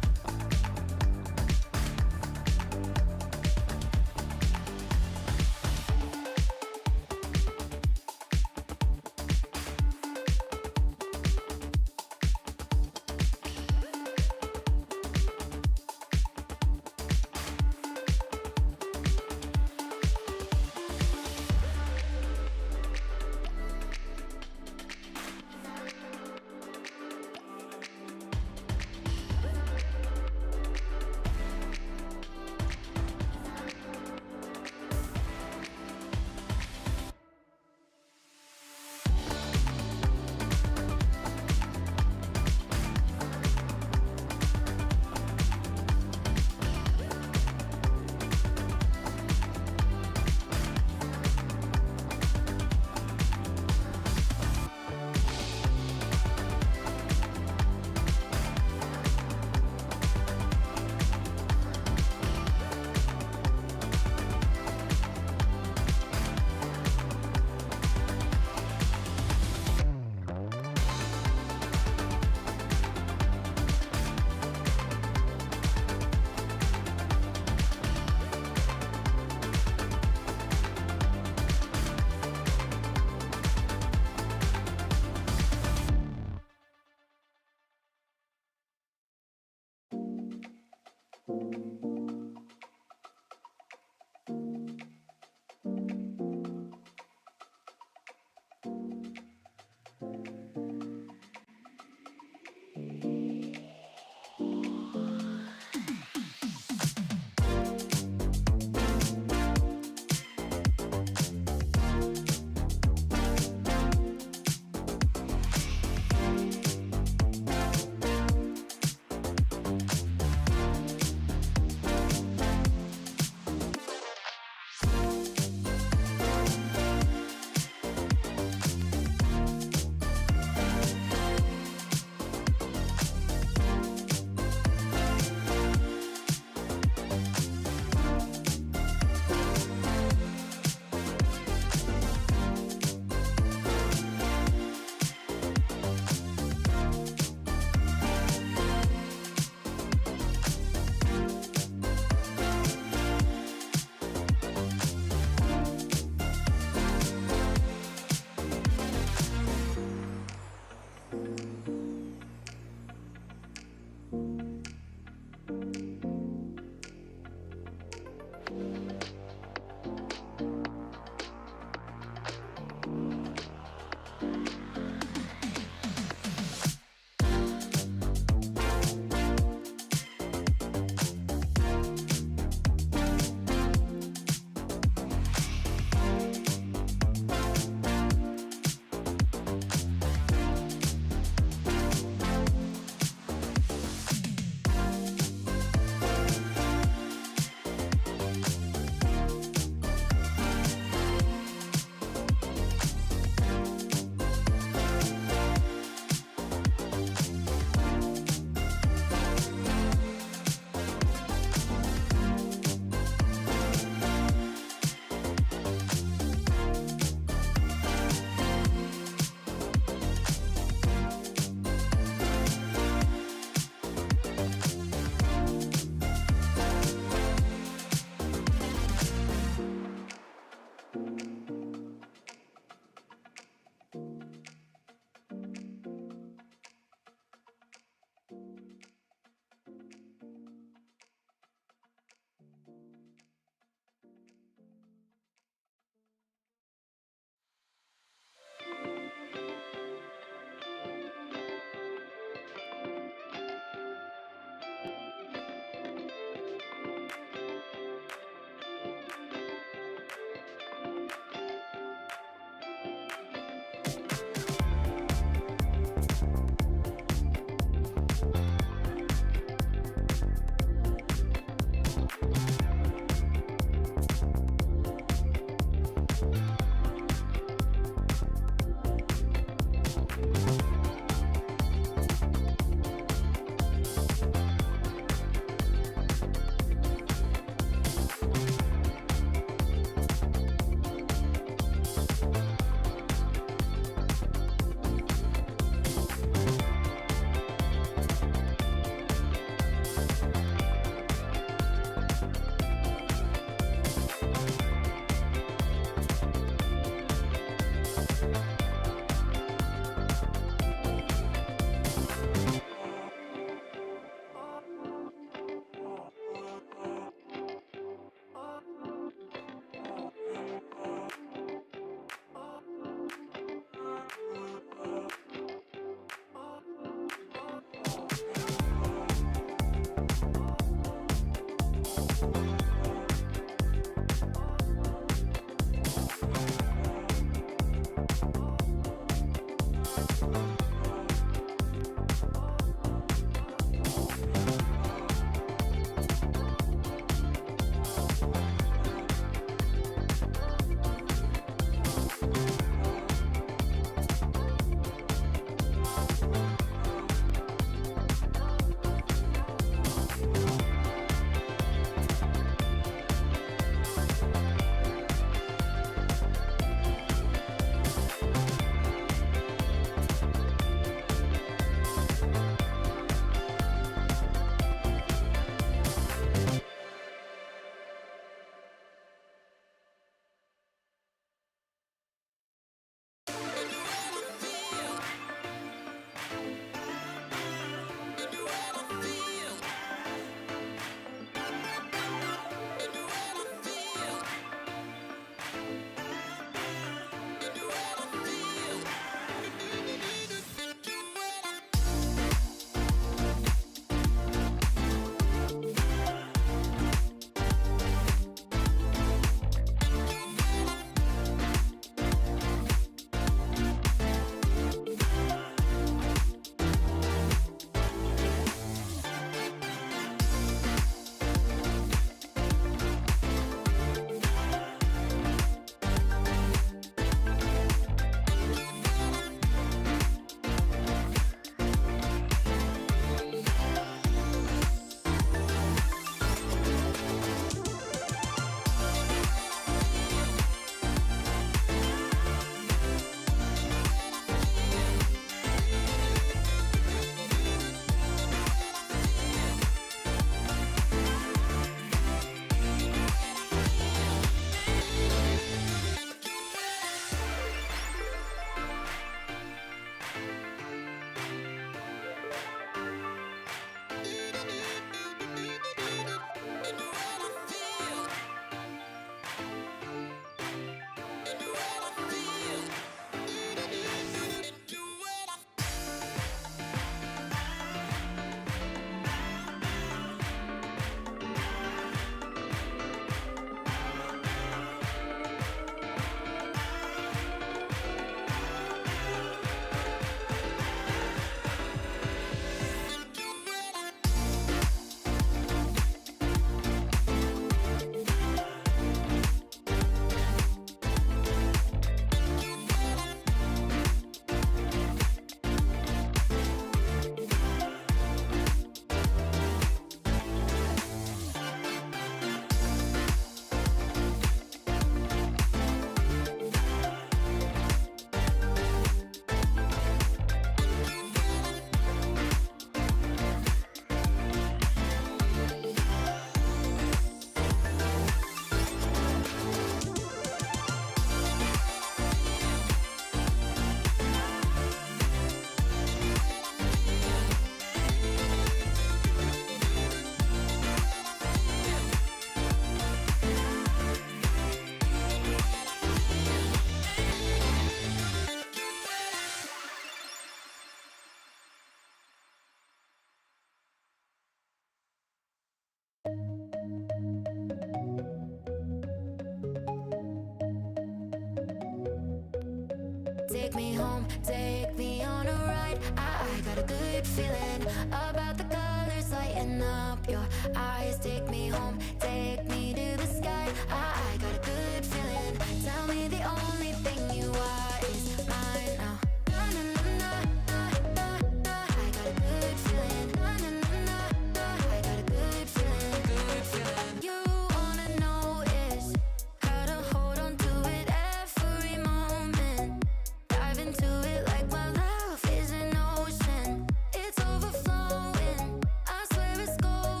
Take me home, take me on a ride. I got a good feeling about the colors lighting up your eyes. Take me home, take me to the sky. I got a good feeling. Tell me the only thing you are is mine now. Na, na, na, na, na, na. I got a good feeling. Na, na, na, na, na. I got a good feeling. Good feeling. You wanna know is how to hold on to it every moment. Dive into it like my love is an ocean. It's overflowing. I swear it's golden.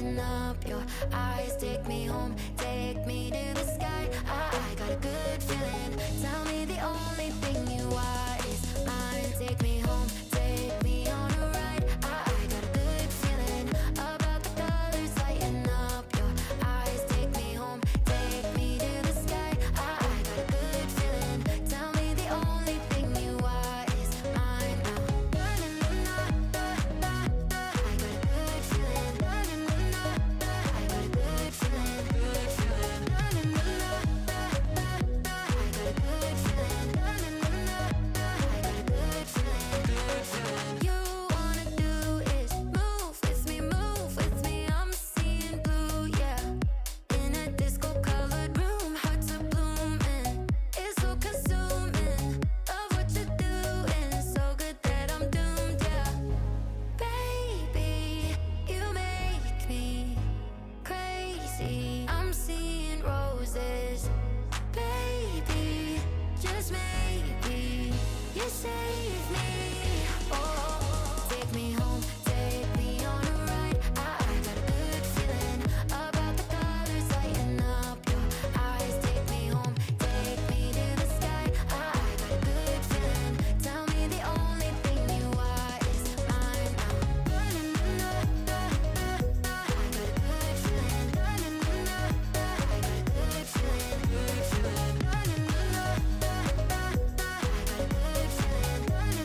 lighten up. Your eyes take me home, take me to the sky. I got a good feeling. Tell me the only thing you want is mine. Take me home, take me on a ride. I got a good feeling about the colors lighten up. Your eyes take me home, take me to the sky. I got a good feeling. Tell me the only thing you want is mine now. I got a good feeling. I got a good feeling. Good feeling. I got a good feeling. I got a good feeling. Good feeling. You wanna do is move with me. I'm seeing blue, yeah. In a disco-colored room, hearts are blooming. It's so consuming. Love what you're doing, so good that I'm doomed, yeah. Baby, you make me crazy. I'm seeing roses. Baby, just maybe you save me. Oh, take me home, take me on a ride. I got a good feeling about the colors lighten up. Your eyes take me home, take me to the sky. I got a good feeling. Tell me the only thing you want is mine now. I got a good feeling. I got a good feeling. Good feeling. I got a good feeling.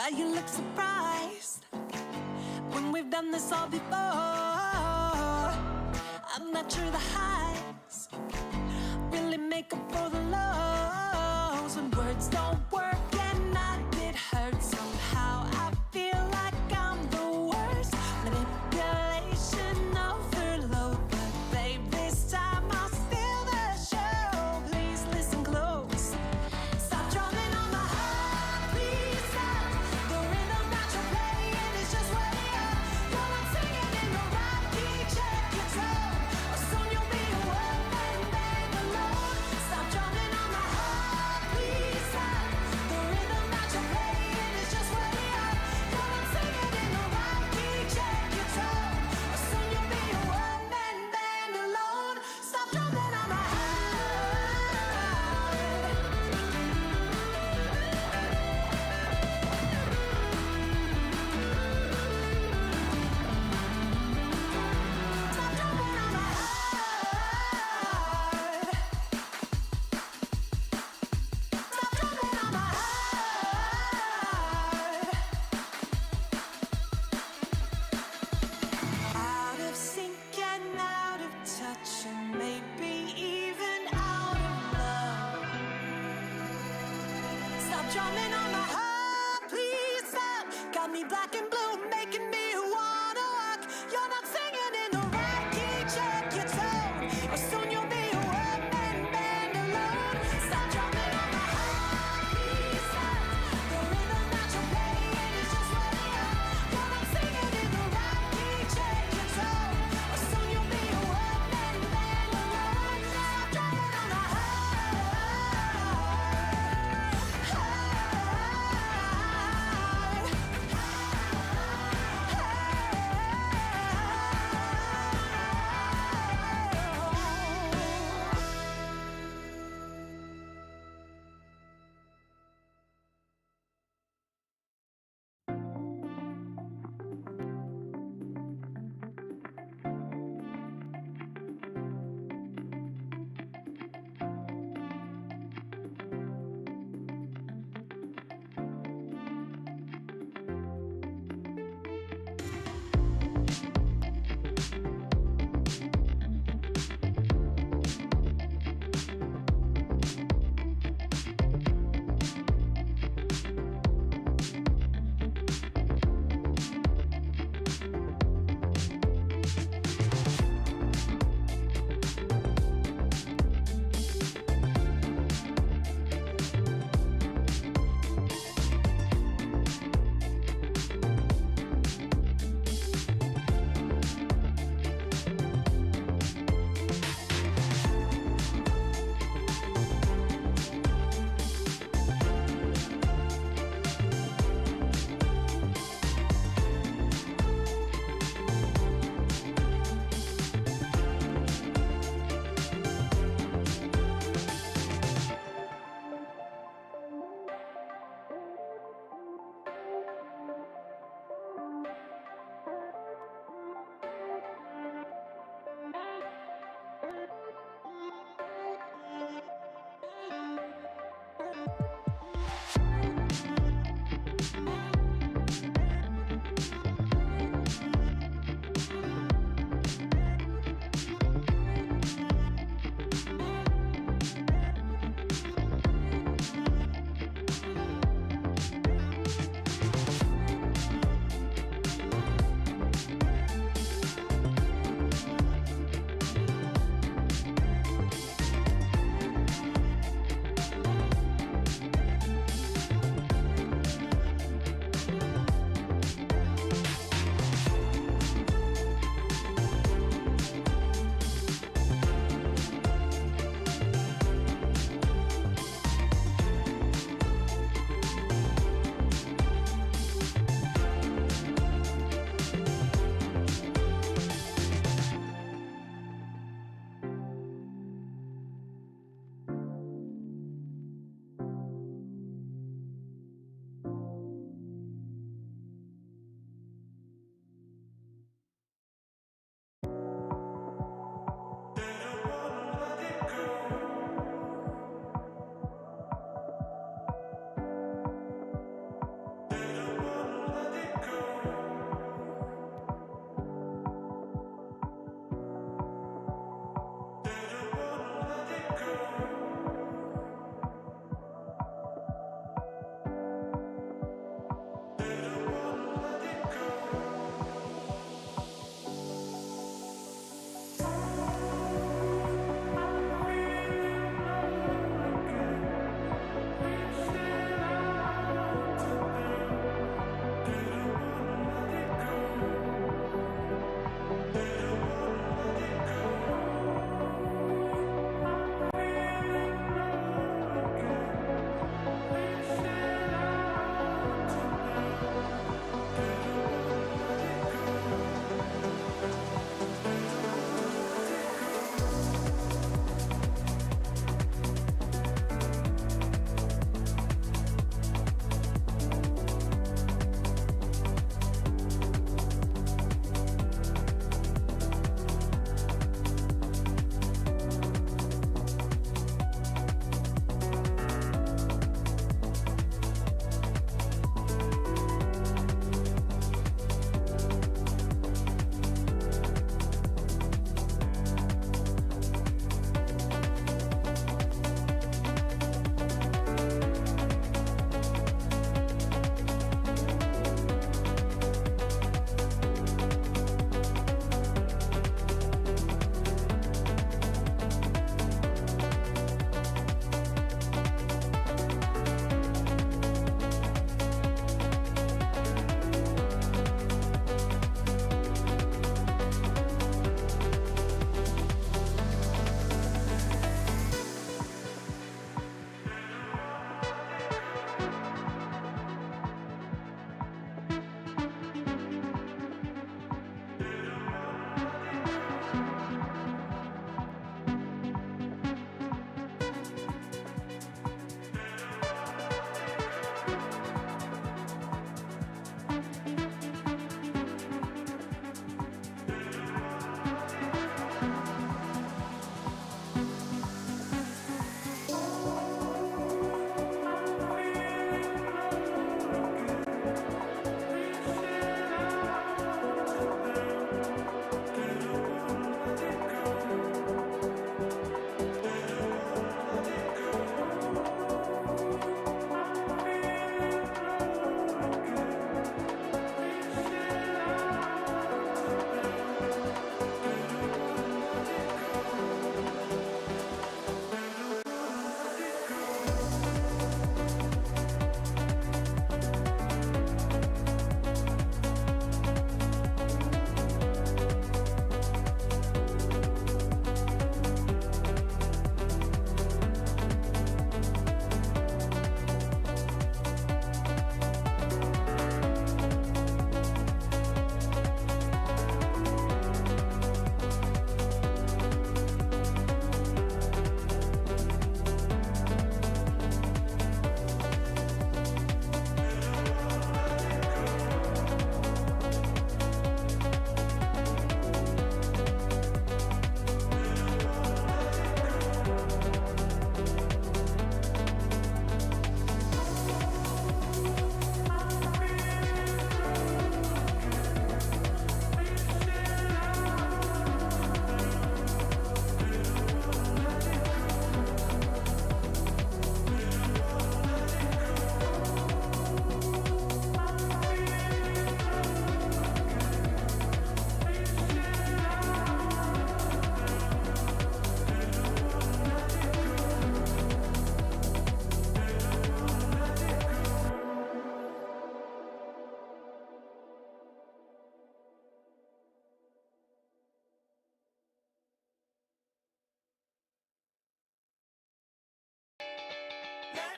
Why you look surprised when we've done this all before? I'm not sure the highs really make up for the lows. When words don't work and it hurts somehow, I feel like I'm the worst. Manipulation overload, but babe, this time I'll steal the show. Please listen close. Stop drumming on my heart, please stop. The rhythm that you're playing is just way up. You're not singing in the right key, check your tone, or soon you'll be a one-man band alone. Stop drumming on my heart, please stop. The rhythm that you're playing is just way up. You're not singing in the right key, check your tone, or soon you'll be a one-man band alone. Stop drumming on my heart. Stop drumming on my heart. Stop drumming on my heart. Out of sync and out of touch, and maybe even out of love. Stop drumming on my heart, please stop. Got me black and blue, making me wanna walk. You're not singing in the right key, check your tone, or soon you'll be a one-man band alone. Stop drumming on my heart, please stop. The rhythm that you're playing is just way up. You're not singing in the right key, check your tone, or soon you'll be a one-man band alone. Stop drumming on my heart.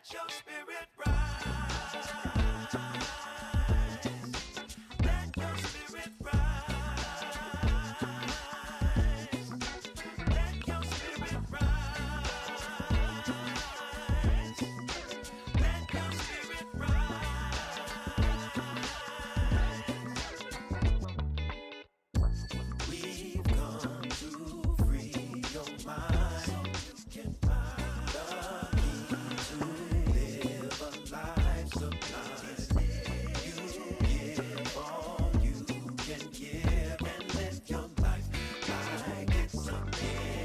your spirit rise. Let your spirit rise. Let your spirit rise. Let your spirit rise. We've come to free your mind. So you can find the key to live a life sublime. You give all you can give and live your life like it's a gift.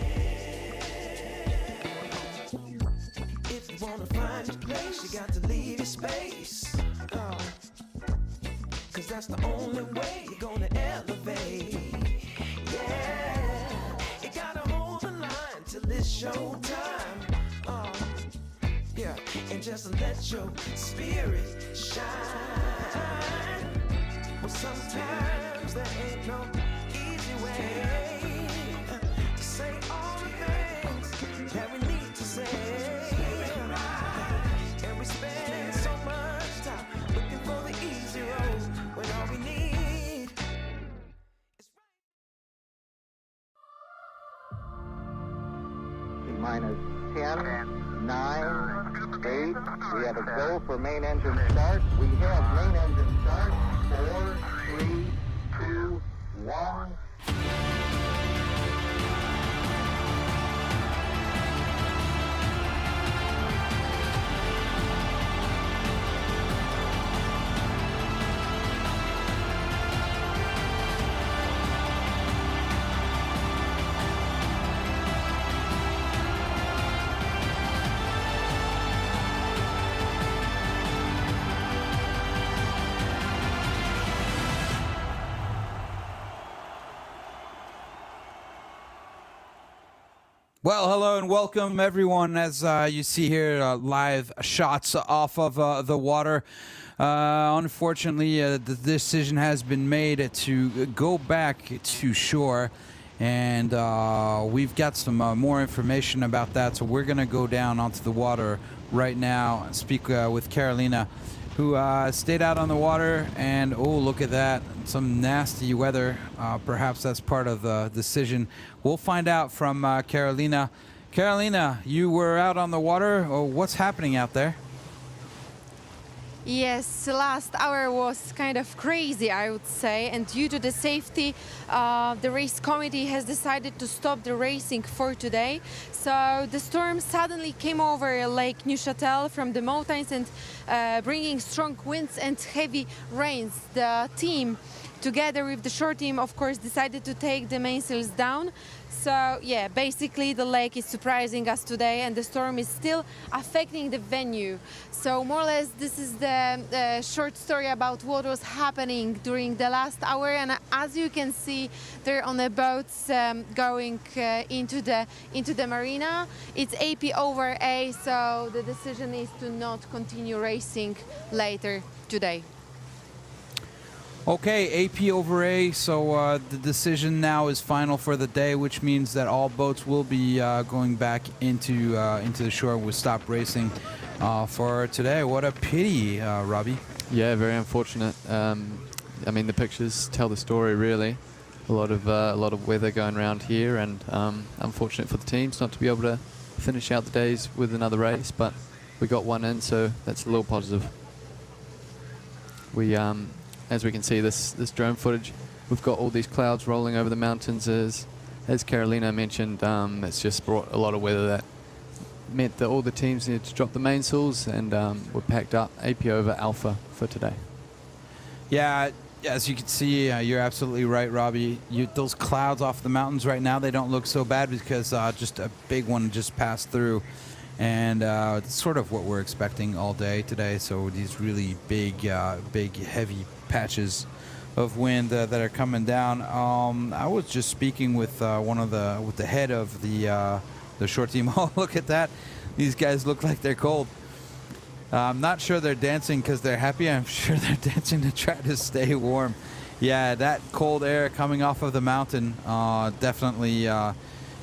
If you wanna find your place, you got to leave your space. Cause that's the only way you're gonna elevate. Yeah, you gotta hold the line till it's showtime. Yeah, and just let your spirit shine. Well, sometimes there ain't no easy way to say all the things that we need to say. And we spend so much time looking for the easy road when all we need is Minus 10, 9, 8. We have a go for main engine start. We have main engine start. 4, 3, 2, 1. Well, hello and welcome everyone. As you see here, live shots off of the water. Unfortunately, the decision has been made to go back to shore, and we've got some more information about that. So we're going to go down onto the water right now and speak with Carolina, who stayed out on the water. And oh, look at that, some nasty weather. Perhaps that's part of the decision. We'll find out from Carolina. Carolina, you were out on the water. Oh, what's happening out there? Yes, last hour was kind of crazy, I would say, and due to the safety, the race committee has decided to stop the racing for today. So the storm suddenly came over Lake Neuchâtel from the mountains and bringing strong winds and heavy rains. The team, together with the shore team, of course, decided to take the mainsails down. So yeah, basically the lake is surprising us today and the storm is still affecting the venue. So more or less this is the short story about what was happening during the last hour. And as you can see, they're on the boats going into the marina. It's AP over A, so the decision is to not continue racing later today. Okay, AP over A, so the decision now is final for the day, which means that all boats will be going back into the shore. We'll stop racing for today. What a pity, Robbie. Yeah, very unfortunate. I mean, the pictures tell the story, really. A lot of weather going around here, and unfortunate for the teams not to be able to finish out the days with another race, but we got one in, so that's a little positive. We as we can see, this drone footage, we've got all these clouds rolling over the mountains. As Carolina mentioned, it's just brought a lot of weather that meant that all the teams needed to drop the mainsails, and we're packed up AP over Alpha for today. Yeah, as you can see, you're absolutely right, Robbie. Those clouds off the mountains right now, they don't look so bad because just a big one just passed through. And it's sort of what we're expecting all day today. So these really big, heavy patches of wind that are coming down. I was just speaking with the head of the short team. Oh, look at that! These guys look like they're cold. I'm not sure they're dancing because they're happy. I'm sure they're dancing to try to stay warm. Yeah, that cold air coming off of the mountain, definitely.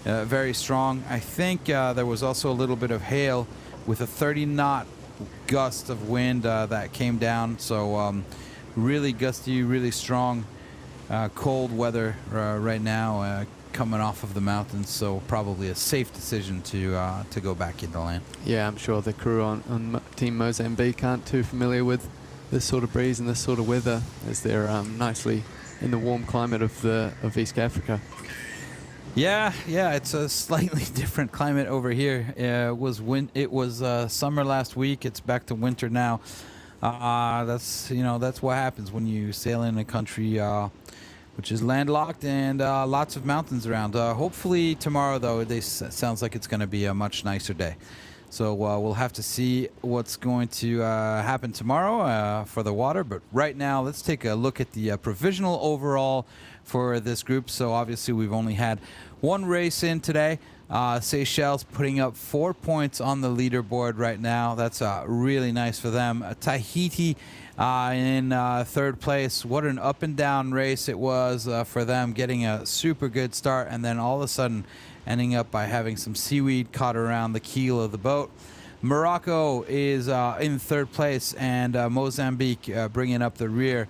Very strong. I think there was also a little bit of hail with a 30-knot gust of wind that came down. So really gusty, really strong, cold weather right now coming off of the mountains. So probably a safe decision to go back into land. Yeah, I'm sure the crew on Team Mozambique aren't too familiar with this sort of breeze and this sort of weather, as they're nicely in the warm climate of East Africa. Yeah, it's a slightly different climate over here. It was summer last week. It's back to winter now. That's what happens when you sail in a country which is landlocked and lots of mountains around. Hopefully tomorrow, though, sounds like it's going to be a much nicer day. So we'll have to see what's going to happen tomorrow for the water. But right now, let's take a look at the provisional overall for this group. So obviously, we've only had one race in today. Seychelles putting up 4 points on the leaderboard right now. That's really nice for them. Tahiti in third place. What an up and down race it was for them, getting a super good start and then all of a sudden ending up by having some seaweed caught around the keel of the boat. Morocco is in third place, and Mozambique bringing up the rear.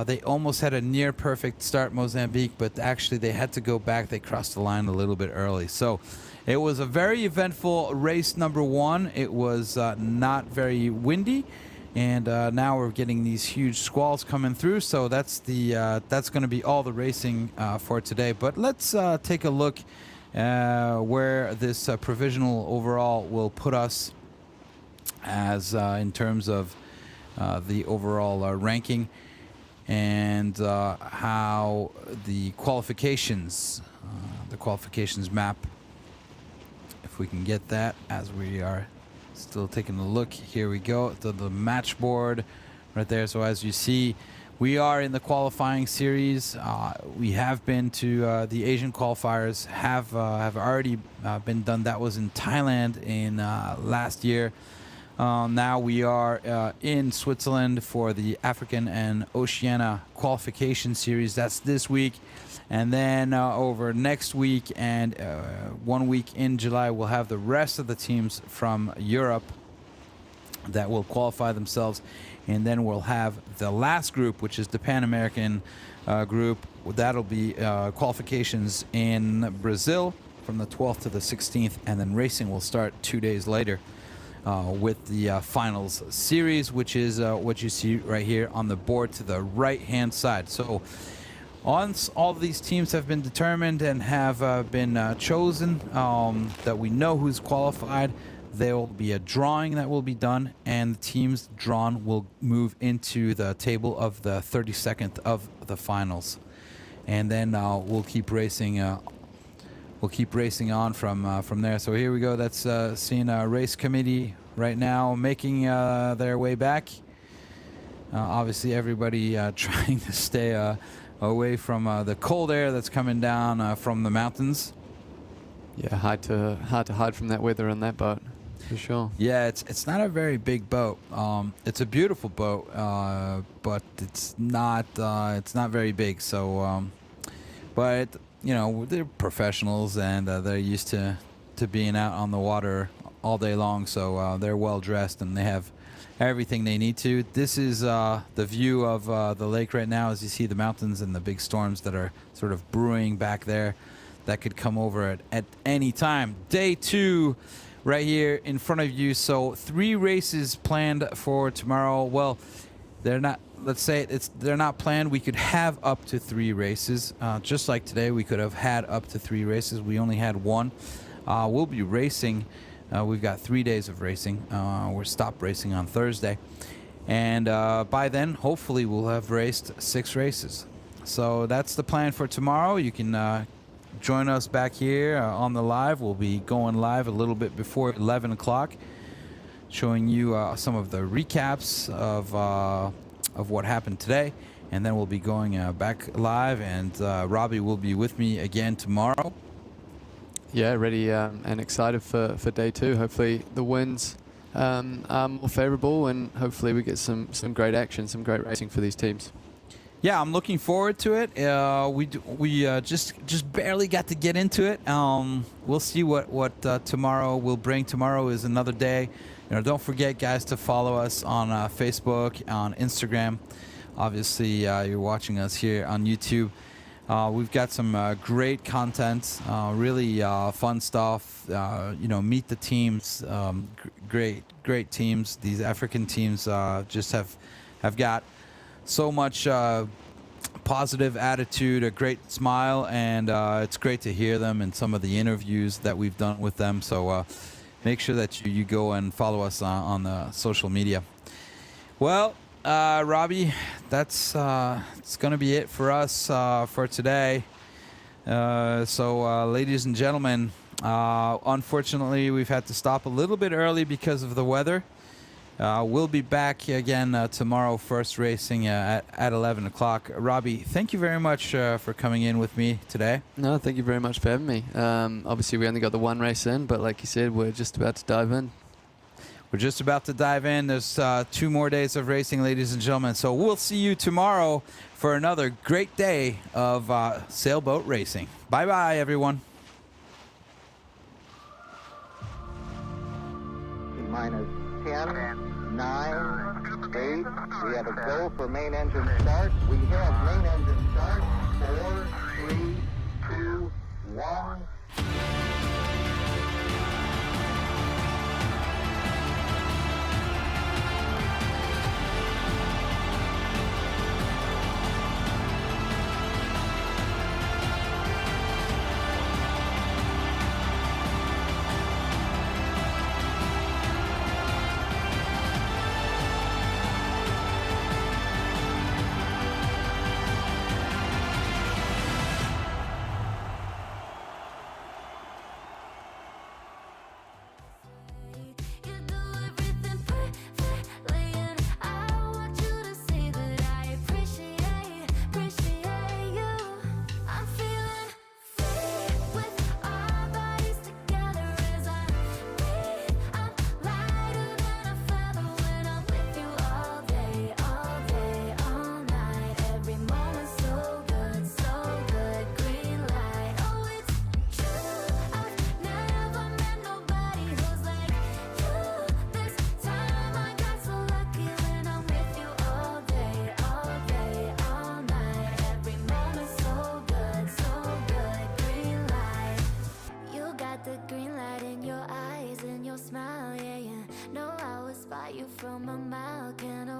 They almost had a near perfect start, Mozambique, but actually they had to go back. They crossed the line a little bit early. So it was a very eventful race number one. It was not very windy, and now we're getting these huge squalls coming through. So that's going to be all the racing for today. But let's take a look where this provisional overall will put us as in terms of the overall ranking, and how the qualifications map, if we can get that, as we are still taking a look. Here we go, the match board right there. So as you see, we are in the qualifying series. We have been to the Asian qualifiers, have already been done. That was in Thailand in last year. Now we are in Switzerland for the African and Oceania qualification series. That's this week. And then over next week and 1 week in July, we'll have the rest of the teams from Europe that will qualify themselves. And then we'll have the last group, which is the Pan American group. That'll be qualifications in Brazil from the 12th to the 16th. And then racing will start 2 days later with the finals series, which is what you see right here on the board to the right-hand side. So once all of these teams have been determined and have been chosen, that we know who's qualified, there will be a drawing that will be done, and the teams drawn will move into the table of the 32nd of the finals. And then we'll keep racing. We'll keep racing on from there. So here we go. That's seeing a race committee right now making their way back. Obviously, everybody trying to stay away from the cold air that's coming down from the mountains. Yeah, hard to hide from that weather on that boat, for sure. Yeah, it's not a very big boat. It's a beautiful boat, but it's not very big. So, but you know, they're professionals and they're used to being out on the water all day long. So they're well dressed and they have everything they need to. This is the view of the lake right now, as you see the mountains and the big storms that are sort of brewing back there that could come over at any time. Day 2 right here in front of you. So 3 races planned for tomorrow. Well, they're not, let's say they're not planned. We could have up to 3 races. Just like today, we could have had up to 3 races. We only had 1. We'll be racing. We've got 3 days of racing. We're stopped racing on Thursday. And by then, hopefully, we'll have raced 6 races. So that's the plan for tomorrow. You can join us back here on the live. We'll be going live a little bit before 11 o'clock, showing you some of the recaps of what happened today. And then we'll be going back live, and Robbie will be with me again tomorrow. Yeah, ready and excited for day 2. Hopefully the winds are more favorable, and hopefully we get some great action, some great racing for these teams. Yeah, I'm looking forward to it. We just barely got to get into it. We'll see what tomorrow will bring. Tomorrow is another day don't forget, guys, to follow us on Facebook, on Instagram. Obviously, you're watching us here on YouTube. We've got some great content, really fun stuff. Meet the teams, great teams. These African teams just have got so much positive attitude, a great smile, and it's great to hear them in some of the interviews that we've done with them. So make sure that you go and follow us on the social media. Well, Robbie, that's it's going to be it for us for today. So, ladies and gentlemen, unfortunately, we've had to stop a little bit early because of the weather. We'll be back again tomorrow, first racing at 11 o'clock. Robbie, thank you very much for coming in with me today. No, thank you very much for having me. Obviously, we only got the one race in, but like you said, we're just about to dive in. We're just about to dive in. There's 2 more days of racing, ladies and gentlemen. So we'll see you tomorrow for another great day of sailboat racing. Bye-bye, everyone. Minus 10, 9, 8. We have a go for main engine start. We have main engine start. 4, 3, 2, 1. Smile, yeah, yeah. Know I will spot you from a mile. Can